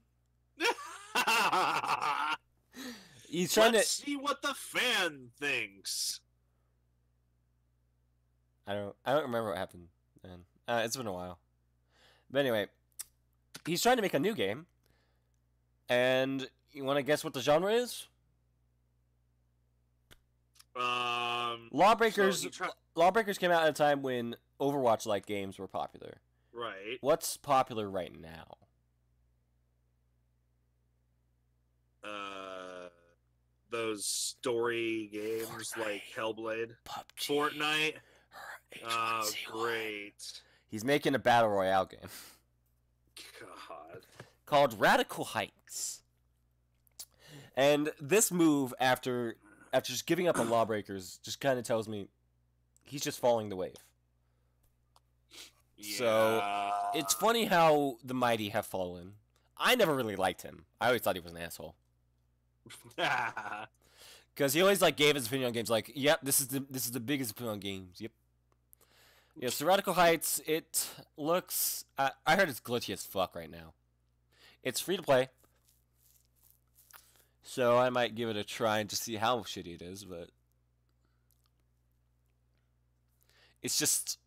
He's trying Let's to. see what the fan thinks. I don't remember what happened, man. It's been a while. But anyway, he's trying to make a new game. And you want to guess what the genre is? Lawbreakers. So Lawbreakers came out at a time when Overwatch-like games were popular. right. What's popular right now? Those story games like Hellblade, PUBG. Fortnite. Oh, H1Z1. great. He's making a battle royale game God. called Radical Heights. And this move, after just giving up on Lawbreakers, just kind of tells me he's just following the wave. Yeah. So, it's funny how the mighty have fallen. I never really liked him. I always thought he was an asshole. Because he always like gave his opinion on games. Like, yep, this is the biggest opinion on games. Yep. Yeah. So Radical Heights, it looks. I heard it's glitchy as fuck right now. It's free to play, so I might give it a try and just see how shitty it is. But it's just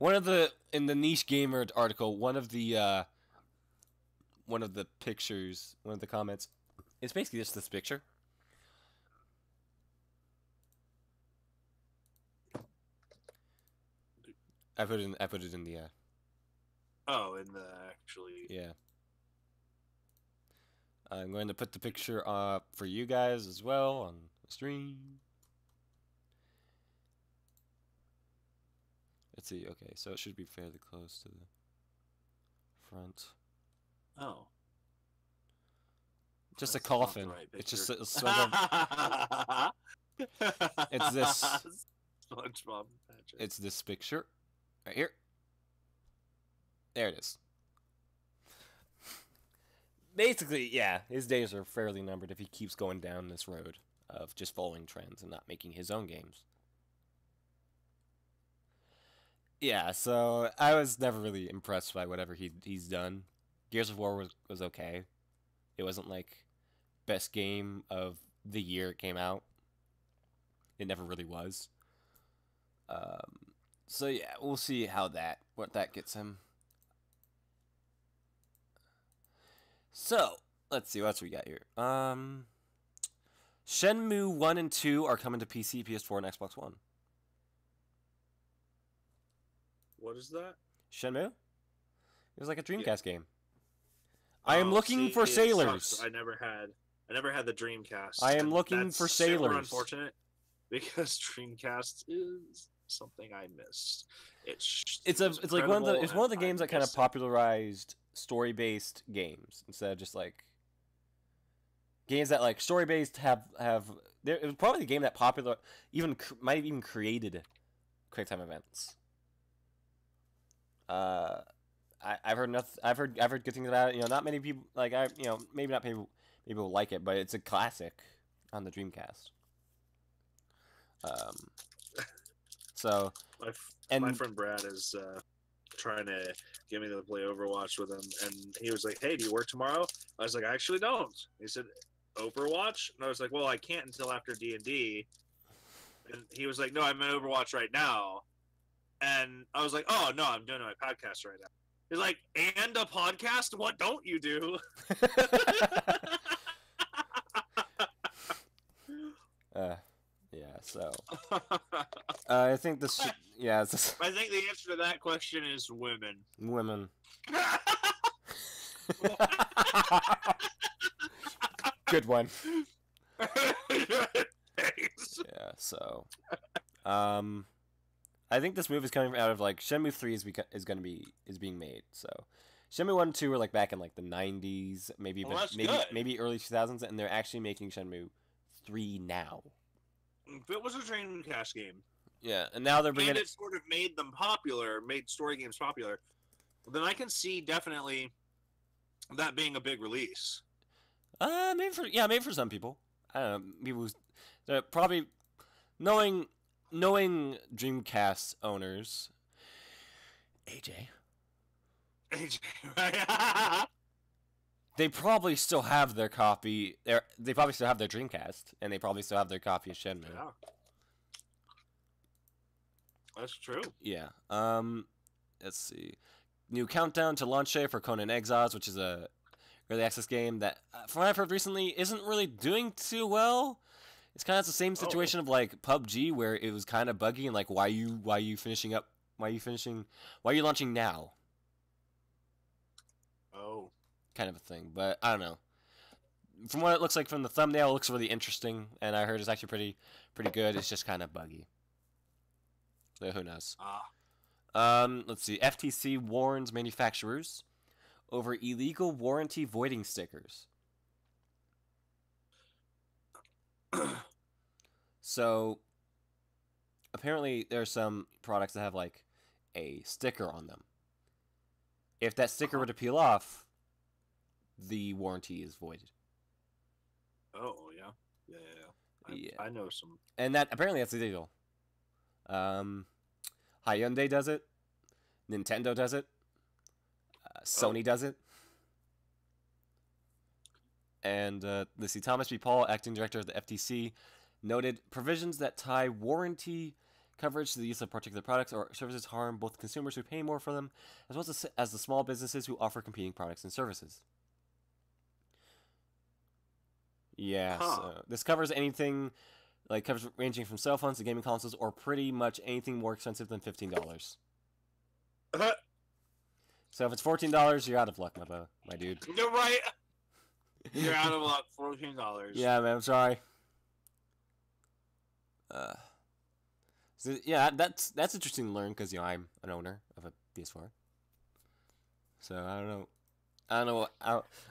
in the niche gamer article, one of the pictures, one of the comments. It's basically just this picture. I put it in the Oh, in the actually. yeah. I'm going to put the picture up for you guys as well on the stream. Let's see. Okay, so it should be fairly close to the front. Oh. Just That's a not the coffin. right It's just picture. a sort of. It's this. SpongeBob Patrick. It's this picture right here. There it is. Basically, yeah, his days are fairly numbered if he keeps going down this road of just following trends and not making his own games. Yeah, so I was never really impressed by whatever he's done. Gears of War was okay. It wasn't like best game of the year it came out. It never really was. So yeah, we'll see what that gets him. So let's see what else we got here. Shenmue 1 and 2 are coming to PC, PS4, and Xbox One. What is that? Shenmue? It was like a Dreamcast game. I am looking See, for it sailors. sucks. I never had the Dreamcast. I am and looking that's for super sailors. unfortunate because Dreamcast is something I missed. It's like one of the games that kind of missed it. popularized story-based games instead of just like games that like story-based have it was probably the game that might have even created quick time events. I've heard nothing. I've heard good things about it. Not many people like maybe not people will like it, but it's a classic on the Dreamcast. So my friend Brad is trying to get me to play Overwatch with him, and he was like, "Hey, do you work tomorrow?" I was like, "I actually don't." He said, "Overwatch?" And I was like, "Well, I can't until after D&D." And he was like, "No, I'm in Overwatch right now." And I was like, "Oh no, I'm doing my podcast right now." He's like, "And a podcast? What don't you do?" Yeah. So I think this. Yeah. I think the answer to that question is women. Women. Good one. Thanks. Yeah. So, I think this move is coming out of like Shenmue 3 is being made. So, Shenmue 1 and 2 were like back in like the 90s, maybe maybe early 2000s, and they're actually making Shenmue 3 now. If it was a Dreamcast game, yeah, and now they're bringing and it sort of made them popular, made story games popular, then I can see definitely that being a big release. Maybe for some people. I don't know. People who probably knowing Dreamcast owners. AJ. right? They probably still have their copy. They probably still have their Dreamcast, and they probably still have their copy of Shenmue. Yeah. That's true. Yeah. Let's see. New countdown to launch day for Conan Exiles, which is a early access game that, from what I've heard recently, isn't really doing too well. It's kind of the same situation of like PUBG, where it was kind of buggy and like, why are you launching now? Oh. Kind of a thing, but I don't know. From what it looks like from the thumbnail, it looks really interesting, and I heard it's actually pretty good. It's just kind of buggy. So who knows? Let's see. FTC warns manufacturers over illegal warranty voiding stickers. So, apparently, there are some products that have like a sticker on them. If that sticker were to peel off, the warranty is voided. Oh yeah. I know some. And that apparently that's illegal. Hyundai does it. Nintendo does it. Sony does it. And let's see, Thomas B. Paul, acting director of the FTC, noted provisions that tie warranty coverage to the use of particular products or services harm both consumers who pay more for them, as well as the small businesses who offer competing products and services. Yeah, so this covers anything, like covers ranging from cell phones to gaming consoles, or pretty much anything more expensive than $15. So if it's $14, you're out of luck, my dude. You're right. You're out of luck. $14. Yeah, man. I'm sorry. So yeah, that's interesting to learn because I'm an owner of a PS4. So I don't know.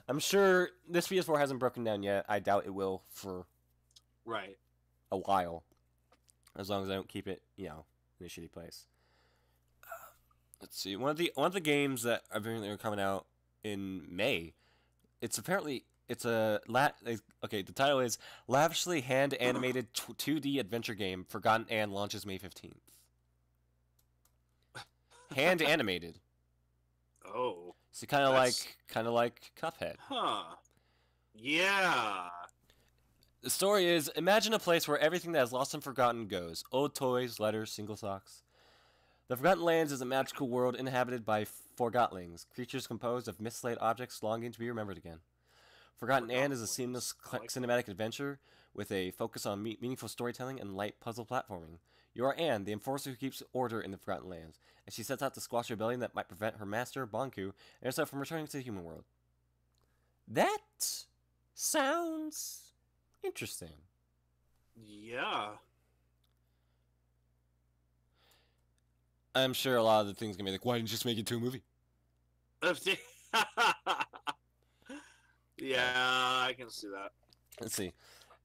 I'm sure this PS4 hasn't broken down yet. I doubt it will for a while, as long as I don't keep it, in a shitty place. Let's see. One of the games that apparently are coming out in May. The title is Lavishly Hand Animated 2D Adventure Game Forgotten Anne launches May 15th. Hand animated. Oh. So kind of like Cuphead. Huh. Yeah. The story is, imagine a place where everything that is lost and forgotten goes. Old toys, letters, single socks. The Forgotten Lands is a magical world inhabited by Forgotlings, creatures composed of mislaid objects longing to be remembered again. Forgotten Anne is a seamless cinematic adventure with a focus on meaningful storytelling and light puzzle platforming. You are Anne, the enforcer who keeps order in the Forgotten Lands, and she sets out to squash a rebellion that might prevent her master, Bonku, and herself from returning to the human world. That sounds interesting. Yeah. I'm sure a lot of the things are going to be like, why didn't you just make it to a movie? Yeah, I can see that. Let's see.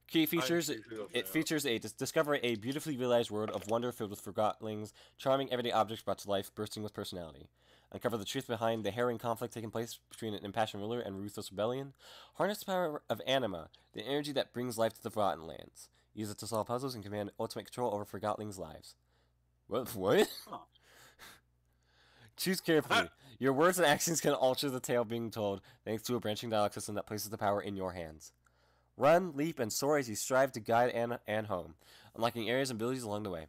Key features: it features discover a beautifully realized world of wonder filled with forgotlings, charming everyday objects brought to life, bursting with personality. Uncover the truth behind the harrowing conflict taking place between an impassioned ruler and ruthless rebellion. Harness the power of anima, the energy that brings life to the Forgotten Lands. Use it to solve puzzles and command ultimate control over forgotlings' lives. What? Huh. Choose carefully. Your words and actions can alter the tale being told, thanks to a branching dialogue system that places the power in your hands. Run, leap, and soar as you strive to guide Anne home, unlocking areas and abilities along the way.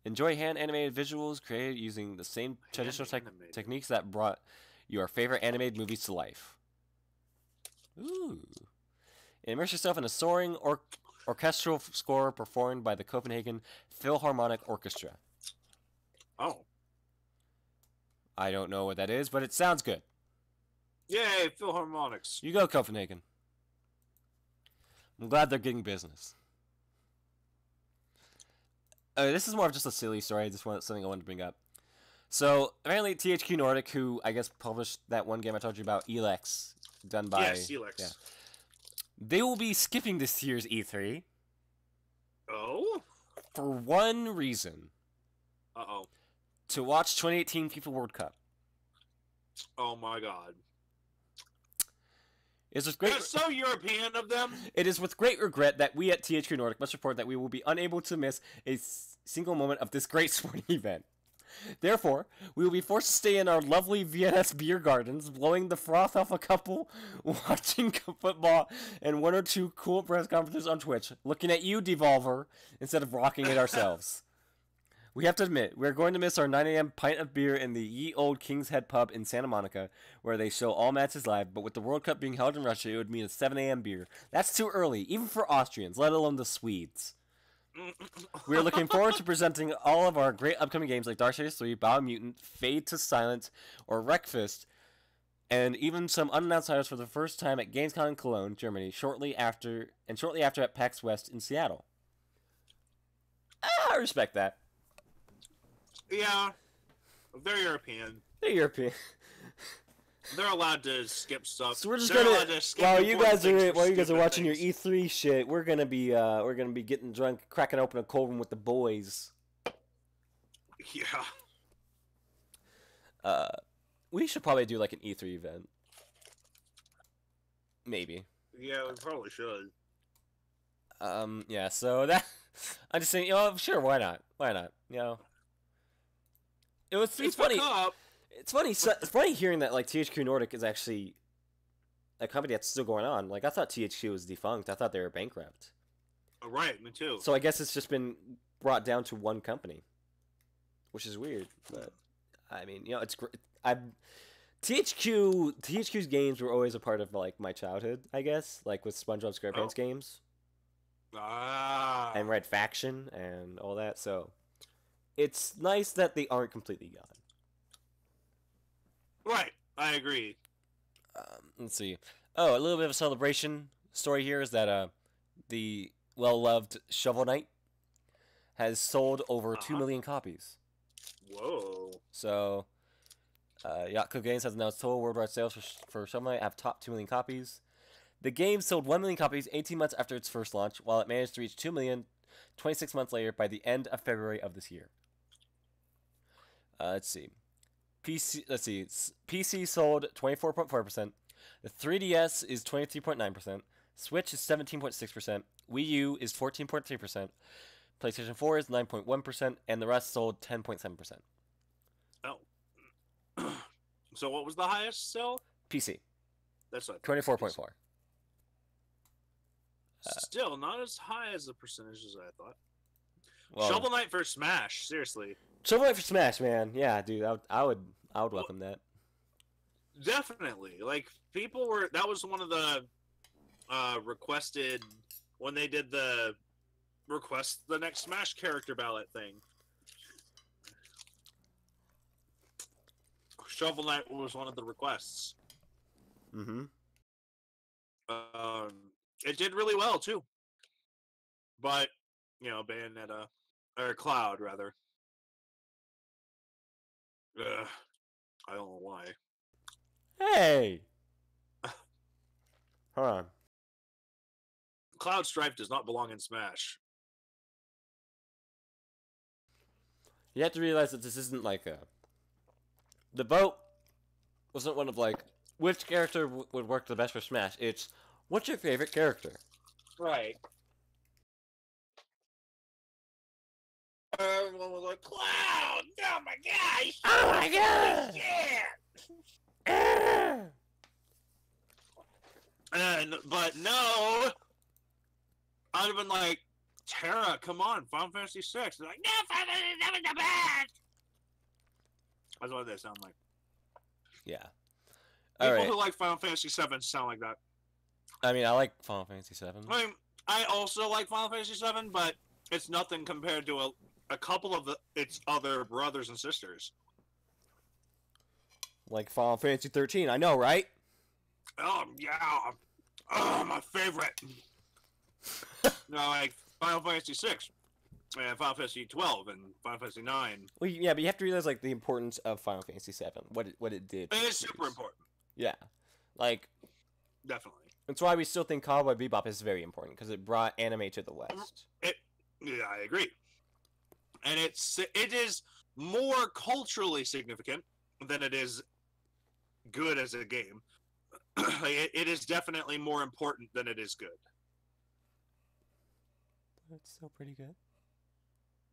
Enjoy hand-animated visuals created using the same traditional techniques that brought your favorite animated movies to life. Ooh. Immerse yourself in a soaring orchestral score performed by the Copenhagen Philharmonic Orchestra. Oh. I don't know what that is, but it sounds good. Yay, Philharmonics. You go, Copenhagen. I'm glad they're getting business. This is more of just a silly story. Something I wanted to bring up. So, apparently THQ Nordic, who I guess published that one game I told you about, Elex, done by... Yes, Elex. Yeah, they will be skipping this year's E3. Oh? For one reason. Uh-oh. To watch 2018 FIFA World Cup. Oh my god. It's with great... That's so European of them. It is with great regret that we at THQ Nordic must report that we will be unable to miss a single moment of this great sporting event. Therefore, we will be forced to stay in our lovely VNS beer gardens, blowing the froth off a couple, watching football, and one or two cool press conferences on Twitch, looking at you, Devolver, instead of rocking it ourselves. We have to admit, we're going to miss our 9 a.m. pint of beer in the ye old King's Head pub in Santa Monica, where they show all matches live, but with the World Cup being held in Russia, it would mean a 7 a.m. beer. That's too early, even for Austrians, let alone the Swedes. We are looking forward to presenting all of our great upcoming games like Darksiders 3, Biomutant, Fade to Silence, or Wreckfist, and even some unannounced titles for the first time at Gamescom in Cologne, Germany, shortly after at PAX West in Seattle. I respect that. Yeah, they're European. They're European. They're allowed to skip stuff. So we're just They're gonna allowed to skip while you important guys are things for stupid watching things. your E3 shit, we're gonna be getting drunk, cracking open a cold one with the boys. Yeah. We should probably do like an E3 event. Maybe. Yeah, we probably should. Yeah. So that I'm just saying, sure, why not? Why not? It's funny. Up. It's funny. It's funny hearing that like THQ Nordic is actually a company that's still going on. Like I thought THQ was defunct. I thought they were bankrupt. Right, me too. So I guess it's just been brought down to one company, which is weird. But I mean, it's great. THQ's games were always a part of like my childhood. I guess like with SpongeBob SquarePants games and Red Faction and all that. So it's nice that they aren't completely gone. Right, I agree. Let's see. Oh, a little bit of a celebration story here is that the well-loved Shovel Knight has sold over 2 million copies. Whoa. So, Yacht Games has announced total worldwide sales for Shovel Knight have topped 2 million copies. The game sold 1 million copies 18 months after its first launch, while it managed to reach 2 million 26 months later by the end of February of this year. Let's see. PC sold 24.4%. The 3DS is 23.9%. Switch is 17.6%. Wii U is 14.3%. PlayStation 4 is 9.1%, and the rest sold 10.7%. Oh. So what was the highest sell? PC. That's what 24.4. Still not as high as the percentages I thought. Well, Shovel Knight for Smash, seriously. Shovel Knight for Smash, man. Yeah, dude, I would welcome that. Definitely. Like that was one of the requested when they did the request the next Smash character ballot thing. Shovel Knight was one of the requests. Mm-hmm. It did really well too. But, Bayonetta or Cloud rather. I don't know why. Hey! Hold on. Cloud Strife does not belong in Smash. You have to realize that this isn't like the vote wasn't one of like which character would work the best for Smash. It's what's your favorite character? Right. Everyone was like, Cloud! Oh my gosh! Oh my god! Yeah! But no! I'd have been like, Terra, come on, Final Fantasy 6. They're like, no, Final Fantasy 7 is the best! That's what they sound like. Yeah. People who like Final Fantasy 7 sound like that. I mean, I like Final Fantasy 7. I mean, I also like Final Fantasy 7, but it's nothing compared to a couple of its other brothers and sisters. Like Final Fantasy 13, I know, right? Oh, yeah. Oh, my favorite. No, like Final Fantasy 6, and Final Fantasy 12, and Final Fantasy 9. Well, yeah, but you have to realize like the importance of Final Fantasy 7, what it did. It is super important. Yeah, like Definitely. that's why we still think Cowboy Bebop is very important because it brought anime to the West. Yeah, I agree. And it is more culturally significant than it is good as a game. It is definitely more important than it is good. It's still pretty good.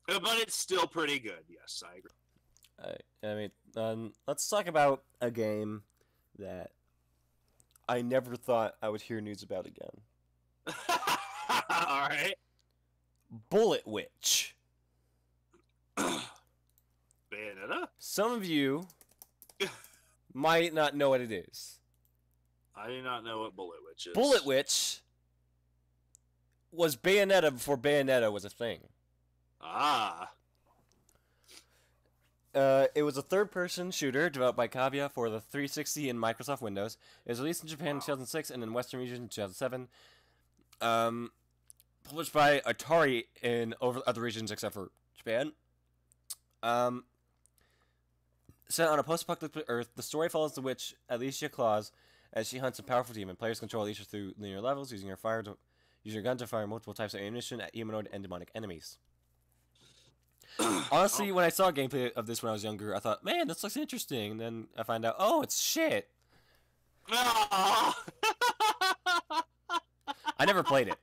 But it's still pretty good. Yes, I agree. I mean, let's talk about a game that I never thought I would hear news about again. All right. Bullet Witch. Bayonetta? Some of you might not know what it is. I do not know what Bullet Witch is. Bullet Witch was Bayonetta before Bayonetta was a thing. Ah. It was a third-person shooter developed by Kaguya for the 360 and Microsoft Windows. It was released in Japan in 2006 and in Western region in 2007. Published by Atari in other regions except for Japan. Set on a post-apocalyptic Earth, the story follows the witch Alicia Claus as she hunts a powerful demon. Players control Alicia through linear levels, using your gun to fire multiple types of ammunition at humanoid and demonic enemies. Honestly, when I saw gameplay of this when I was younger, I thought, man, this looks interesting. And then I find out, oh, it's shit. I never played it.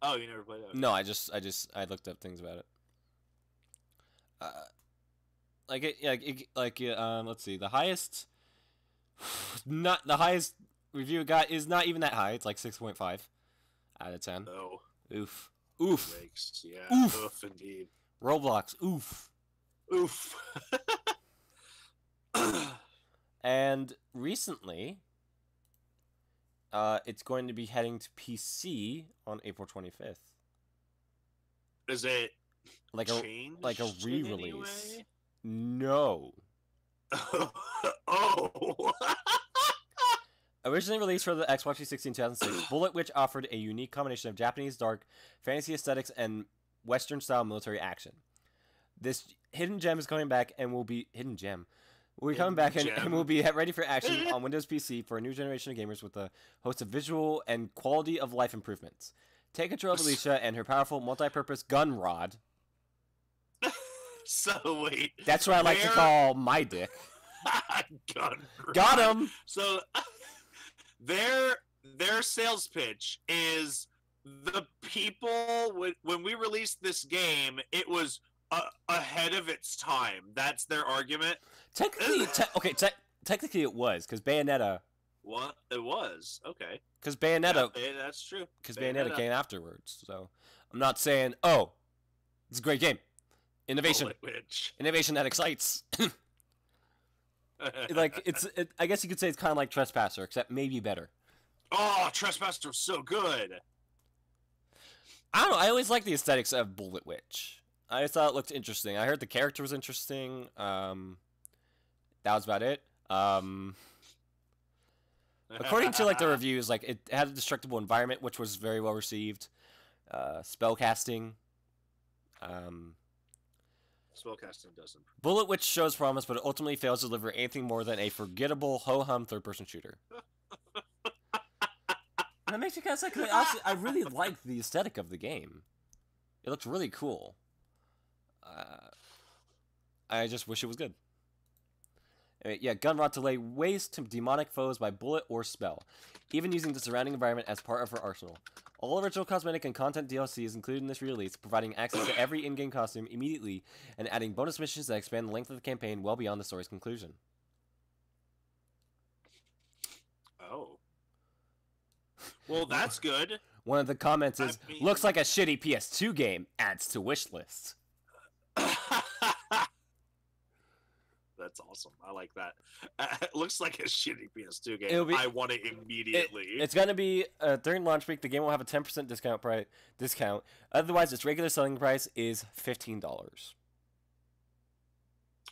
Oh, you never played it? No, I looked up things about it. Let's see, the highest, not the highest review it got is not even that high. It's like 6.5 out of 10. No. Oof. Oof. Yikes. Yeah. Oof. Oof, indeed. Roblox. Oof. Oof. And recently, it's going to be heading to PC on April 25th. Is it Like changed a in any re-release? way? No. Oh. Originally released for the Xbox 360 in 2006, Bullet Witch offered a unique combination of Japanese dark fantasy aesthetics and Western-style military action. This hidden gem is coming back and will be hidden gem. We're coming back and will be ready for action on Windows PC for a new generation of gamers with a host of visual and quality of life improvements. Take control of Alicia and her powerful multi-purpose gun rod. So wait. That's what I like to call my dick. Gun Got rod. him. So their sales pitch is the people when we released this game, it was ahead of its time. That's their argument. Technically, technically it was because Bayonetta. What it was? Okay. Because Bayonetta. Yeah, that's true. Because Bayonetta came afterwards. So I'm not saying, oh, it's a great game. Innovation. Innovation that excites. I guess you could say it's kind of like Trespasser, except maybe better. Oh, Trespasser was so good. I don't know. I always liked the aesthetics of Bullet Witch. I thought it looked interesting. I heard the character was interesting. That was about it. According to the reviews, it had a destructible environment, which was very well received. Spellcasting. Spellcasting doesn't. Bullet Witch shows promise, but it ultimately fails to deliver anything more than a forgettable ho-hum third-person shooter. And that makes me kind of like, honestly, I really like the aesthetic of the game. It looks really cool. I just wish it was good. Yeah, gun rod to lay waste to demonic foes by bullet or spell, even using the surrounding environment as part of her arsenal. All original cosmetic and content DLC is included in this release, providing access to every in-game costume immediately and adding bonus missions that expand the length of the campaign well beyond the story's conclusion. Oh. Well, that's good. One of the comments is, looks like a shitty PS2 game, adds to wish list. That's awesome. I like that. It looks like a shitty PS2 game. I want it immediately. It's going to be during launch week. The game will have a 10% discount. Otherwise, its regular selling price is $15.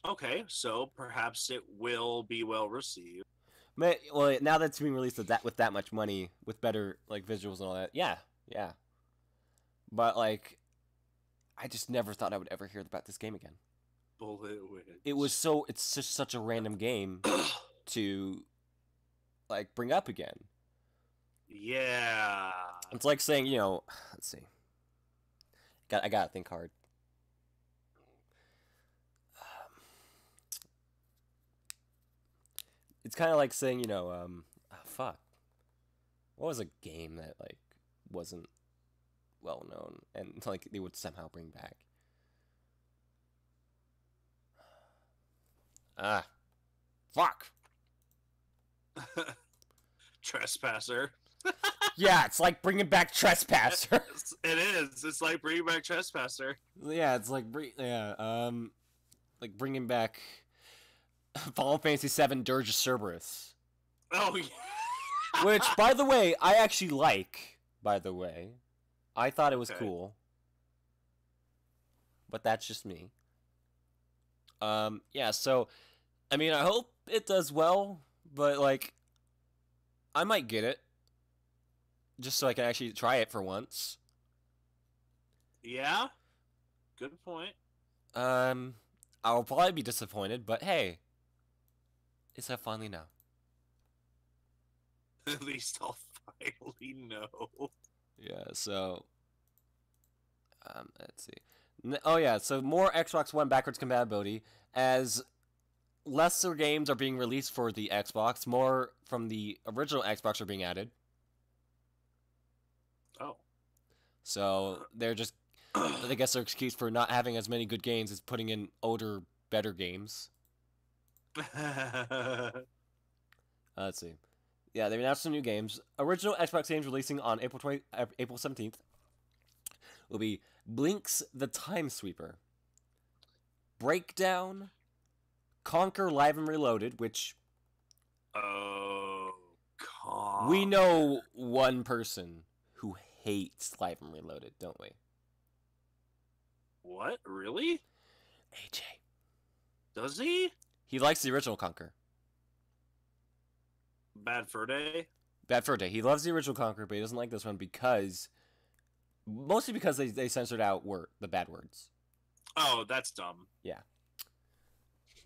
Okay, so perhaps it will be well received. Well, now that it's being released with that much money, with better visuals and all that, yeah. But I just never thought I would ever hear about this game again. Bullet Witch. It's just such a random game to bring up again. Yeah. It's like saying, let's see. I gotta think hard. It's kind of like saying, fuck. What was a game that wasn't well known and they would somehow bring back? Ah, fuck. Trespasser. Yeah, it's like bringing back Trespasser. It is. It's like bringing back Trespasser. Yeah, it's like like bringing back Final Fantasy VII Dirge of Cerberus, Oh yeah. which, by the way, I actually like. By the way, I thought it was Okay. cool, but that's just me. Yeah. So, I mean, I hope it does well, but like, I might get it just so I can actually try it for once. Yeah. Good point. I'll probably be disappointed, but hey, it's have finally now. At least I'll finally know. Yeah, so let's see. Oh yeah, so more Xbox One backwards compatibility as lesser games are being released for the Xbox, more from the original Xbox are being added. Oh. So they're just I guess their excuse for not having as many good games is putting in older, better games. Let's see. Yeah, they've announced some new games. Original Xbox games releasing on April 17th will be Blinks the Time Sweeper, Breakdown, Conquer Live and Reloaded, which Oh, we know one person who hates Live and Reloaded, don't we? What? Really? AJ. Does he? He likes the original Conquer. Bad Fur Day? Bad Fur Day. He loves the original Conquer, but he doesn't like this one because... Mostly because they censored out the bad words. Oh, that's dumb. Yeah.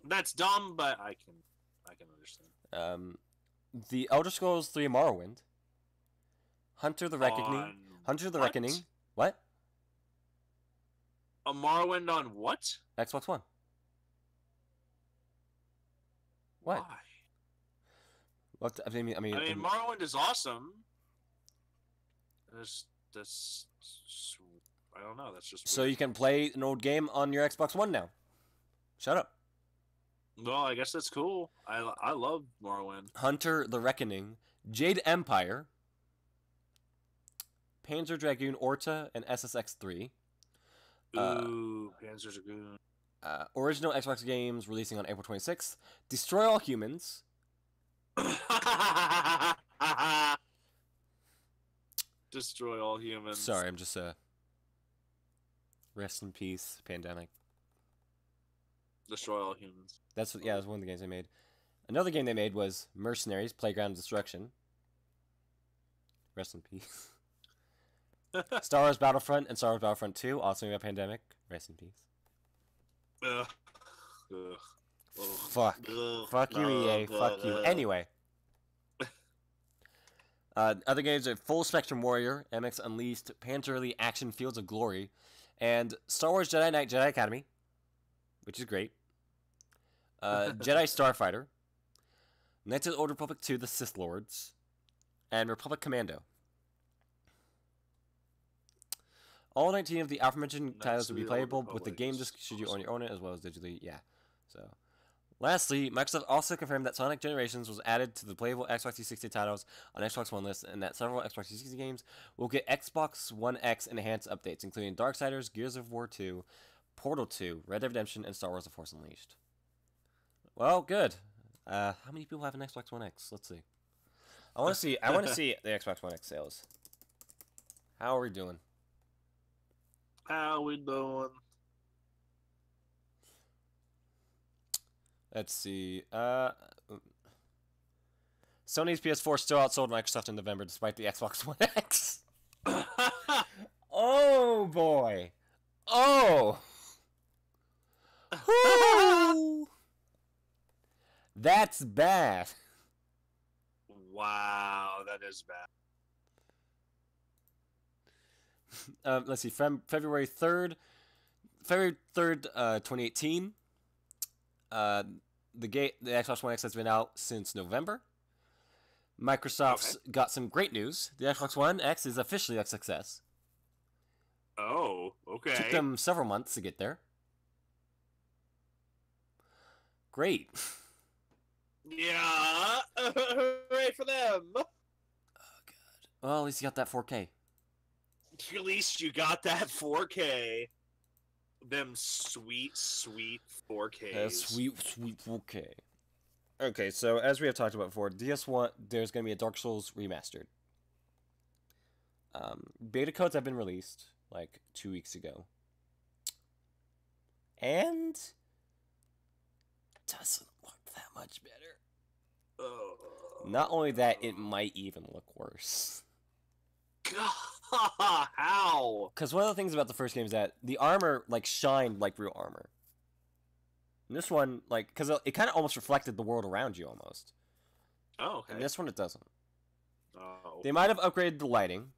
That's dumb, but I can understand. The Elder Scrolls 3 Morrowind. Hunter the Reckoning. On Hunter the what? Reckoning. What? A Morrowind on what? Xbox One. What? Why? What? I mean, Morrowind is awesome. That's I don't know. That's just so weird. you can play an old game on your Xbox One now. Shut up. Well, I guess that's cool. I love Morrowind. Hunter the Reckoning, Jade Empire, Panzer Dragoon Orta, and SSX 3. Ooh, Panzer Dragoon. Original Xbox games releasing on April 26th. Destroy All Humans. Destroy all humans. Sorry, I'm just rest in peace, pandemic. Destroy all humans. That's one of the games they made. Another game they made was Mercenaries: Playground of Destruction. Rest in peace. Star Wars Battlefront and Star Wars Battlefront 2, also made by pandemic. Rest in peace. Ugh. Ugh. Ugh. Fuck. Ugh. Fuck you, EA. Fuck you. Anyway. Other games are Full Spectrum Warrior, MX Unleashed, Panzer Action Fields of Glory, and Star Wars Jedi Knight Jedi Academy, which is great. Jedi Starfighter, Knights of the Old Republic 2, The Sith Lords, and Republic Commando. All 19 of the aforementioned titles will be playable with the game disc should you own it, as well as digitally. Yeah. So, lastly, Microsoft also confirmed that Sonic Generations was added to the playable Xbox 360 titles on Xbox One list, and that several Xbox 360 games will get Xbox One X enhanced updates, including Darksiders, Gears of War 2, Portal 2, Red Dead Redemption, and Star Wars: The Force Unleashed. Well, good. How many people have an Xbox One X? Let's see. I want to see. I want to see the Xbox One X sales. How are we doing? How we doing? Let's see. Sony's PS4 still outsold Microsoft in November, despite the Xbox One X. Oh boy. Oh. Woo. That's bad. Wow, that is bad. Let's see. From February 3rd, 2018. The Xbox One X has been out since November. Microsoft's got some great news. The Xbox One X is officially a success. Oh, okay. Took them several months to get there. Great. Yeah. Hooray for them. Oh god. Well, at least you got that 4K. At least you got that 4K. Them sweet, sweet 4Ks. Sweet 4K. Okay, so as we have talked about before, DS1, there's going to be a Dark Souls remastered. Beta codes have been released, like, 2 weeks ago. And doesn't look that much better. Not only that, it might even look worse. God, how? Because one of the things about the first game is that the armor, like, shined like real armor. And this one, like, because it kind of almost reflected the world around you, almost. Oh, okay. And this one, it doesn't. Oh. They might have upgraded the lighting.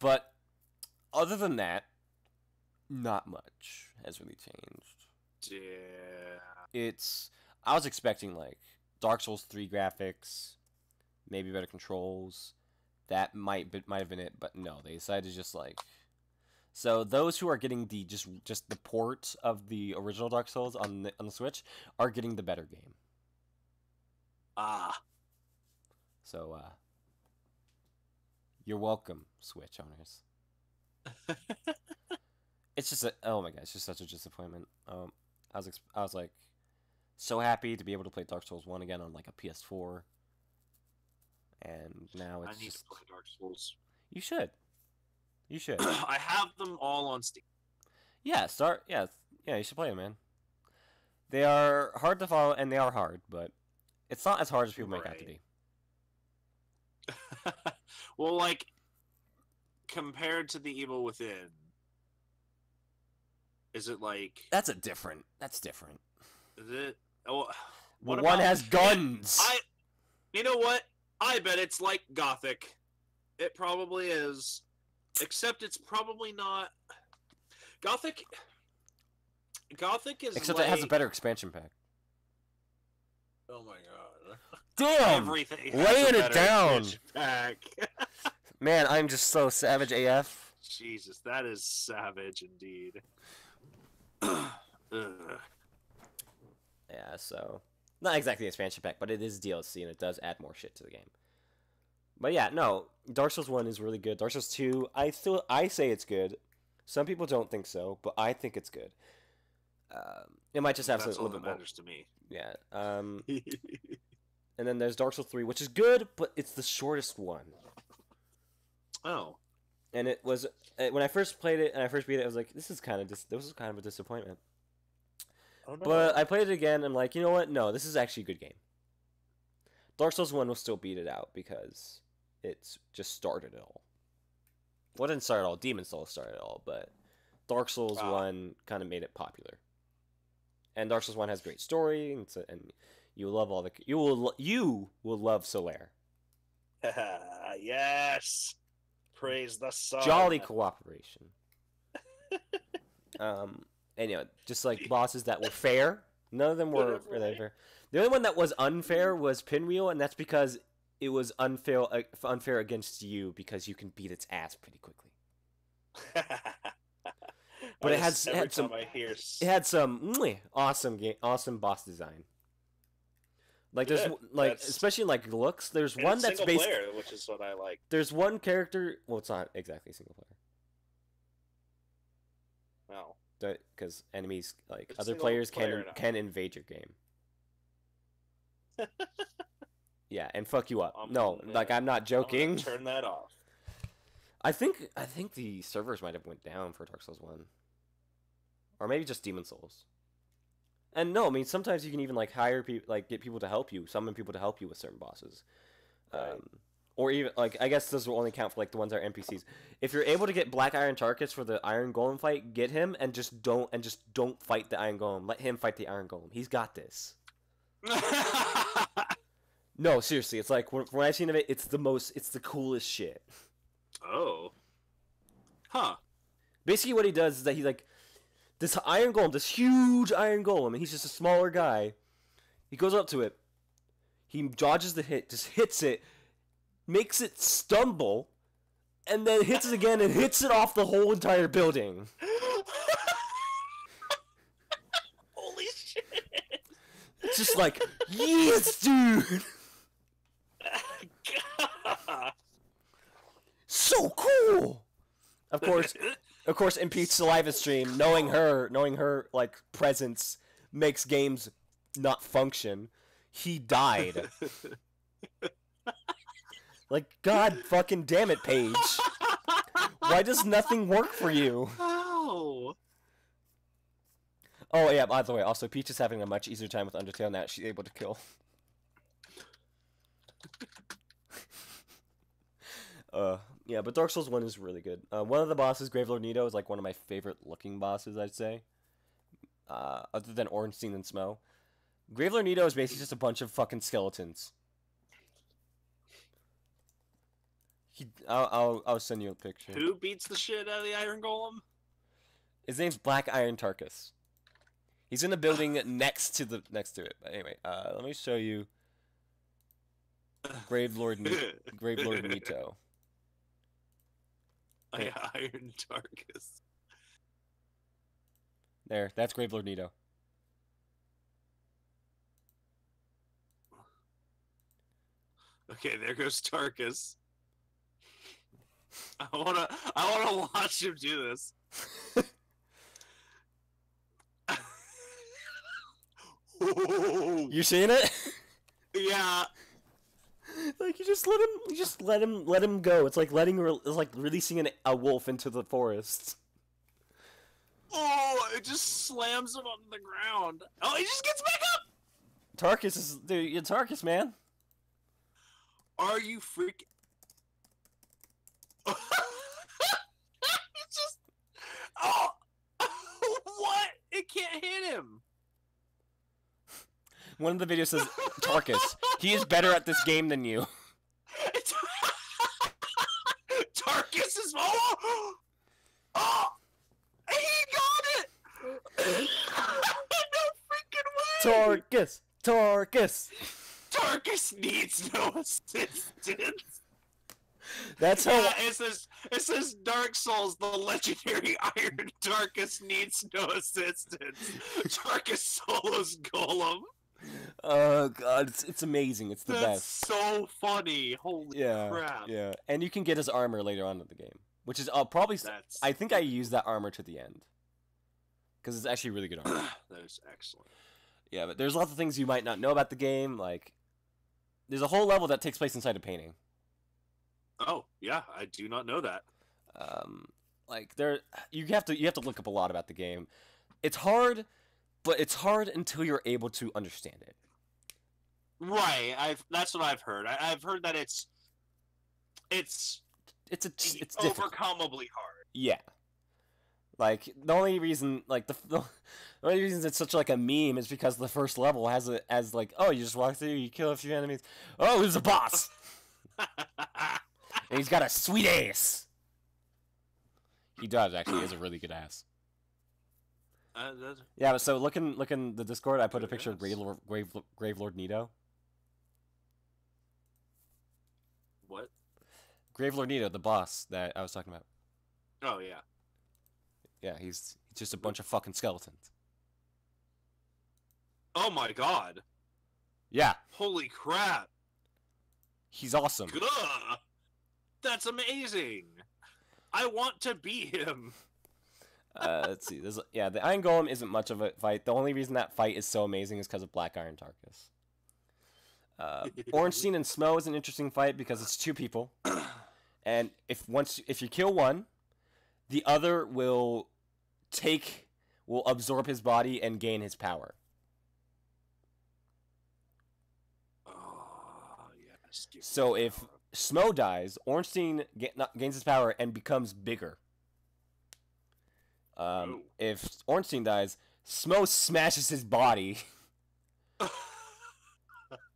But, other than that, not much has really changed. Yeah. I was expecting, like, Dark Souls 3 graphics, maybe better controls. That might have been it, but no, they decided to just, like... So those who are getting the just the port of the original Dark Souls on the Switch are getting the better game. Ah. So, you're welcome, Switch owners. It's just oh my god, it's just such a disappointment. I was like so happy to be able to play Dark Souls 1 again on like a PS4. And now it's I need to play Dark Souls. You should. You should. I have them all on Steam. Yeah, you should play them, man. They are hard to follow, and they are hard, but it's not as hard as people make out to be. Well, like, compared to The Evil Within, is it like... That's different. Is it... Oh, what one has guns! You know what? I bet it's like Gothic. It probably is. Except it's probably not... Gothic is Except like... it has a better expansion pack. Oh my god. Damn! Everything Laying it down! Pack. Man, I'm just so savage AF. Jesus, that is savage indeed. Yeah, so... Not exactly an expansion pack, but it is DLC, and it does add more shit to the game. But yeah, no, Dark Souls 1 is really good. Dark Souls 2, I say it's good. Some people don't think so, but I think it's good. It might just have That's a little bit more. matters to me. Yeah. And then there's Dark Souls 3, which is good, but it's the shortest one. Oh. And it was when I first played it and I first beat it, I was like, this was kind of a disappointment. Oh, no. But I played it again, and I'm like, you know what? No, this is actually a good game. Dark Souls 1 will still beat it out because it's just started it all. Well, it didn't start it all. Demon Souls started it all, but Dark Souls 1 kind of made it popular. And Dark Souls 1 has great story, and you will love you will love Solaire. Yes. Praise the sun. Jolly cooperation. And just like bosses that were fair. None of them were really fair. The only one that was unfair was Pinwheel, and that's because it was unfair against you because you can beat its ass pretty quickly. But it had some awesome boss design. Like especially in like looks. There's one that's single player, which is what I like. There's one character. Well, it's not exactly single player. No. Because enemies, like other players, can invade your game. Yeah, and fuck you up. I'm not joking. Turn that off. I think the servers might have went down for Dark Souls 1, or maybe just Demon Souls. And no, I mean sometimes you can even like hire people, like get people to help you, summon people to help you with certain bosses. Right. Or even like I guess this will only count for like the ones that are NPCs. If you're able to get Black Iron Tarkus for the Iron Golem fight, get him and just don't fight the Iron Golem. Let him fight the Iron Golem. He's got this. No, seriously, it's like when I've seen of it, it's the coolest shit. Oh. Huh. Basically, what he does is that he's like this Iron Golem, this huge Iron Golem, and he's just a smaller guy. He goes up to it. He dodges the hit, just hits it. Makes it stumble, and then hits it again and hits it off the whole entire building. Holy just like, yes, dude. So cool. Of course, in Pete's Saliva stream, knowing her like presence makes games not function. He died. Like, God fucking damn it, Paige. Why does nothing work for you? How? Oh yeah, by the way, also Peach is having a much easier time with Undertale now that she's able to kill. Yeah, but Dark Souls 1 is really good. One of the bosses, Gravelord Nito, is like one of my favorite looking bosses, I'd say. Other than Ornstein and Smo. Gravelord Nito is basically just a bunch of fucking skeletons. I'll send you a picture. Who beats the shit out of the Iron Golem? His name's Black Iron Tarkus. He's in the building next to it. But anyway, let me show you Gravelord Nito. Iron Tarkus. There, that's Gravelord Nito. Okay, there goes Tarkus. I wanna watch him do this. You seeing it? Yeah. Like you just let him go. It's like it's like releasing a wolf into the forest. Oh, it just slams him on the ground. Oh, he just gets back up. Tarkus is dude. You're Tarkus, man. Are you freaking? It's just oh, what? It can't hit him. One of the videos says, Tarkus, he is better at this game than you. Tarkus is oh, he got it. No freaking way. Tarkus. Tarkus needs no assistance. That's how. Yeah, it says Dark Souls, the legendary Iron Tarkus needs no assistance. Tarkus solos Golem. Oh god, it's amazing. It's the That's best. so funny. Holy crap. Yeah, and you can get his armor later on in the game, which is probably. I think I used that armor to the end because it's actually really good armor. That is excellent. Yeah, but there's lots of things you might not know about the game. Like, there's a whole level that takes place inside a painting. Oh yeah, I do not know that. Like you have to look up a lot about the game. It's hard, but it's hard until you're able to understand it. Right, that's what I've heard. I've heard that it's overcomably hard. Yeah. Like the only reason, like the only reason it's such like a meme is because the first level has it as like, oh, you just walk through, you kill a few enemies. Oh, there's a boss. And he's got a sweet ass. He does actually. He has a really good ass. Yeah, but so look in the Discord. I put a picture of Gravelord Nito. What? Gravelord Nito, the boss that I was talking about. Oh yeah. Yeah, he's just a bunch of fucking skeletons. Oh my god. Yeah. Holy crap. He's awesome. Gah! That's amazing. I want to beat him. Let's see. The Iron Golem isn't much of a fight. The only reason that fight is so amazing is because of Black Iron Tarkus. Ornstein and Smo is an interesting fight because it's two people, and if you kill one, the other will absorb his body and gain his power. Oh yes. So if Smo dies, Ornstein gains his power and becomes bigger. If Ornstein dies, Smo smashes his body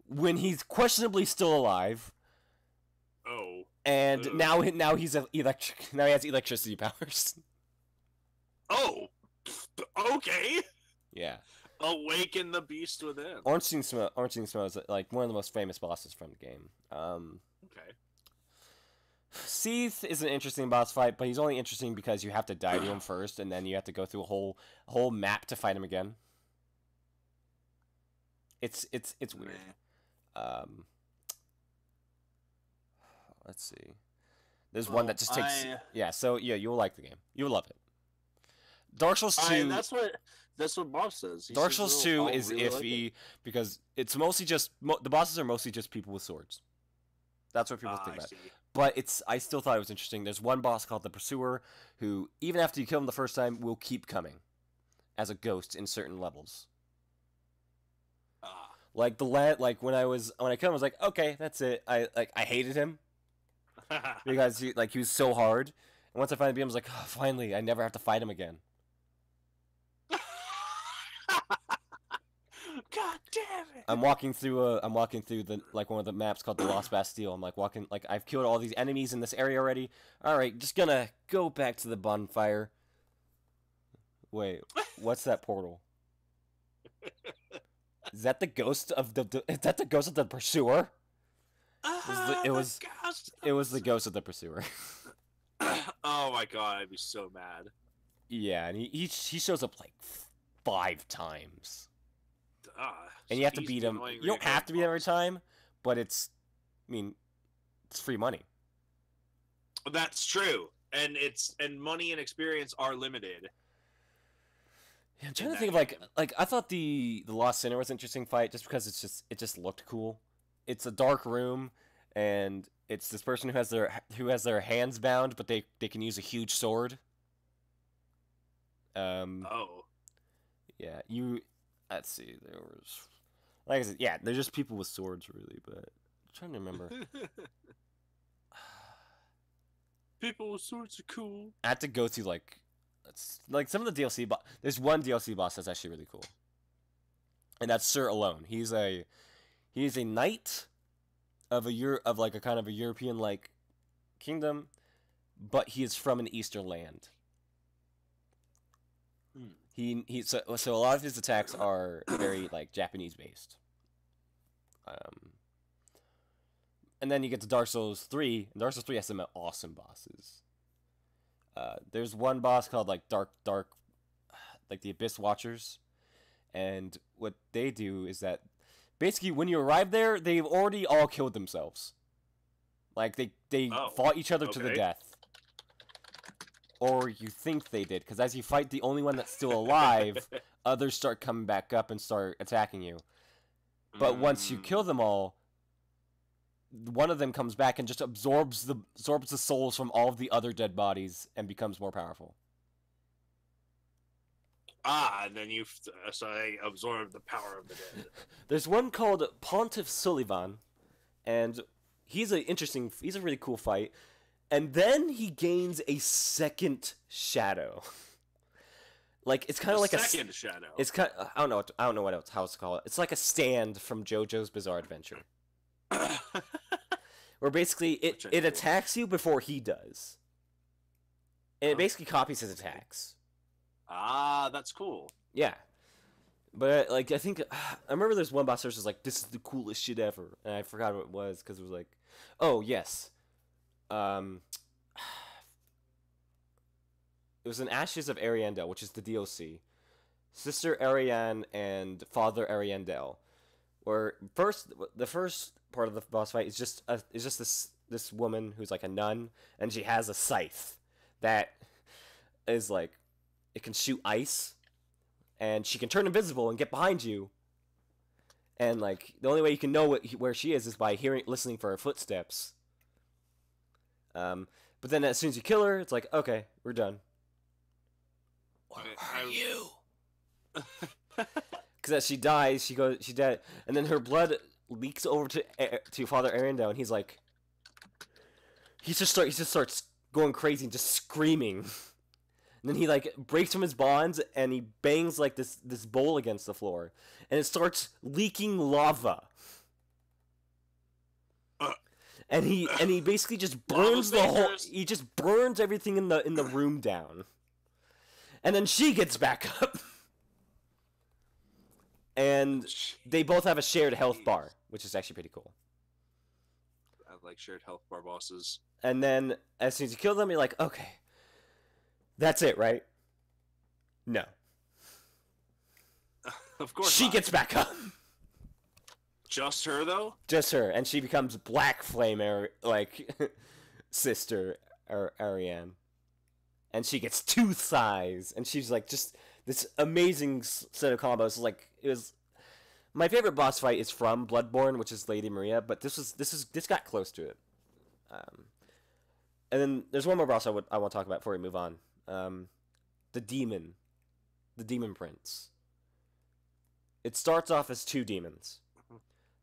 when he's questionably still alive. Oh. And now he has electricity powers. Oh. Okay. Yeah. Awaken the beast within. Ornstein Smo is like one of the most famous bosses from the game. Okay. Seath is an interesting boss fight, but he's only interesting because you have to die to him first, and then you have to go through a whole map to fight him again. It's weird. Um, let's see. There's one that just takes. Yeah, so yeah, you'll like the game. You'll love it. Dark Souls 2. That's what Bob says. He Dark says Souls they'll 2 all is really like iffy it. because it's mostly just the bosses are mostly just people with swords. That's what people think I about. see. But I still thought it was interesting. There's one boss called the Pursuer who, even after you kill him the first time, will keep coming as a ghost in certain levels. Like like when I killed him, I was like, okay, that's it. I hated him because he was so hard. And once I finally beat him, I was like, oh, finally, I never have to fight him again. God damn it! I'm walking through the one of the maps called the Lost Bastille. I'm walking I've killed all these enemies in this area already. All right, just gonna go back to the bonfire. Wait, what's that portal? Is that the ghost of the Pursuer? It was the ghost of the Pursuer. Oh my god, I'd be so mad. Yeah, and he shows up like 5 times. And you have to He's beat him. annoying You don't have to beat him every time, but it's free money. That's true, and money and experience are limited. Yeah, I'm trying to think of like I thought the Lost Sinner was an interesting fight just because it just looked cool. It's a dark room, and it's this person who has their hands bound, but they can use a huge sword. Oh. Yeah, let's see. There was, like I said, yeah, they're just people with swords, really. But I'm trying to remember. People with swords are cool. I had to go through some of the DLC. There's one DLC boss that's actually really cool, and that's Sir Alone. He's a knight of a kind of a European kingdom, but he is from an Eastern land. So a lot of his attacks are very Japanese based. And then you get to Dark Souls 3, and Dark Souls 3 has some awesome bosses. There's one boss called Dark the Abyss Watchers, and what they do is that basically when you arrive there, they've already all killed themselves. They fought each other to the death. Or you think they did, because as you fight the only one that's still alive, others start coming back up and start attacking you. But once you kill them all, one of them comes back and just absorbs the souls from all of the other dead bodies and becomes more powerful. And then they absorb the power of the dead. There's one called Pontiff Sullivan, and he's a really cool fight. And then he gains a second shadow. It's kind of like second shadow. It's I don't know how else to call it. It's like a stand from JoJo's Bizarre Adventure, where basically it attacks you before he does, and it basically copies his attacks. That's cool. Yeah, but I think I remember there's one boss that was this is the coolest shit ever, and I forgot what it was because it was oh yes. It was in Ashes of Ariandel, which is the DLC. Sister Ariane and Father Ariandel, where the first part of the boss fight is just this woman who's a nun, and she has a scythe that is it can shoot ice, and she can turn invisible and get behind you. And the only way you can know where she is by listening for her footsteps. But then as soon as you kill her, it's okay, we're done. Where are you? Because as she dies, she dead, and then her blood leaks over to Father Arendelle, and he just starts going crazy and just screaming. And then he breaks from his bonds, and he bangs this bowl against the floor, and it starts leaking lava. And he basically just burns he just burns everything in the room down. And then she gets back up. And they both have a shared health bar, which is actually pretty cool. I like shared health bar bosses. And then as soon as you kill them, you're okay. That's it, right? No. Of course she not. gets back up. Just her though? Just her, and she becomes Black Flame, sister, Ariane, and she gets tooth size, and she's like just this amazing set of combos. Like it was my favorite boss fight is from Bloodborne, which is Lady Maria, but this got close to it. And then there's one more boss I want to talk about before we move on. The demon prince. It starts off as two demons.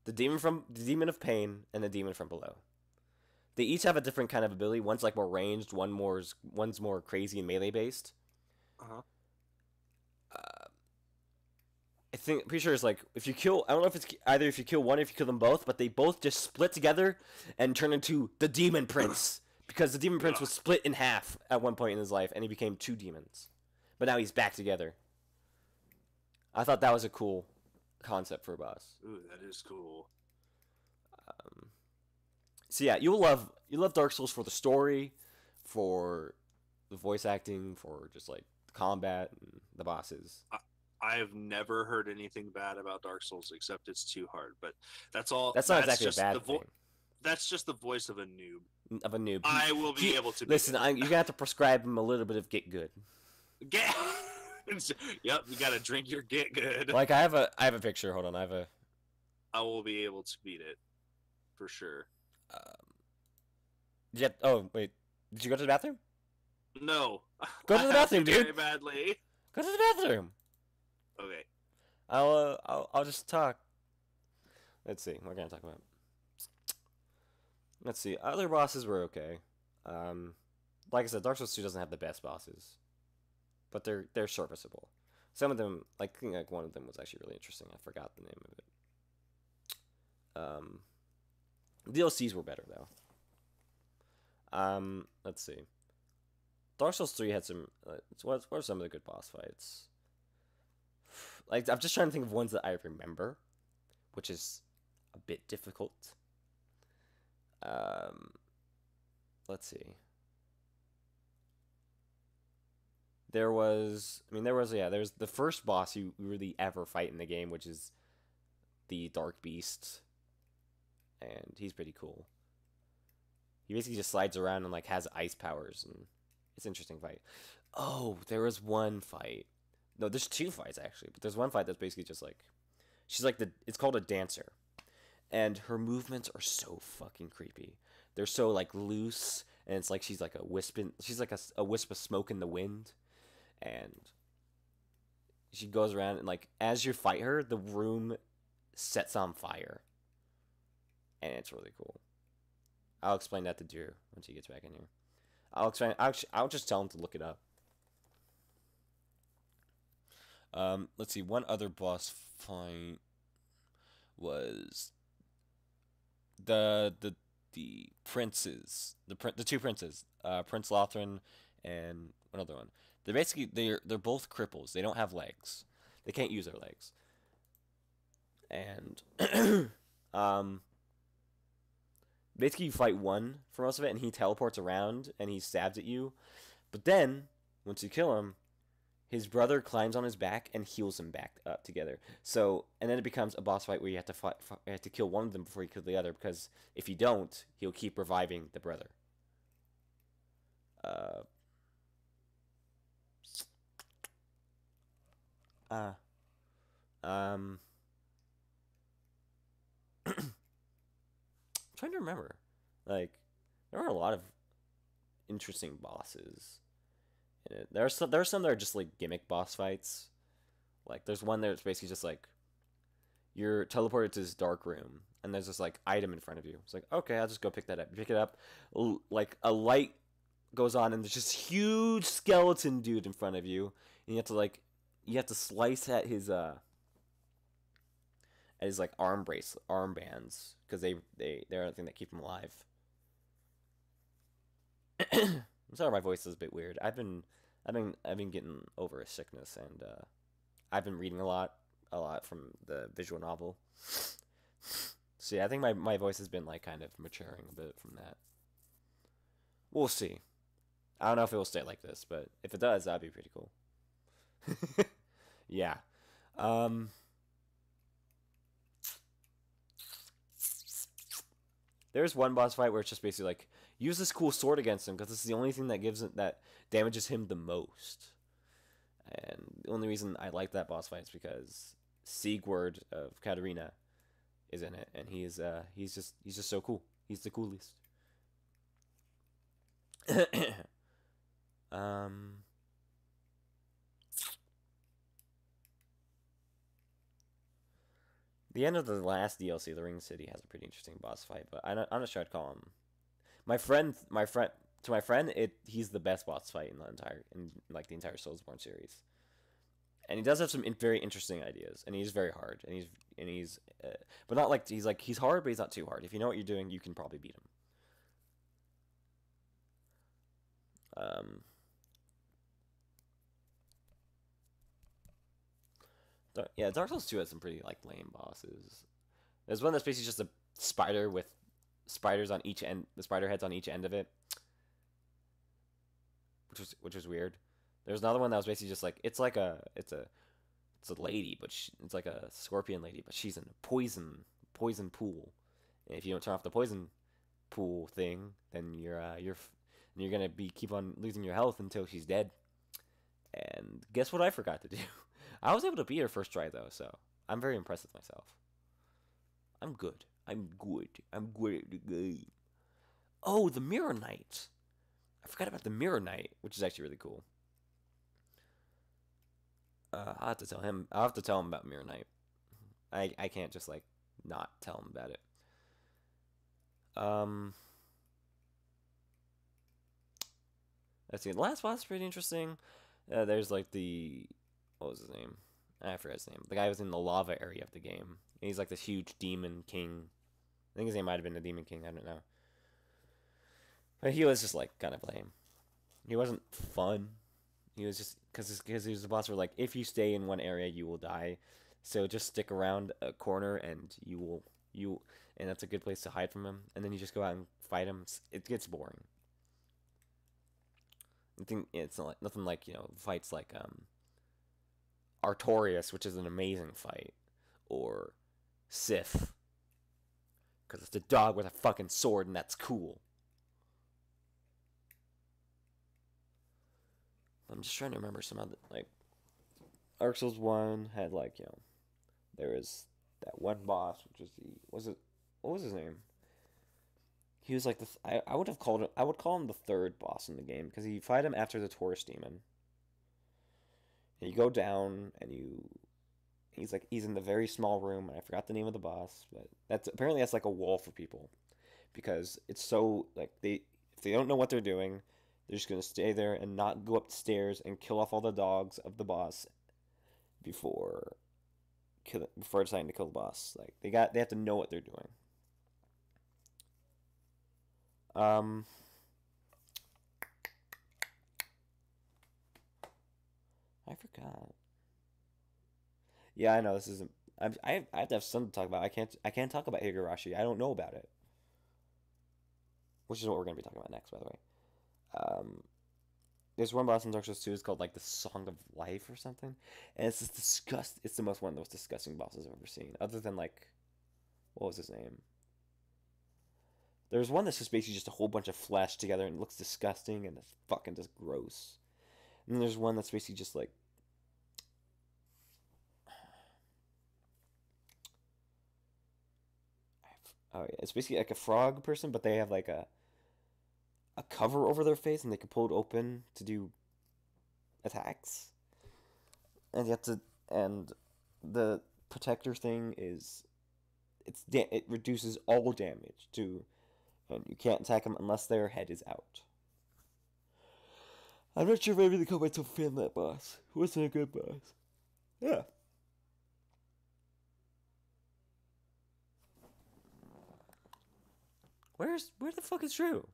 The demon of pain and the demon from below. They each have a different kind of ability. One's like more ranged, one's more crazy and melee based. I think pretty sure it's like if you kill, I don't know if it's either if you kill one or if you kill them both, but they both just split together and turn into the demon prince because the demon prince was split in half at one point in his life and he became two demons. But now he's back together. I thought that was a cool concept for a boss. Ooh, that is cool. So yeah, you love Dark Souls for the story, for the voice acting, for just like the combat and the bosses. I've never heard anything bad about Dark Souls except it's too hard. But that's all. That's not exactly a bad thing. That's just the voice of a noob. Of a noob. I will be able to. Listen, you're gonna have to prescribe him a little bit of Get Good. Get. Yep, you gotta drink your Get Good. Like I have a picture. Hold on, I will be able to beat it, for sure. Yeah. Oh wait, did you go to the bathroom? No. Go to the bathroom, dude. Very badly. Go to the bathroom. Okay. I'll just talk. Let's see. What are we gonna talk about? Let's see. Other bosses were okay. Like I said, Dark Souls 2 doesn't have the best bosses, but they're serviceable. Some of them, I think like one of them was actually really interesting. I forgot the name of it. DLCs were better though. Let's see. Dark Souls 3 had some. What are some of the good boss fights? Like I'm just trying to think of ones that I remember, which is a bit difficult. Let's see. There's the first boss you really ever fight in the game, which is the Dark Beast, and he's pretty cool. He basically just slides around and like has ice powers, and it's an interesting fight. Oh, there was one fight. No, there's two fights actually, but there's one fight that's basically just like she's like it's called a dancer, and her movements are so fucking creepy. They're so like loose, and it's like she's like a wisp of smoke in the wind, and she goes around and like as you fight her, the room sets on fire, and it's really cool. I'll explain that to Drew once he gets back in here. I'll just tell him to look it up. Let's see. One other boss fight was the princes, the two princes, Prince Lothran and another one. They're both cripples. They don't have legs. They can't use their legs. And basically you fight one for most of it, and he teleports around and he stabs at you. But then once you kill him, his brother climbs on his back and heals him back up together. So, and then it becomes a boss fight where you have to kill one of them before you kill the other, because if you don't, he'll keep reviving the brother. I'm trying to remember. Like, there are a lot of interesting bosses. There are some that are just like gimmick boss fights. Like there's one that's basically just like you're teleported to this dark room and there's this like item in front of you. It's like, okay, I'll just go pick that up. You pick it up, like a light goes on and there's this huge skeleton dude in front of you, and you have to slice at his like armbands, because they're the thing that keep him alive. I'm sorry, my voice is a bit weird. I've been getting over a sickness, and I've been reading a lot from the visual novel. So yeah, I think my voice has been like kind of maturing a bit from that. We'll see. I don't know if it will stay like this, but if it does, that'd be pretty cool. Yeah. There's one boss fight where it's just basically like use this cool sword against him because it's the only thing that gives it that damages him the most. And the only reason I like that boss fight is because Sigurd of Katarina is in it, and he's just so cool. He's the coolest. um. The end of the last DLC, the Ring City, has a pretty interesting boss fight, but I'm not sure I'd call him. To my friend, he's the best boss fight in the entire Soulsborne series, and he does have some very interesting ideas, and he's very hard, and he's but not like he's hard, but he's not too hard. If you know what you're doing, you can probably beat him. Yeah, Dark Souls 2 has some pretty like lame bosses. There's one that's basically just a spider with spiders on each end, the spider heads on each end of it, which was weird. There's another one that was basically just like it's a lady, but it's like a scorpion lady, but she's in a poison pool, and if you don't turn off the poison pool thing, then you're gonna keep on losing your health until she's dead. And guess what I forgot to do? I was able to beat her first try though, so I'm very impressed with myself. I'm good. I'm good at the game. Oh, the Mirror Knight. I forgot about the Mirror Knight, which is actually really cool. I'll have to tell him. I'll have to tell him about Mirror Knight. I can't just like not tell him about it. Let's see. The last boss is pretty interesting. There's like what was his name? I forgot his name. The guy was in the lava area of the game. He's like this huge demon king. I think his name might have been the Demon King. I don't know. But he was just like kind of lame. He wasn't fun. He was just because he was the boss where like if you stay in one area you will die, so just stick around a corner and and that's a good place to hide from him. And then you just go out and fight him. It gets boring. I think it's not like, nothing like fights like Artorias, which is an amazing fight, or Sif, because it's a dog with a fucking sword and that's cool. I'm just trying to remember some other like Dark Souls 1 had like there was that one boss which was what was his name? He was like I would call him the third boss in the game because you fight him after the Taurus demon. And you go down and he's in the very small room, and I forgot the name of the boss, but that's like a wall for people because it's so like if they don't know what they're doing, they're just gonna stay there and not go up the stairs and kill off all the dogs of the boss before deciding to kill the boss. Like they have to know what they're doing. I forgot. Yeah, I know this isn't. I have to have something to talk about. I can't talk about Higurashi. I don't know about it, which is what we're gonna be talking about next, by the way. There's one boss in Dark Souls 2. It's called like the Song of Life or something, and it's just It's the one of the most disgusting bosses I've ever seen. Other than like, what was his name? There's one that's just basically just a whole bunch of flesh together and it looks disgusting and it's fucking just gross. And then there's one that's basically just like oh yeah, it's basically like a frog person, but they have like a cover over their face and they can pull it open to do attacks. And the protector thing is it reduces all damage to, and you can't attack them unless their head is out. I'm not sure if I really call myself a fan of that boss. It wasn't a good boss. Yeah. Where the fuck is Drew?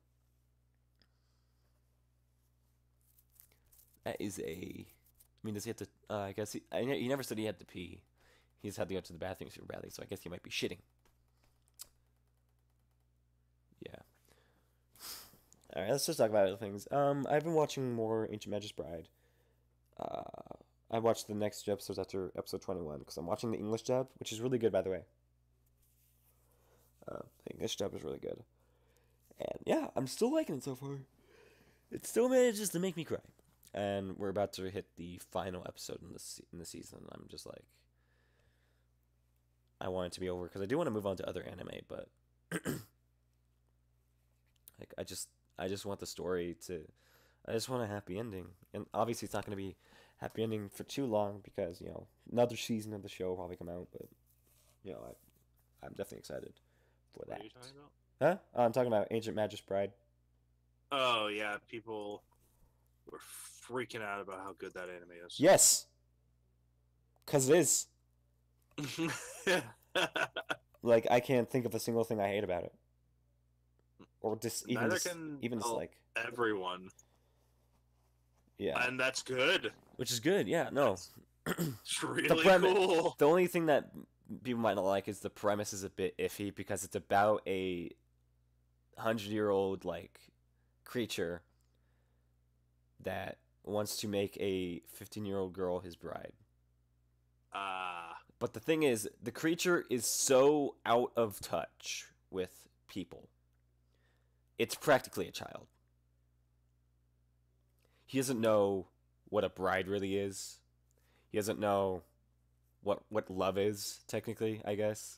That is I mean, does he have to? I guess he never said he had to pee. He just had to go to the bathroom super badly, so I guess he might be shitting. Yeah. All right, let's just talk about other things. I've been watching more Ancient Magus Bride. I watched the next two episodes after episode 21 because I'm watching the English dub, which is really good, by the way. English dub is really good. And yeah, I'm still liking it so far. It still manages to make me cry. And we're about to hit the final episode in the season. I'm just like, I want it to be over because I do want to move on to other anime, but like I just want the story to. I just want a happy ending, and obviously it's not going to be happy ending for too long because another season of the show will probably come out. But I'm definitely excited for that. What are you talking about? Huh? I'm talking about Ancient Magus Bride. Oh yeah, people were freaking out about how good that anime is. Yes, because it is. Like I can't think of a single thing I hate about it, or just even Neither just, can even just well, like everyone, yeah, and that's good. which is good. Yeah, no, It's really cool. the only thing that people might not like is the premise is a bit iffy because it's about a 100-year-old like creature that wants to make a 15-year-old girl his bride. But the thing is, the creature is so out of touch with people. It's practically a child. He doesn't know what a bride really is. He doesn't know what love is, technically, I guess.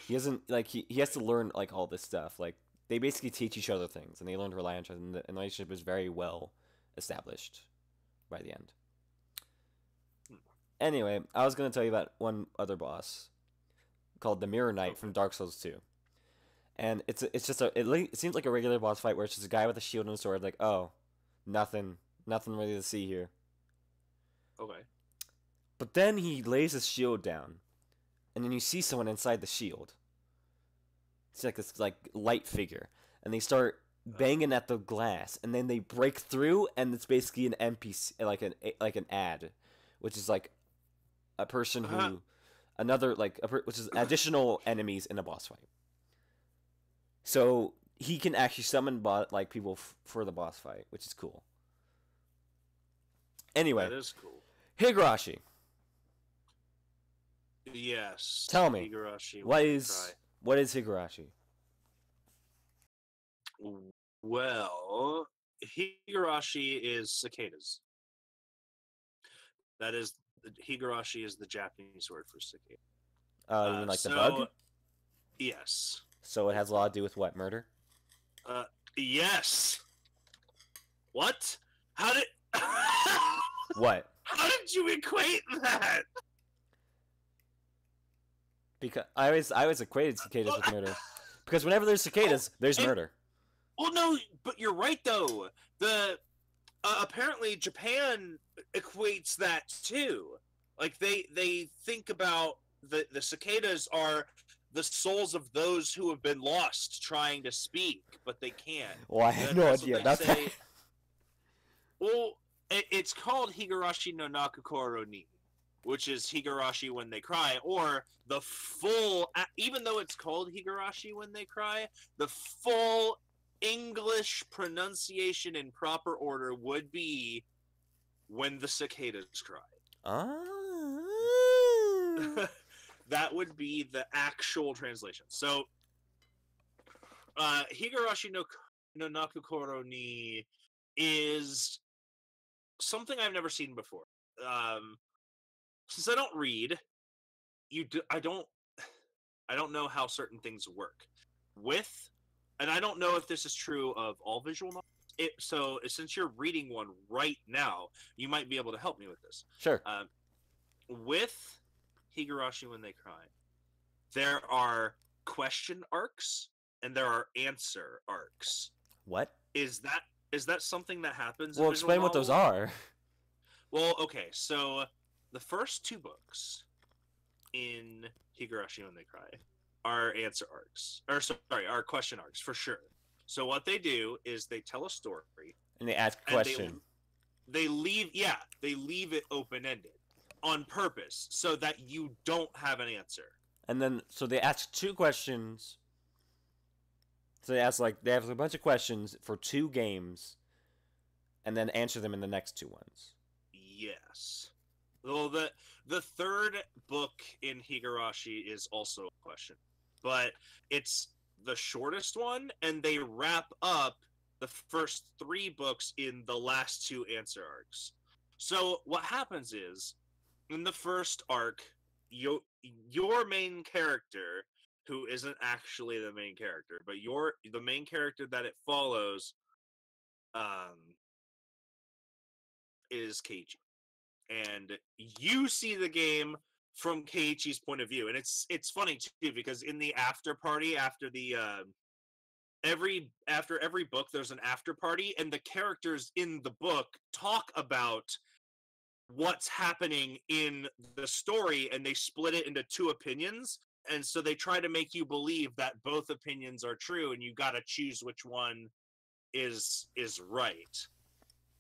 He doesn't like he has to learn like all this stuff. Like they basically teach each other things and they learn to rely on each other, and the relationship is very well established by the end. Anyway, I was gonna tell you about one other boss called the Mirror Knight from Dark Souls 2, and it seems like a regular boss fight where it's just a guy with a shield and a sword. Like, oh, nothing really to see here. Okay. But then he lays his shield down, and then you see someone inside the shield. It's like this like light figure, and they start banging at the glass, and then they break through, and it's basically an NPC, like an ad, which is like a person who, which is additional enemies in a boss fight. So he can actually summon people for the boss fight, which is cool. Anyway, That is cool. Higurashi. Yes. Tell me, Higurashi. what is Higurashi? Well, Higurashi is cicadas. That is, Higurashi is the Japanese word for cicada. You mean like the bug? Yes. So it has a lot to do with what, murder? Yes. What? How did? What? How did you equate that? Because I always equated cicadas with murder. Because whenever there's cicadas, there's murder. Well, no, but you're right though. The apparently Japan equates that too. Like they think about the cicadas are the souls of those who have been lost trying to speak, but they can't. Well, I have no idea. That's Well, it's called Higurashi no Nakukoro ni, which is Higurashi when they cry, or the full. Even though it's called Higurashi when they cry, the full English pronunciation in proper order would be when the cicadas cry. That would be the actual translation. So, Higurashi no Nakukoro ni is something I've never seen before. Since I don't read, I don't know how certain things work. And I don't know if this is true of all visual novels. So since you're reading one right now, you might be able to help me with this. Sure. With Higurashi when they cry, there are question arcs and there are answer arcs. What? Is that something that happens? Well, in visual explain what those novels? are. Well, okay, so the first two books in Higurashi when they cry are answer arcs, are question arcs for sure. So what they do is they tell a story And they ask a and question. they leave it open ended on purpose so that you don't have an answer. And then, so they ask two questions. So they have a bunch of questions for two games, and then answer them in the next two ones. Yes. Well, the third book in Higurashi is also a question, but it's the shortest one, and they wrap up the first 3 books in the last 2 answer arcs. So what happens is, in the first arc, your main character, who isn't actually the main character, but the main character that it follows, is Keiichi, and you see the game from Keiichi's point of view, and it's funny too because in the after party after the after every book there's an after party, and the characters in the book talk about what's happening in the story, and they split it into 2 opinions, and so they try to make you believe that both opinions are true, and you got to choose which one is right.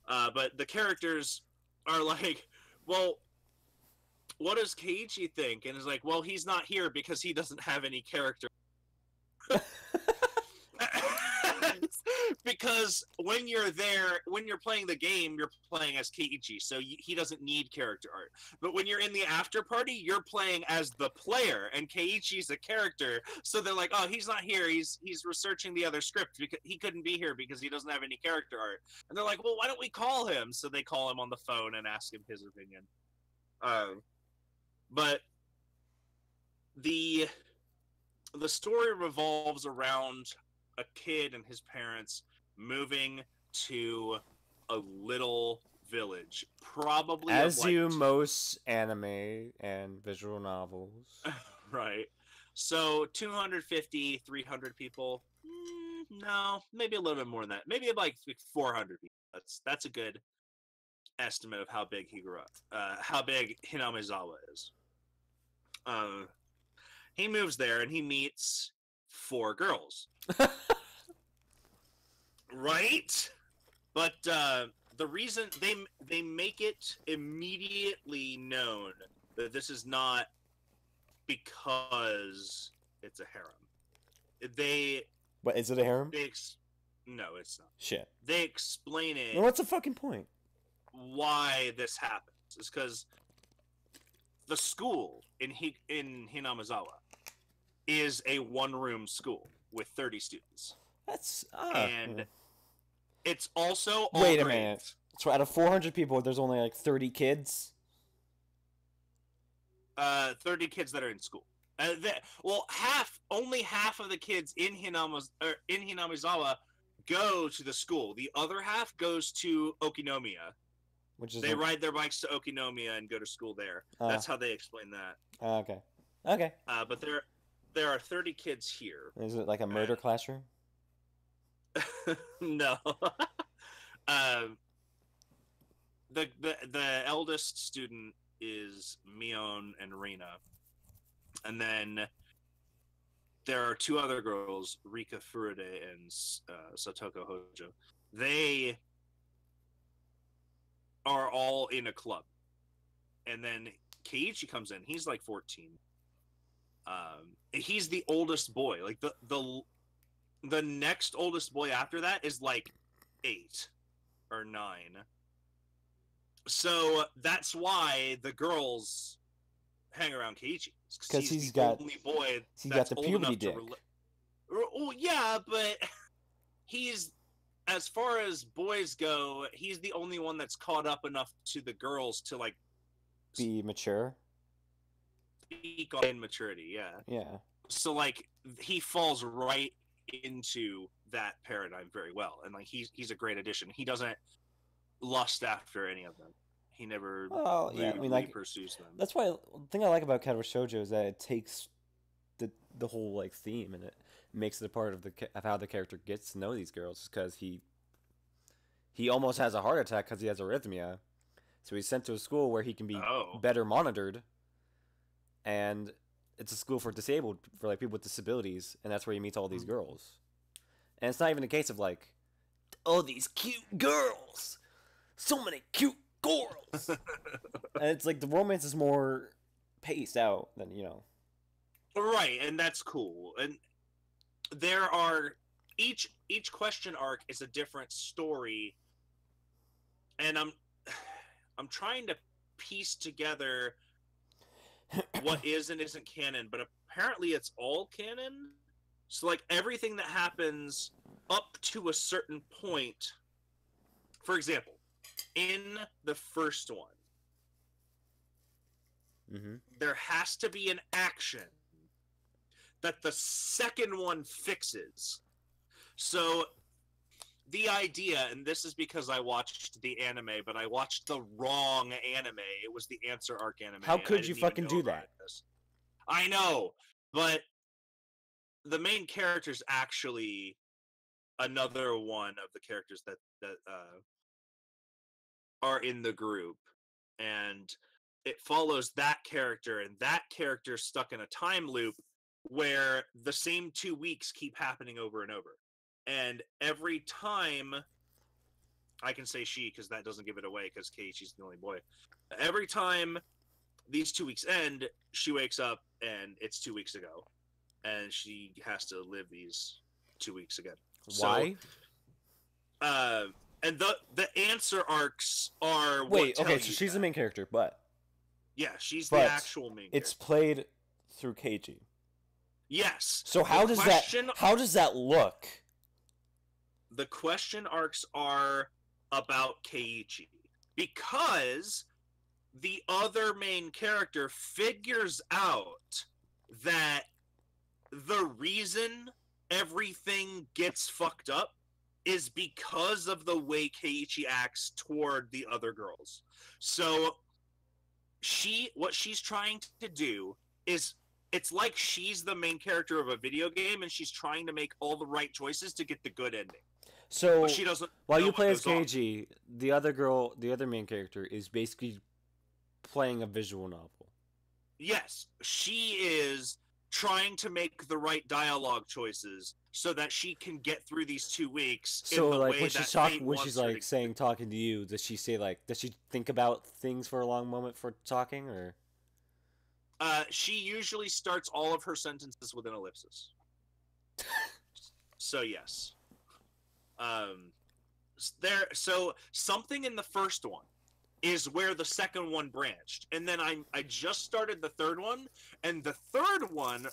But the characters are like, well, what does Keiichi think? And it's like, well, he's not here because he doesn't have any character. Because when you're playing the game, you're playing as Keiichi, so he doesn't need character art. But when you're in the after party, you're playing as the player, and Keiichi's a character. So they're like, oh, he's not here. He's researching the other script because he couldn't be here because he doesn't have any character art. And they're like, well, why don't we call him? So they call him on the phone and ask him his opinion. But the story revolves around a kid and his parents moving to a little village, probably As you most anime and visual novels. right. So 250, 300 people. No, maybe a little bit more than that. Maybe like 400 people. That's a good estimate of how big he grew up. How big Hinamizawa is. He moves there and he meets 4 girls. Right? But the reason they make it immediately known that this is not because it's a harem. But is it a harem? No, it's not. Shit. They explain it. Well, what's the fucking point? Why this happens is because the school in Hinamizawa is a 1-room school with 30 students. That's and it's also all wait a grades. minute. So out of 400 people, there's only like 30 kids. 30 kids that are in school. Only half of the kids in Hinamizawa go to the school. The other half goes to Okinomiya. They ride their bikes to Okinomiya and go to school there. That's how they explain that. Okay. Okay. But there are 30 kids here. Is it like a murder classroom? No. The eldest student is Mion and Reina, and then there are 2 other girls, Rika Furude and Satoko Hojo. They are all in a club, and then Keiichi comes in. He's like 14. He's the oldest boy. Like the next oldest boy after that is like 8 or 9. So that's why the girls hang around Keiichi, because he's the only boy that's the old puberty enough dick. Well, yeah, but he's, as far as boys go, he's the only one that's caught up enough to the girls to like be mature. Speak on maturity, yeah. Yeah. So like he falls right into that paradigm very well, and like he's a great addition. He doesn't lust after any of them. He never pursues them. That's why the thing I like about Kadour Shoujo is that it takes the whole like theme and it makes it a part of how the character gets to know these girls, because he almost has a heart attack because he has arrhythmia, so he's sent to a school where he can be better monitored, and it's a school for like people with disabilities, and that's where he meets all these girls. And it's not even a case of like, oh, these cute girls, so many cute girls. And it's like the romance is more paced out than, right, and that's cool. And there are each question arc is a different story, and I'm trying to piece together what is and isn't canon, but apparently it's all canon. So like everything that happens up to a certain point, for example, in the first one, Mm-hmm. there has to be an action that the second one fixes. So the idea, and this is because I watched the anime, but I watched the wrong anime. It was the Answer Arc anime. How and I could you didn't even fucking know do about that? this. I know, but the main character's actually another one of the characters that are in the group, and it follows that character, and that character's stuck in a time loop where the same 2 weeks keep happening over and over, and every time I can say she because that doesn't give it away because Keiichi's the only boy. Every time these 2 weeks end, she wakes up and it's 2 weeks ago, and she has to live these 2 weeks again. Why? So, and the answer arcs are Wait, what okay, tell so you she's that. the main character, but Yeah, she's But the actual main it's character. played through Keiji. Yes. So how The does question- that how does that look? The question arcs are about Keiichi because the other main character figures out that the reason everything gets fucked up is because of the way Keiichi acts toward the other girls. So what she's trying to do is, it's like she's the main character of a video game and she's trying to make all the right choices to get the good ending. So But she doesn't while know you what play as goes on. Keiji, the other main character is basically playing a visual novel. Yes, she is trying to make the right dialogue choices so that she can get through these 2 weeks So in the like way when that she's fate talking, when wants she's her like to. talking to you, does she say like, does she think about things for a long moment for talking, or? She usually starts all of her sentences with an ellipsis. So yes. So something in the first one is where the second one branched, and then I just started the third one, and the third one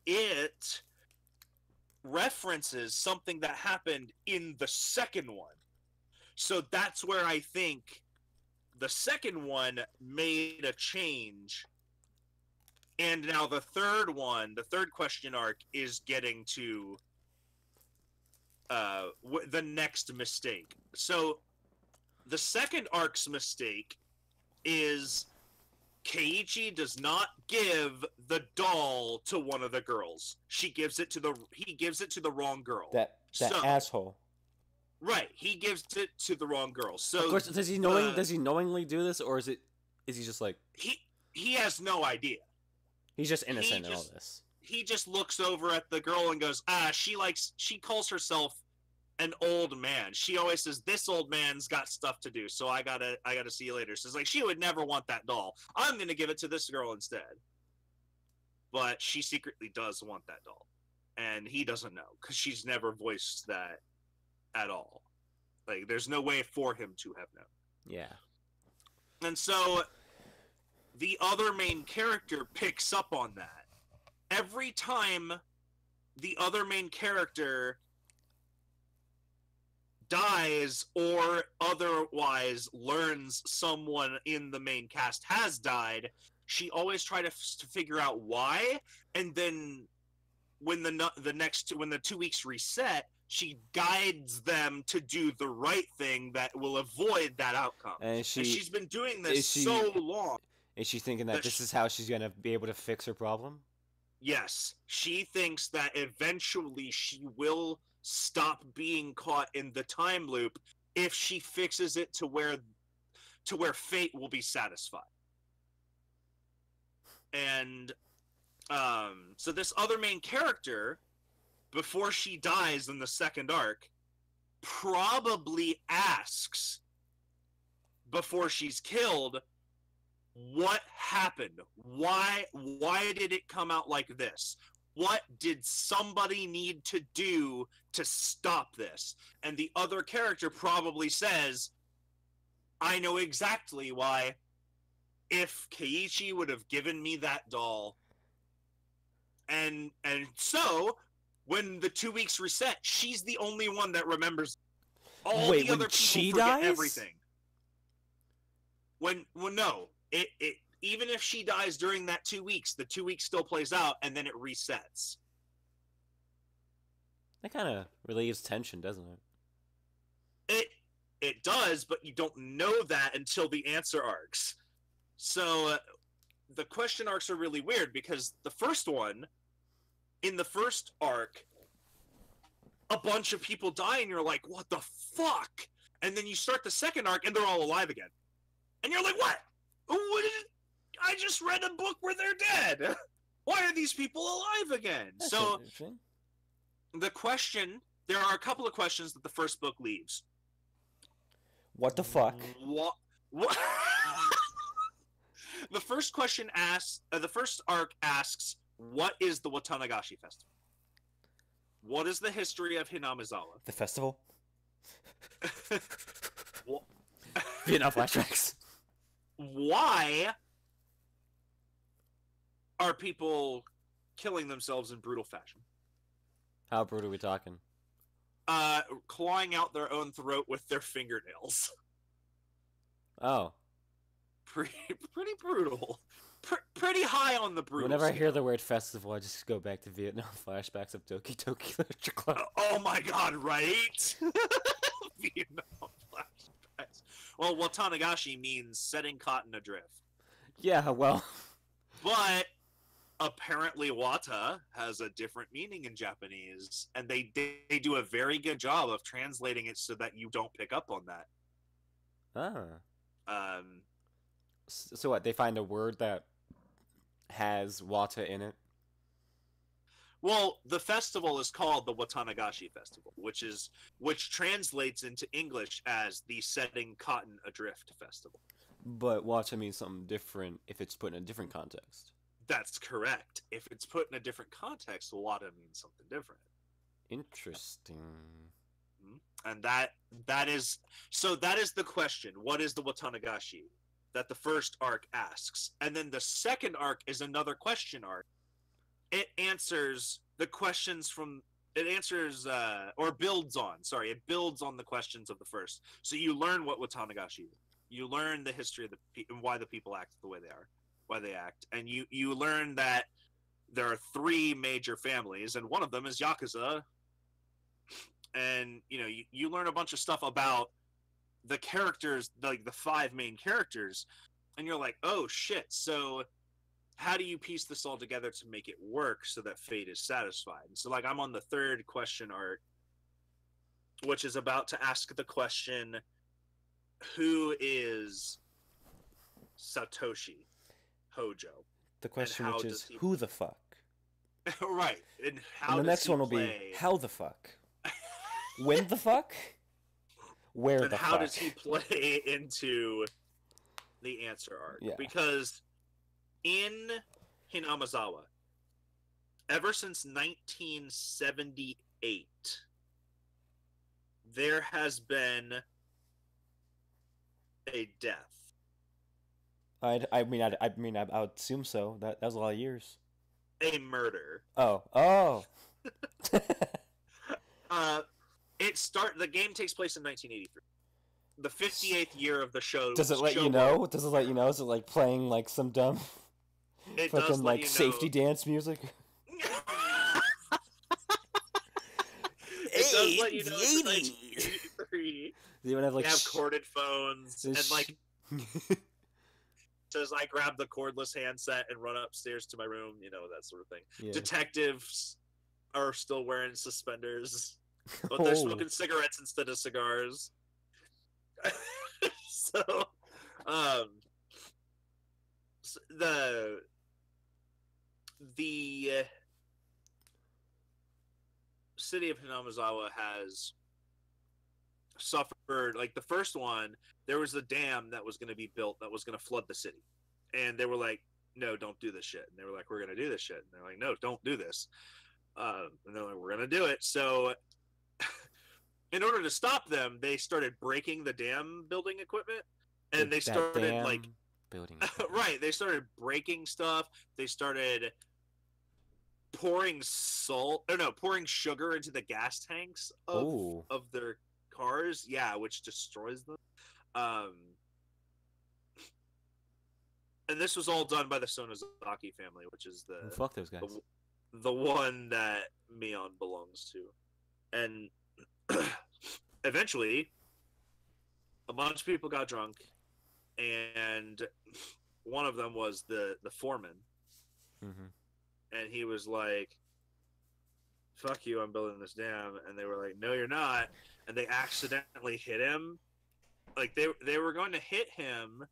it references something that happened in the second one. So that's where I think the second one made a change, and now the third one, the third question arc, is getting to the next mistake. So the second arc's mistake is Keiichi does not give the doll to one of the girls. He gives it to the wrong girl. That So- asshole. Right, he gives it to the wrong girl. So Of course, does he knowingly do this, or is he just like he has no idea. he's just innocent in all just- this? He just looks over at the girl and goes, she calls herself an old man. She always says, this old man's got stuff to do, so I gotta see you later. So it's like, she would never want that doll. I'm gonna give it to this girl instead. But she secretly does want that doll. And he doesn't know, because she's never voiced that at all. Like, there's no way for him to have known. Yeah. And so the other main character picks up on that. Every time the other main character dies or otherwise learns someone in the main cast has died, she always tries to figure out why, and then when the 2 weeks reset, she guides them to do the right thing that will avoid that outcome. And she's been doing this is she- so long. Is she thinking that But this is how she's gonna be able to fix her problem? Yes, she thinks that eventually she will stop being caught in the time loop if she fixes it to where fate will be satisfied. And so this other main character, before she dies in the second arc, probably asks before she's killed, what happened? Why did it come out like this? What did somebody need to do to stop this? And the other character probably says, I know exactly why. If Keiichi would have given me that doll. And so when the 2 weeks reset, she's the only one that remembers. All Wait, the when other people she forget dies? everything. No, it even if she dies during that 2 weeks, the 2 weeks still plays out, and then it resets. That kind of relieves tension, doesn't it? It does, but you don't know that until the answer arcs. So the question arcs are really weird because the first one, in the first arc, a bunch of people die and you're like, what the fuck? And then you start the second arc and they're all alive again. And you're like, what? I just read a book where they're dead. Why are these people alive again? That's So interesting. the question, there are a couple of questions that the first book leaves. What the fuck? What? The first question asks, the first arc asks, what is the Watanagashi Festival? What is the history of Hinamizawa? The festival? Wh- Vietnam flashbacks. Why are people killing themselves in brutal fashion? How brutal are we talking? Clawing out their own throat with their fingernails. Oh. Pretty brutal. Pretty high on the brutal. Whenever I hear scale. the word festival, I just go back to Vietnam flashbacks of Doki Doki Literature Club. Oh my god, right? Vietnam flashbacks. Well, Watanagashi means setting cotton adrift. Yeah, well, But apparently Wata has a different meaning in Japanese, and they do a very good job of translating it so that you don't pick up on that. ah. So what? They find a word that has wata in it. Well, the festival is called the Watanagashi Festival, which translates into English as the Setting Cotton Adrift Festival. But wata means something different if it's put in a different context. That's correct. If it's put in a different context, Wata means something different. Interesting. And that is the question. What is the Watanagashi? That the first arc asks. And then the second arc is another question arc. It answers the questions from it builds on the questions of the first. So you learn what Watanagashi is. You learn the history of and why the people act the way they are, why they act. And you learn that there are 3 major families, and one of them is Yakuza. And you learn a bunch of stuff about the characters, like the 5 main characters, and you're like, oh shit, so how do you piece this all together to make it work so that fate is satisfied? And so, like, I'm on the 3rd question arc, which is about to ask the question, who is Satoshi Hojo? The question, how which does is, he- who the fuck? Right, and how And the does next he one will play... be, how the fuck? When the fuck? Where and the how fuck? does he play into the answer arc? Yeah. Because in Hinamizawa, ever since 1978, there has been a death. I would assume so. That was a lot of years. A murder. Oh. The game takes place in 1983. The 58th year of the show. Does it let you know? Does it let you know? Is it like playing like some dumb It does fucking let like you know. safety dance music? It does let you know it's 1983. Does anyone have like They have corded phones, and like says I grab the cordless handset and run upstairs to my room, that sort of thing. Yeah. Detectives are still wearing suspenders, but they're smoking cigarettes instead of cigars. So, the city of Hinamizawa has suffered, like the first one, there was a dam that was going to be built that was going to flood the city, and they were like, no, don't do this shit. And they were like, we're going to do this shit. And they're like, no, don't do this. And they're like, we're going to do it. So in order to stop them, they started breaking the dam building equipment, and they started building. right, they started breaking stuff. They started pouring pouring sugar into the gas tanks Oh. of their cars. Yeah, which destroys them. And this was all done by the Sonozaki family, which is Fuck those guys. the one that Mion belongs to. And eventually, a bunch of people got drunk, and one of them was the foreman. Mm-hmm. And he was like, fuck you, I'm building this dam. And they were like, no, you're not. And they accidentally hit him. Like, they were going to hit him,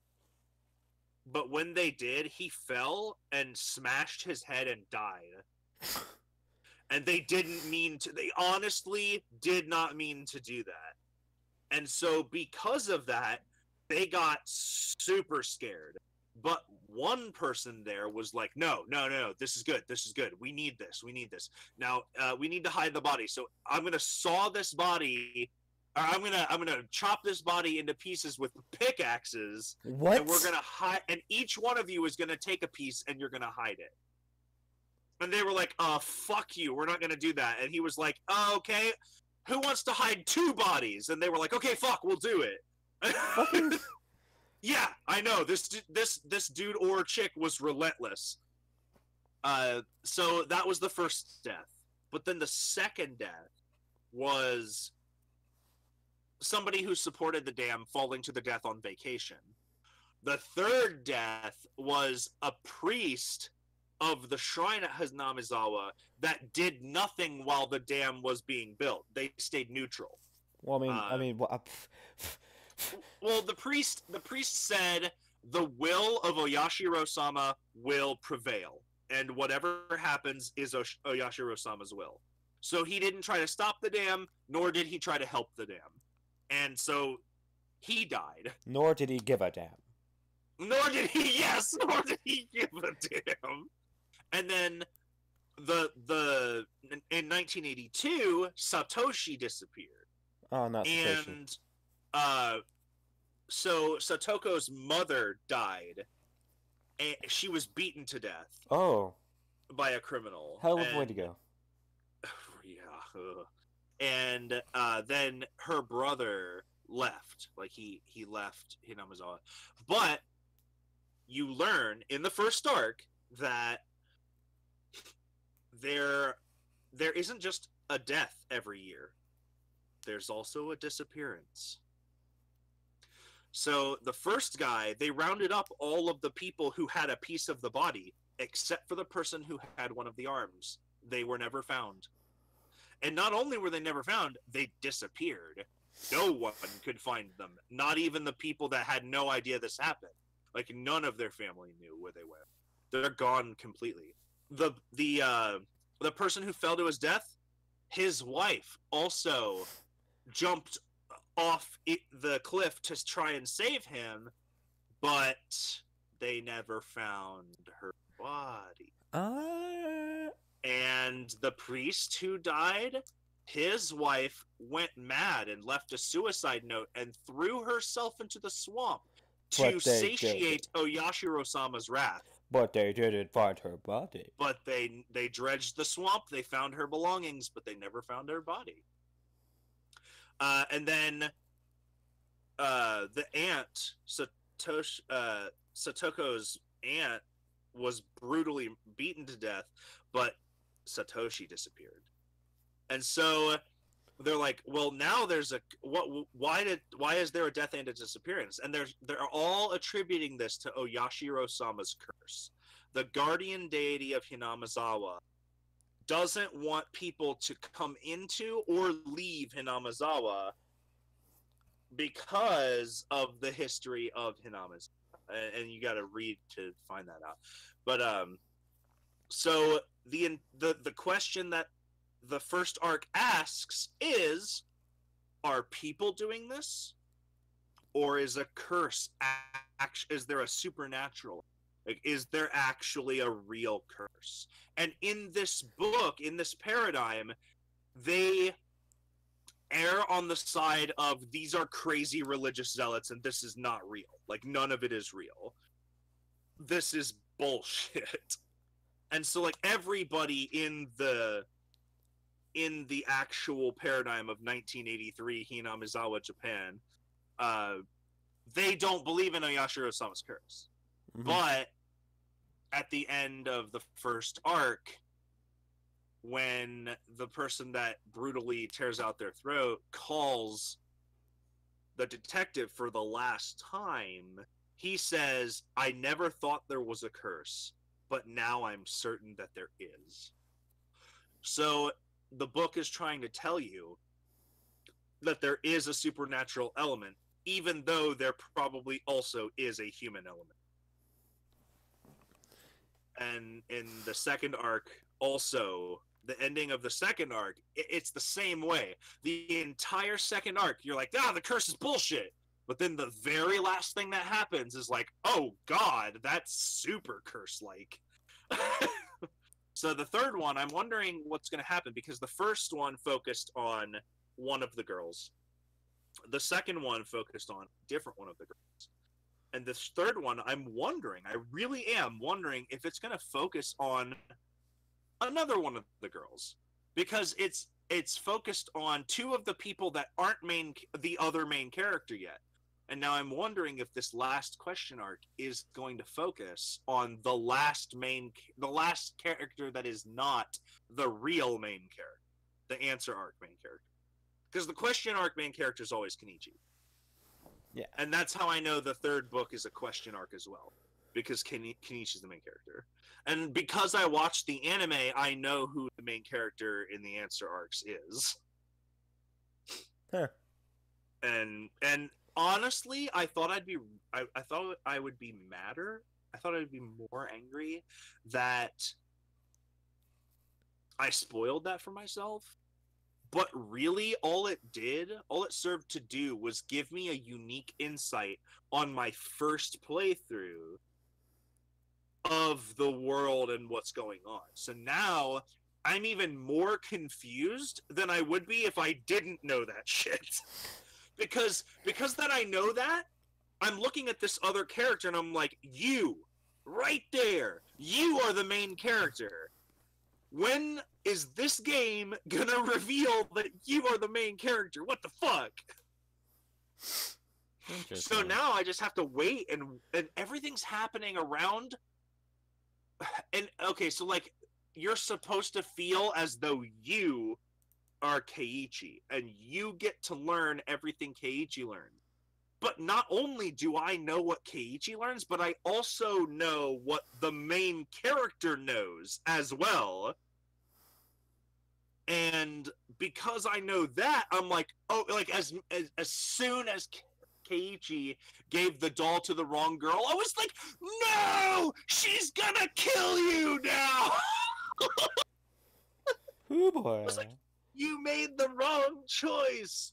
but when they did, he fell and smashed his head and died. And they didn't mean to. They honestly did not mean to do that. And so because of that, they got super scared. But one person there was like, no, this is good. We need this. Now, we need to hide the body. So I'm going to saw this body. Or I'm gonna chop this body into pieces with pickaxes. What? And we're gonna hide. And each one of you is gonna take a piece, and you're gonna hide it. And they were like, fuck you. We're not gonna do that. And he was like, okay. Who wants to hide 2 bodies? And they were like, okay, fuck, we'll do it. Yeah, I know. This dude or chick was relentless. So that was the first death. But then the second death was somebody who supported the dam falling to their death on vacation. The third death was a priest of the shrine at Hanamizawa that did nothing while the dam was being built. They stayed neutral. Well, Well, the priest said the will of Oyashiro-sama will prevail, and whatever happens is Oyashiro-sama's will. So he didn't try to stop the dam, nor did he try to help the dam. And so he died. Nor did he give a damn. Nor did he give a damn. And then in 1982, Satoshi disappeared. Oh, not Satoshi. And so Satoko's mother died, and she was beaten to death. Oh. By a criminal. Hell of a way to go. Yeah. And then her brother left. Like, he left Hinamizawa. But you learn in the first arc that there isn't just a death every year. There's also a disappearance. So the first guy, they rounded up all of the people who had a piece of the body, except for the person who had one of the arms. They were never found. And not only were they never found, they disappeared. No one could find them. Not even the people that had no idea this happened. Like, none of their family knew where they went. They're gone completely. The person who fell to his death, his wife also jumped off the cliff to try and save him, but they never found her body. And the priest who died, his wife went mad and left a suicide note and threw herself into the swamp to satiate Oyashiro-sama's wrath. But they didn't find her body. But they dredged the swamp, they found her belongings, but they never found her body. And then the aunt, Satoko's aunt, was brutally beaten to death, but Satoshi disappeared. And so they're like, well, now there's why is there a death and a disappearance? And they're all attributing this to Oyashiro-sama's curse. The guardian deity of Hinamizawa doesn't want people to come into or leave Hinamizawa because of the history of Hinamizawa. And you got to read to find that out. But so the question that the first arc asks is, are people doing this, or is a curse is there a supernatural, like, is there actually a real curse? And in this book, in this paradigm, they err on the side of these are crazy religious zealots and this is not real. Like, none of it is real. This is bullshit. And so like everybody in the actual paradigm of 1983 Hinamizawa Japan, they don't believe in Oyashiro Sama's curse. Mhm. But at the end of the first arc, when the person that brutally tears out their throat calls the detective for the last time, he says, "I never thought there was a curse, but now I'm certain that there is." So the book is trying to tell you that there is a supernatural element, even though there probably also is a human element. And in the second arc, also, the ending of the second arc, it's the same way. The entire second arc, you're like, the curse is bullshit. But then the very last thing that happens is like, oh god, that's super curse-like. So the third one, I'm wondering what's going to happen, because the first one focused on one of the girls. The second one focused on a different one of the girls. And this third one, I really am wondering if it's going to focus on another one of the girls. Because it's focused on two of the people that aren't the other main character yet. And now I'm wondering if this last question arc is going to focus on the last character that is not the real main character, the answer arc main character. Because the question arc main character is always Kenichi. Yeah. And that's how I know the third book is a question arc as well, because Kenichi is the main character. And because I watched the anime, I know who the main character in the answer arcs is. Huh. And honestly, I thought I thought I would be madder. I thought I'd be more angry that I spoiled that for myself. But really, all it served to do was give me a unique insight on my first playthrough of the world and what's going on. So now I'm even more confused than I would be if I didn't know that shit. Because that I know that, I'm looking at this other character and I'm like, you, right there, you are the main character. When is this game gonna reveal that you are the main character? What the fuck? So now I just have to wait, and everything's happening around. And okay, so like, you're supposed to feel as though you are Keiichi, and you get to learn everything Keiichi learned. But not only do I know what Keiichi learns, but I also know what the main character knows as well. And because I know that, I'm like, oh, like as soon as Keiichi gave the doll to the wrong girl, I was like, no, she's gonna kill you now. Oh boy. I was like, you made the wrong choice.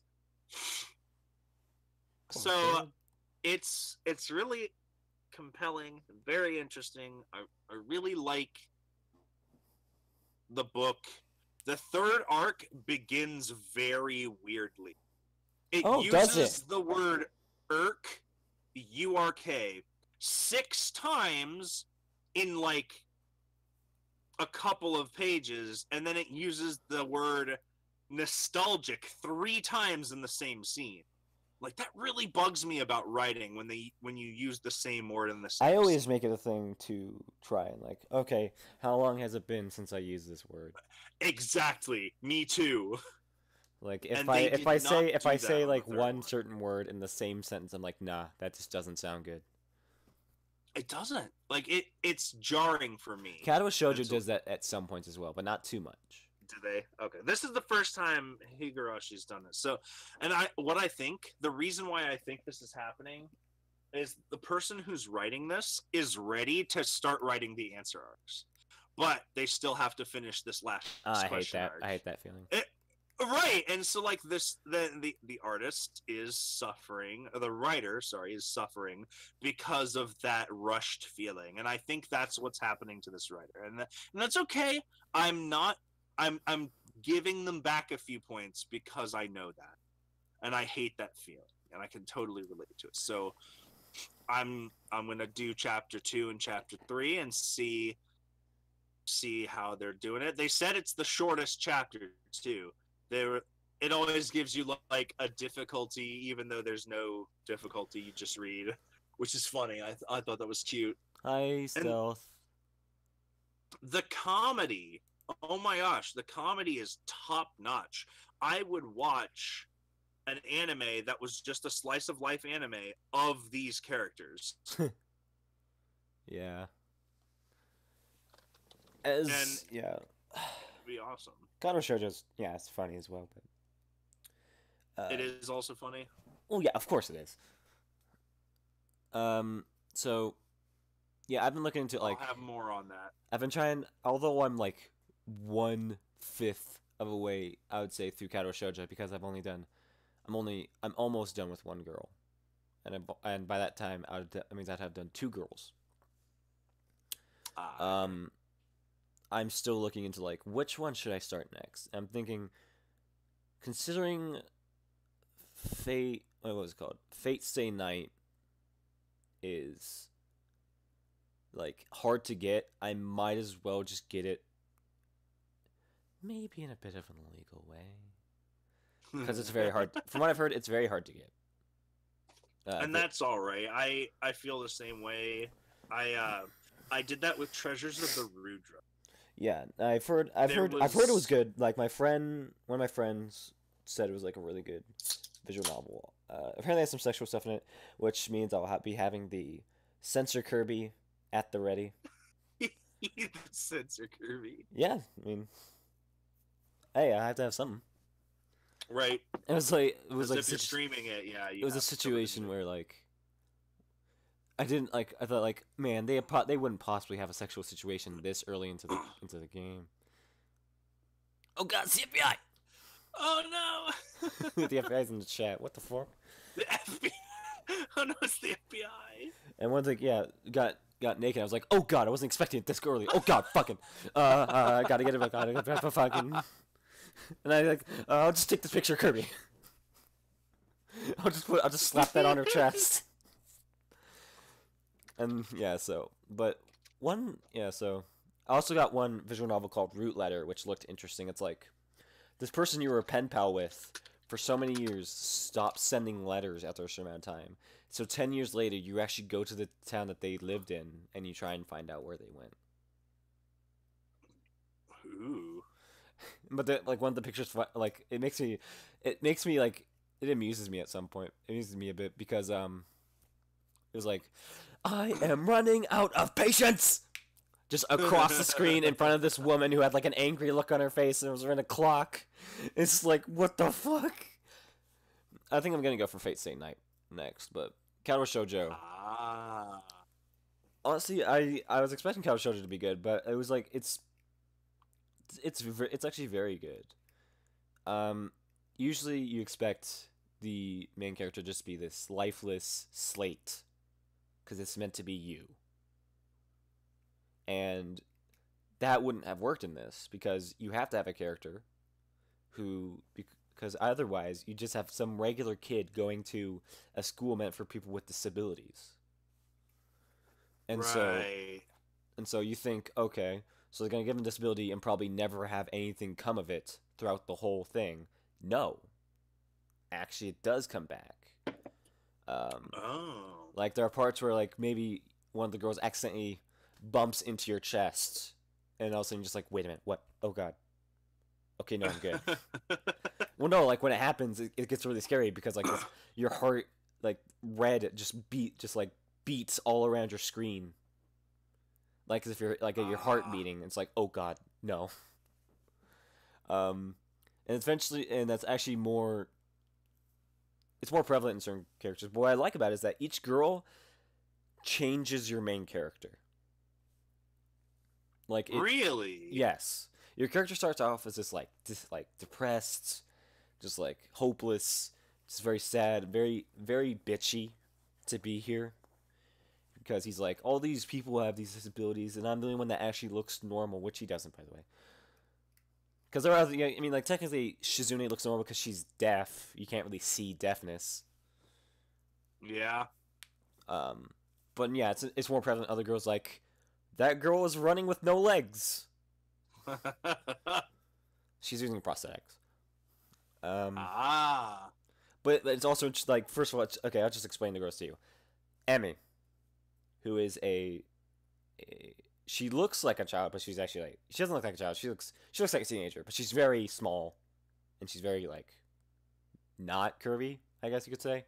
So it's really compelling, very interesting. I really like the book. The third arc begins very weirdly. It uses the word "urk," U-R-K, 6 times in like a couple of pages, and then it uses the word "nostalgic" 3 times in the same scene. Like, that really bugs me about writing when you use the same word in the same I always scene. make it a thing to try and like, okay, how long has it been since I used this word? Exactly. Me too. Like And if I say on like the third one one. certain word in the same sentence, I'm like, nah, that just doesn't sound good. It doesn't. Like, it's jarring for me. Katawa Shoujo does that at some points as well, but not too much. Do they? Okay. This is the first time Higarashi's done this. So, and the reason why I think this is happening is the person who's writing this is ready to start writing the answer arcs. But they still have to finish this last I hate question that. arc. I hate that feeling. Right, and so like this, the artist is suffering, the writer, sorry, is suffering because of that rushed feeling, and I think that's what's happening to this writer, and that's okay. I'm giving them back a few points because I know that, and I hate that feeling, and I can totally relate to it. So I'm gonna do chapter 2 and chapter 3 and see see how they're doing it. They said it's the shortest chapter too. It always gives you like a difficulty, even though there's no difficulty. You just read, which is funny. I thought that was cute. Hi, And Stealth. the comedy, oh my gosh, the comedy is top notch. I would watch an anime that was just a slice of life anime of these characters. Yeah. And Yeah. it'd be awesome. Kano Shoujo's, yeah, it's funny as well, but It is also funny. well, yeah, of course it is. So yeah, I've been looking into like I'll have more on that. I've been trying, although I'm like 1/5 of a way, I would say, through Kano Shoujo, because I'm almost done with one girl, and by that time that means I'd have done 2 girls. I'm still looking into like which one should I start next. I'm thinking, considering what was it called? Fate Stay Night is like hard to get. I might as well just get it maybe in a bit of an illegal way, because it's very hard. From what I've heard, it's very hard to get. And that's all right. I feel the same way. I did that with Treasures of the Rudra. Yeah, I've heard it was good. Like one of my friends said it was like a really good visual novel. Apparently, there's some sexual stuff in it, which means I'll be having the censor Kirby at the ready. Censor Kirby. Yeah, I mean, hey, I have to have something. Right. It was like If you're streaming it, yeah. it was a situation where like I thought like, man, they wouldn't possibly have a sexual situation this early into the game. Oh god, it's the FBI! Oh no! The FBI's in the chat. What the fuck? The FBI. Oh no, it's the FBI. And one thing, yeah, got naked. I was like, oh god, I wasn't expecting it this early. Oh god, fucking, I gotta get it. I gotta get it. Fucking. And I like, I'll just take this picture of Kirby. I'll just slap that on her chest. And yeah, so I also got one visual novel called Root Letter, which looked interesting. It's like this person you were a pen pal with for so many years stopped sending letters after a certain amount of time. So 10 years later, you actually go to the town that they lived in and you try and find out where they went. Ooh. But like one of the pictures, like it makes me like, it amuses me at some point. It amuses me a bit because it was like, I am running out of patience. Just across the screen in front of this woman who had like an angry look on her face and it was in a clock. It's like, what the fuck? I think I'm gonna go for Fate Stay Night next, but Kano Shoujo. Honestly, I was expecting Kano Shoujo to be good, but it was like it's actually very good. Usually you expect the main character just to be this lifeless slate, because it's meant to be you. And that wouldn't have worked in this, because you have to have a character who, because otherwise you just have some regular kid going to a school meant for people with disabilities. And so you think, okay, so they're going to give him a disability and probably never have anything come of it throughout the whole thing. No. Actually, it does come back. Like, there are parts where, like, maybe one of the girls accidentally bumps into your chest, and all of a sudden you're just like, wait a minute, what? Oh, God. Okay, no, I'm good. Well, no, like, when it happens, it gets really scary, because, like, your heart, like, red just beats all around your screen. Like, as if you're, like, your heart beating. It's like, oh, God, no. And eventually, and that's actually more... It's more prevalent in certain characters. But what I like about it is that each girl changes your main character. Like, really? Yes. Your character starts off as this depressed, just like hopeless, just very sad, very, very bitchy to be here. Because he's like, all these people have these disabilities, and I'm the only one that actually looks normal, which he doesn't, by the way. Because there are, I mean, like, technically, Shizune looks normal because she's deaf. You can't really see deafness. Yeah. But yeah, it's more prevalent. Other girls, like, that girl is running with no legs. She's using prosthetics. Um, Ah. but it's also just like, first of all, okay, I'll just explain the girls to you. Emmy, who is she looks like a child, but she's actually like, she doesn't look like a child. She looks like a teenager, but she's very small, and she's very like not curvy, I guess you could say.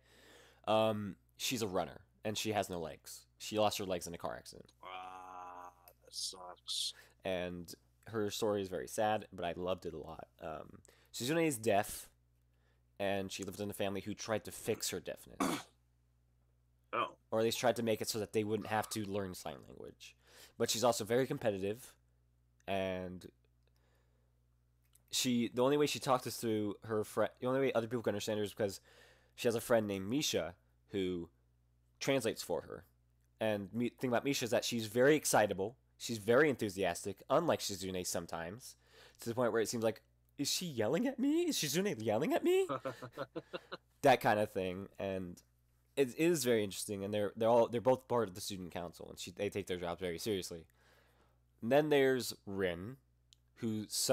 She's a runner, and she has no legs. She lost her legs in a car accident. Ah, that sucks. And her story is very sad, but I loved it a lot. Suzune is deaf, and she lived in a family who tried to fix her deafness, Oh. or at least tried to make it so that they wouldn't have to learn sign language. But she's also very competitive, and the only way she talked us through her friend, the only way other people can understand her is because she has a friend named Misha who translates for her. And the thing about Misha is that she's very excitable. She's very enthusiastic, unlike Shizune sometimes, to the point where it seems like, is she yelling at me? Is Shizune yelling at me? That kind of thing, and it is very interesting. And they're both part of the student council, and they take their jobs very seriously. And then there's Rin, who she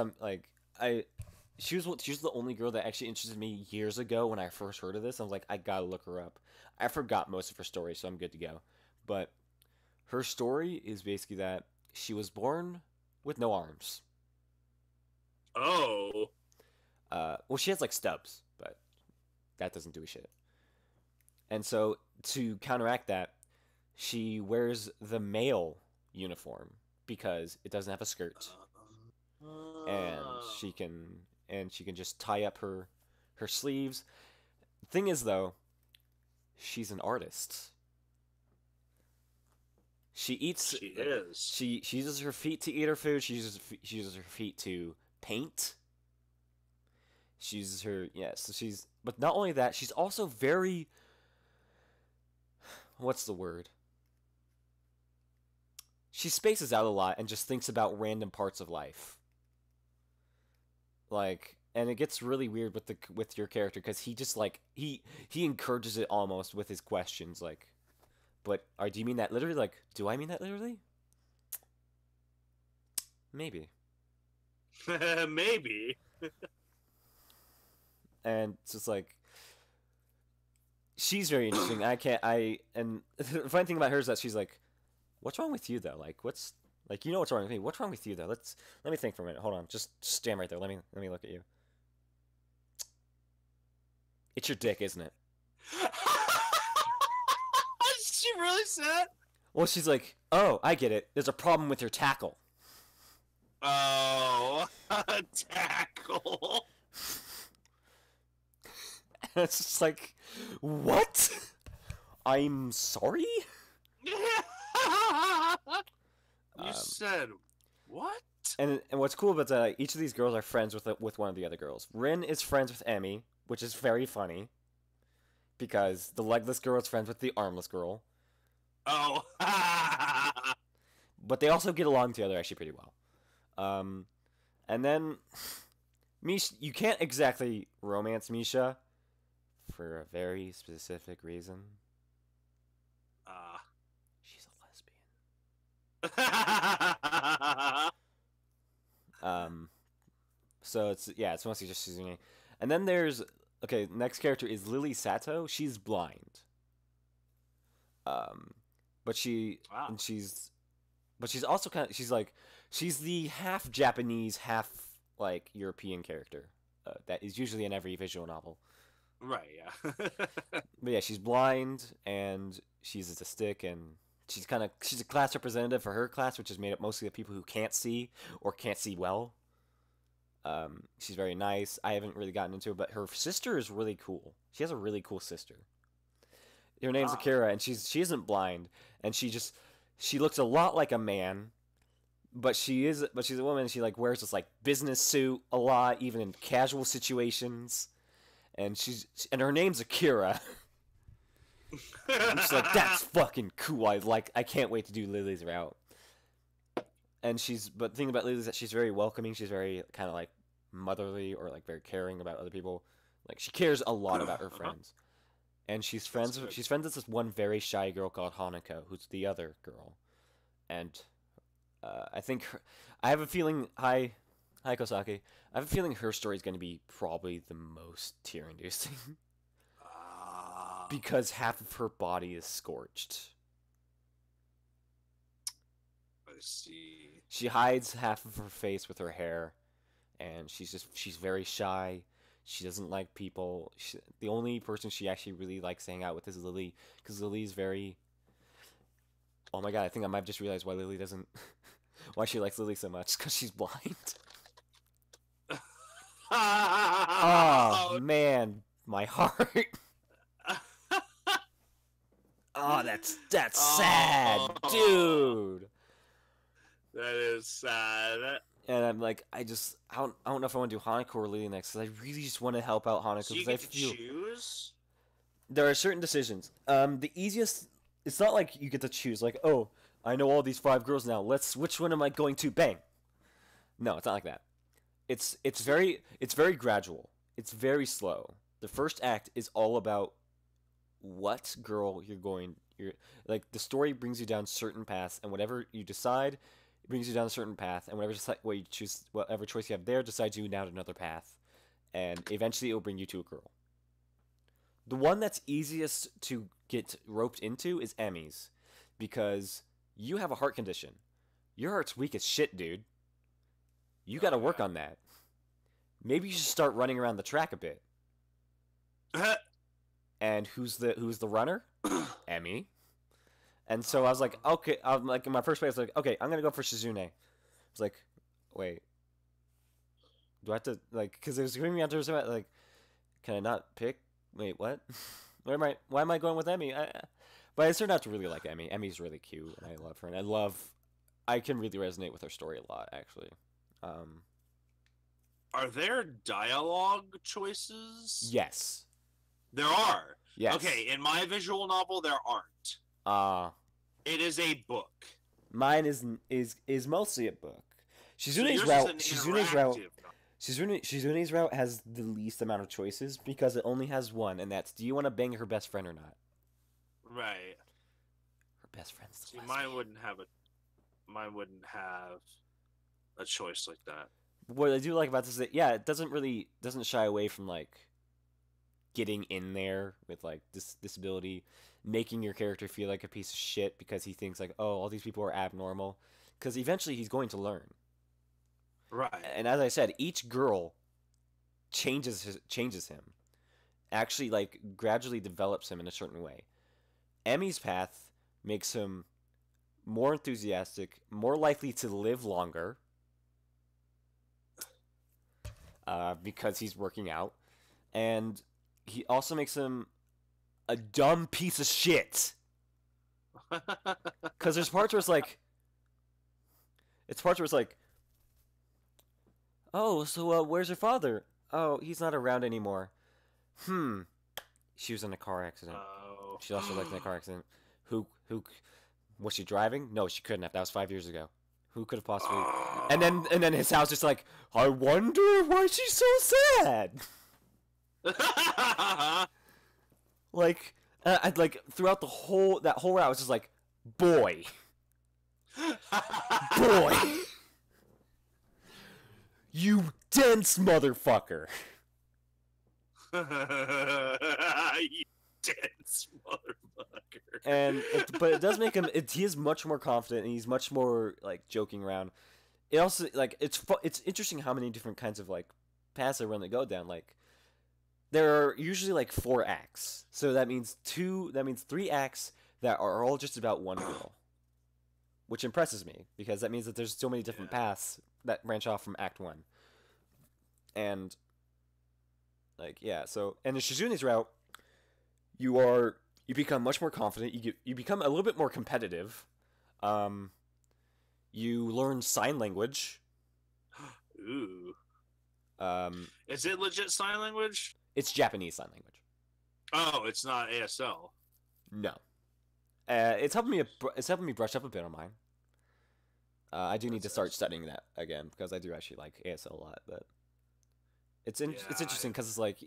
was the only girl that actually interested me years ago when I first heard of this. I was like, I gotta look her up. I forgot most of her story, so I'm good to go. But her story is basically that she was born with no arms. Oh. Well, she has like stubs, but that doesn't do a shit. And so to counteract that, she wears the male uniform because it doesn't have a skirt, and she can just tie up her sleeves. The thing is, though, she's an artist. She eats. She is. She uses her feet to eat her food. She uses her feet to paint. She uses her So she's. But not only that, she's also very. What's the word? She spaces out a lot and just thinks about random parts of life. Like, and it gets really weird with your character because he just like he encourages it almost with his questions, like, but do you mean that literally? Like, do I mean that literally? Maybe. Maybe. And it's just like, she's very interesting. And the funny thing about her is that she's like, what's wrong with you though? Like, what's like, you know what's wrong with me? What's wrong with you though? Let me think for a minute. Hold on, just stand right there. Let me look at you. It's your dick, isn't it? She really said? Well, she's like, oh, I get it. There's a problem with your tackle. Oh, a tackle. And it's just like, what? I'm sorry? You said what? And what's cool about that, each of these girls are friends with one of the other girls. Rin is friends with Emmy, which is very funny, because the legless girl is friends with the armless girl. Oh. But they also get along together actually pretty well. And then Misha, you can't exactly romance Misha for a very specific reason. She's a lesbian. So it's mostly just Shizune. And then there's next character is Lily Sato. She's blind. But she's also she's the half Japanese, half like European character that is usually in every visual novel. Right, yeah. But yeah, she's blind and she's autistic, and she's a class representative for her class, which is made up mostly of people who can't see or can't see well. She's very nice. I haven't really gotten into it, but her sister is really cool. She has a really cool sister. Her name's Akira, and she isn't blind, and she looks a lot like a man, but she's a woman. And she like wears this like business suit a lot, even in casual situations, and her name's Akira. I'm just like, that's fucking cool. I can't wait to do Lily's route. And but the thing about Lily is that she's very welcoming. She's very kind of like motherly, or like very caring about other people. Like, she cares a lot about her friends. And she's friends with this one very shy girl called Hanako, who's the other girl. And I think I have a feeling. Hi Kosaki. I have a feeling her story is going to be probably the most tear-inducing because half of her body is scorched. I see. She hides half of her face with her hair, and she's very shy. She doesn't like people. The only person she actually really likes to hang out with is Lily, because Lily's very. Oh my god! I think I might have just realized why Lily doesn't. Why she likes Lily so much? Because she's blind. Oh man, my heart. Oh, that's sad, dude. That is sad. And I'm like, I don't know if I want to do Hanako or Lily next, because I really just want to help out Hanako. So you Because get to choose? there are certain decisions. The easiest. It's not like you get to choose. Like, oh, I know all these 5 girls now. Which one am I going to bang? No, it's not like that. It's very gradual. It's very slow. The first act is all about what girl you're like. The story brings you down certain paths, and whatever you decide, it brings you down a certain path, and what you choose, whatever choice you have there, decides you down another path, and eventually it will bring you to a girl. The one that's easiest to get roped into is Emmy's, because you have a heart condition. Your heart's weak as shit, dude. You got to work on that. Maybe you should start running around the track a bit. And who's the runner? Emmy. And so I was like, okay. I'm like, in my first place, I was like, okay, I'm gonna go for Shizune. I was like, wait, do I have to like? Because it was giving me out there, like, can I not pick? Wait, what? Why am I going with Emmy? But I turned out to really like Emmy. Emmy's really cute, and I love her, and I can really resonate with her story a lot, actually. Are there dialogue choices? Yes. There are. Yes. Okay, in my visual novel, there aren't. It is a book. Mine is mostly a book. Shizune's route has the least amount of choices because it only has one, and that's, do you want to bang her best friend or not? Right. Her best friend's the See, lesbian. mine wouldn't have a choice like that. What I do like about this is that, yeah, it doesn't shy away from like getting in there with like disability, making your character feel like a piece of shit because he thinks like, oh, all these people are abnormal, because eventually he's going to learn. Right. And as I said, each girl changes him. Actually, like, gradually develops him in a certain way. Emmy's path makes him more enthusiastic, more likely to live longer, because he's working out, and he also makes him a dumb piece of shit. Because there's parts where it's like, oh, so where's your father? Oh, he's not around anymore. She was in a car accident. Oh. She lost her legs in a car accident. Who was she driving? No, she couldn't have. That was 5 years ago. Who could have possibly? And then his house just like, I wonder why she's so sad. Like, I'd like throughout that whole route, I was just like, boy, you dense motherfucker. You dense motherfucker. But it does make him. He is much more confident, and he's much more like joking around. It also like it's interesting how many different kinds of like paths they run that go down. Like, there are usually like 4 acts, so that means 3 acts that are all just about one girl, which impresses me because that means that there's so many different paths that branch off from Act 1. And like, yeah, so, and in Shizune's route, you become much more confident. You become a little bit more competitive. You learn sign language. Ooh. Is it legit sign language? It's Japanese sign language. Oh, it's not ASL. No. It's helping me brush up a bit on mine. I do need to start studying that again because I do actually like ASL a lot, but it's interesting because it's like,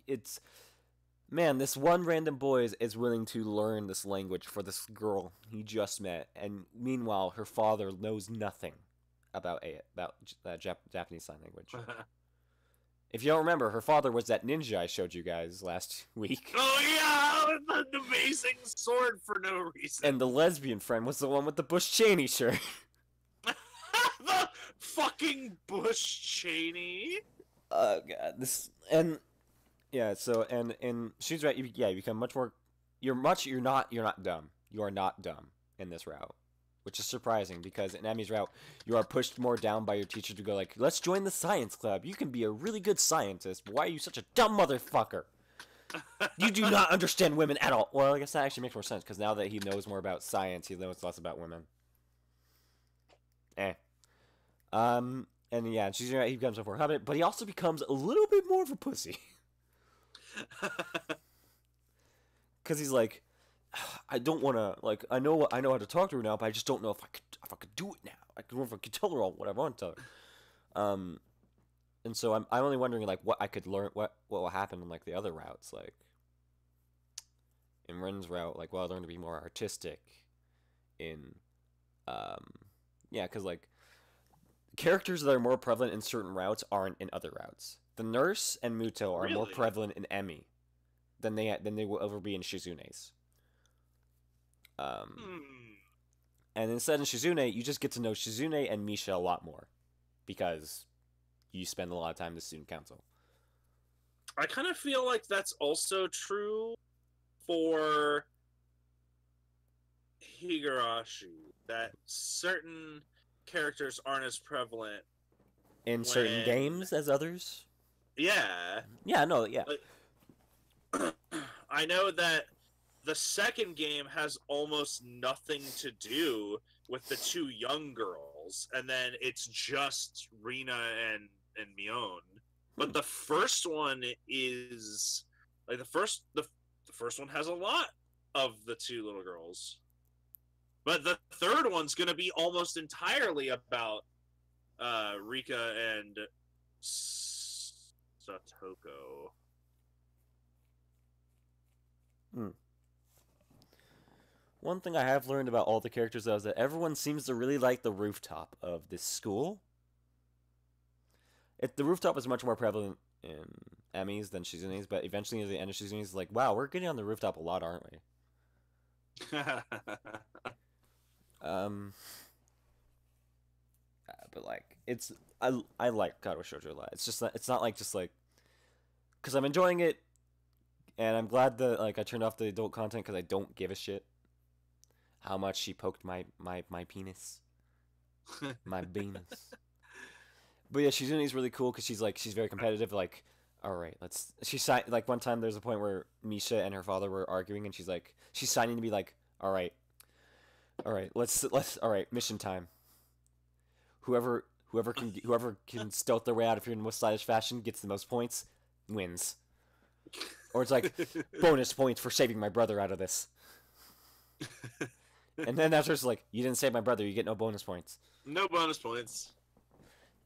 man, this one random boy is willing to learn this language for this girl he just met, and meanwhile her father knows nothing. Japanese sign language. If you don't remember, her father was that ninja I showed you guys last week. Oh yeah, the amazing sword for no reason. And the lesbian friend was the one with the Bush Cheney shirt. The fucking Bush Cheney. Oh god, this and yeah. So and she's right. You become much more. You're not dumb. You are not dumb in this route, which is surprising because in Emmy's route, you are pushed more down by your teacher to go like, let's join the science club. You can be a really good scientist. Why are you such a dumb motherfucker? You do not understand women at all. Well, I guess that actually makes more sense because now that he knows more about science, he knows less about women. And yeah, she's right. He becomes a more confident, but he also becomes a little bit more of a pussy. Because he's like, I don't want to, like, I know how to talk to her now, but I just don't know if I could do it now. I don't know if I could tell her all what I want to tell her. And so I'm only wondering, like, what I could learn, what will happen in, like, the other routes, like, in Ren's route, like, well, I learn to be more artistic in, yeah, because, like, characters that are more prevalent in certain routes aren't in other routes. The nurse and Muto are more Really? prevalent in Emmy than they will ever be in Shizune's. And instead in Shizune, you just get to know Shizune and Misha a lot more because you spend a lot of time in the student council. I kind of feel like that's also true for Higurashi. That certain characters aren't as prevalent In certain When- games as others. Yeah. Yeah, no, yeah. I know that the second game has almost nothing to do with the two young girls, and then it's just Rina and Mion. But the first one is like the first one has a lot of the two little girls. But the third one's gonna be almost entirely about Rika and Satoko. One thing I have learned about all the characters, though, is that everyone seems to really like the rooftop of this school. The rooftop is much more prevalent in Emmys than Shizune's, but eventually at the end of Shizune's, like, wow, we're getting on the rooftop a lot, aren't we? But like, I like Kato Shoujo a lot. It's just it's not like just like, because I'm enjoying it, and I'm glad that like I turned off the adult content because I don't give a shit how much she poked my penis, my penis. But yeah, Shizune's really cool because she's very competitive. Like, all right, like one time there's a point where Misha and her father were arguing, and she's signing to be like, all right, let's all right, mission time. Whoever can stealth their way out of here in the most stylish fashion gets the most points, wins. Or it's like bonus points for saving my brother out of this. And then after it's like, you didn't save my brother, you get no bonus points. No bonus points.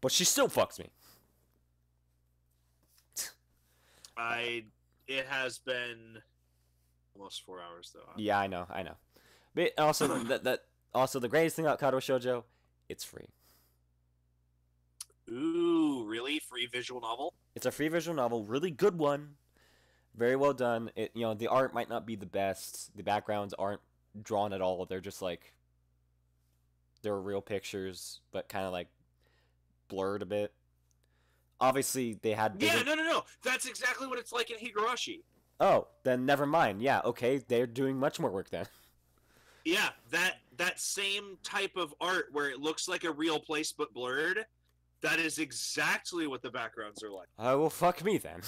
But she still fucks me. It has been almost 4 hours though. Yeah, I know. But also also the greatest thing about Kato Shoujo, it's free. Ooh, really? Free visual novel? It's a free visual novel, really good one. Very well done. The art might not be the best. The backgrounds aren't drawn at all. They're just like they're real pictures, but kind of like blurred a bit. Obviously, they had Yeah, no. That's exactly what it's like in Higurashi. Oh, then never mind. Yeah, okay, they're doing much more work then. Yeah, that same type of art where it looks like a real place but blurred. That is exactly what the backgrounds are like. Well, fuck me then.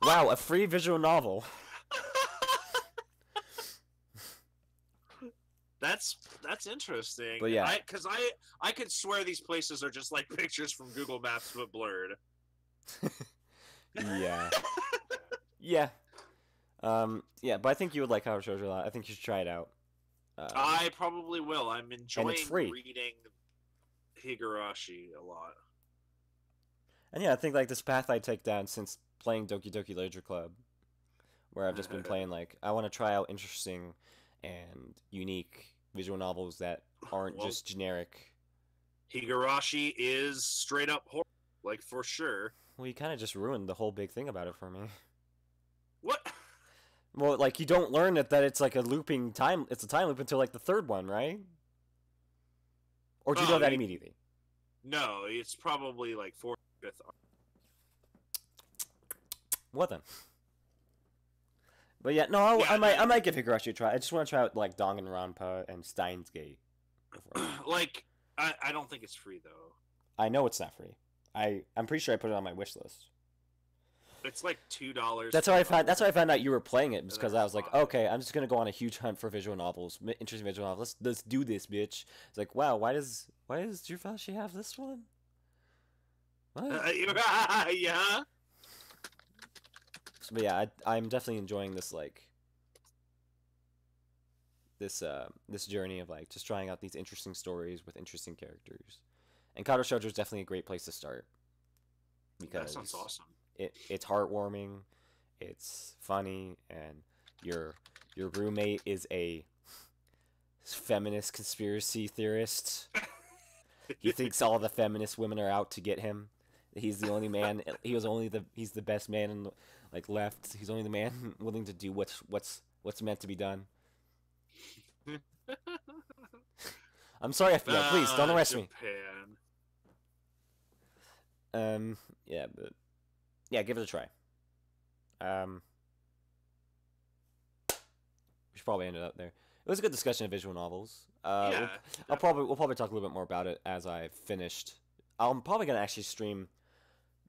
Wow, a free visual novel. That's interesting. But yeah. Because I could swear these places are just like pictures from Google Maps but blurred. Yeah. Yeah. Yeah, but I think you would like Kato Shoujo a lot. I think you should try it out. I probably will. I'm enjoying free. reading Higurashi a lot. And yeah, I think like this path I take down since playing Doki Doki Literature Club, where I've just been playing like I want to try out interesting and unique visual novels that aren't Well- just generic Higurashi is straight up horror, like for sure. Well, you kind of just ruined the whole big thing about it for me. What? Well, like you don't learn that it's like a looping time. It's a time loop until like the third one, right? Or do you know that immediately? No, it's probably like fourth, fifth. What then? But yeah, no, I might give Higurashi a try. I just want to try out like Danganronpa and Steins Gate. Like, I don't think it's free though. I know it's not free. I'm pretty sure I put it on my wish list. It's like $2. That's how I found out you were playing it, because I was like, $5. okay, I'm just gonna go on a huge hunt for visual novels, interesting visual novels. Let's do this, bitch. It's like, wow, why does Jufashi have this one? What? Yeah. So, but yeah, I'm definitely enjoying this this journey of like just trying out these interesting stories with interesting characters. And Kato Shoujo is definitely a great place to start, because That sounds awesome. It's heartwarming, it's funny, and your roommate is a feminist conspiracy theorist. He thinks all the feminist women are out to get him. He's the only man. He's the best man in like left. He's only the man willing to do what's meant to be done. I'm sorry, FBI. Please don't arrest me. Yeah, but yeah, give it a try. We should probably end it up there. It was a good discussion of visual novels. Yeah, we'll probably talk a little bit more about it as I finished. I'm probably gonna actually stream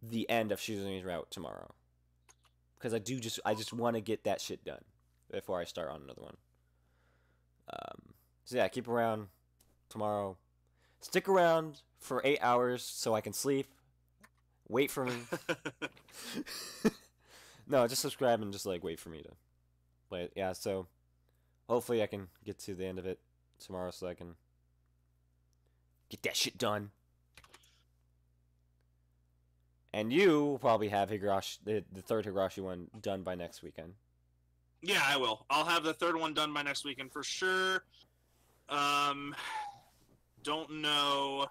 the end of Shizuni's Route tomorrow, because I just want to get that shit done before I start on another one. So yeah, keep around tomorrow. Stick around for 8 hours so I can sleep. Wait for me. No, just subscribe and just like wait for me to play it. Yeah, so hopefully I can get to the end of it tomorrow so I can get that shit done. And you will probably have Higurashi, the third Higurashi one done by next weekend. Yeah, I will. I'll have the third one done by next weekend for sure. Don't know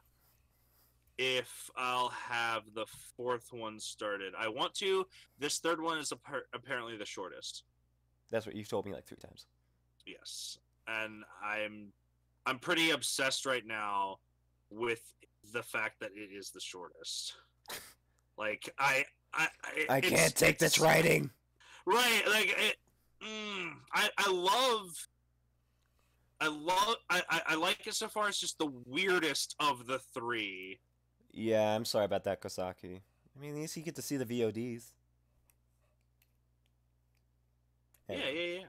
if I'll have the fourth one started. I want to. This third one is apparently the shortest. That's what you've told me like 3 times. Yes, and I'm pretty obsessed right now with the fact that it is the shortest. Like I can't take this writing. Right, like it. I like it so far. It's just the weirdest of the 3. Yeah, I'm sorry about that, Kosaki. I mean, at least you get to see the VODs. Yeah.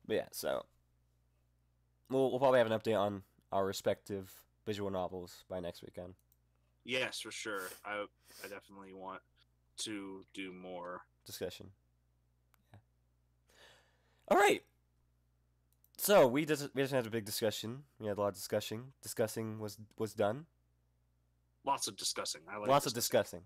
But yeah, so we'll probably have an update on our respective visual novels by next weekend. Yes, for sure. I definitely want to do more discussion. Yeah. All right. So we just had a big discussion. We had a lot of discussion. Discussing was done. Lots of discussing. I like lots of discussing.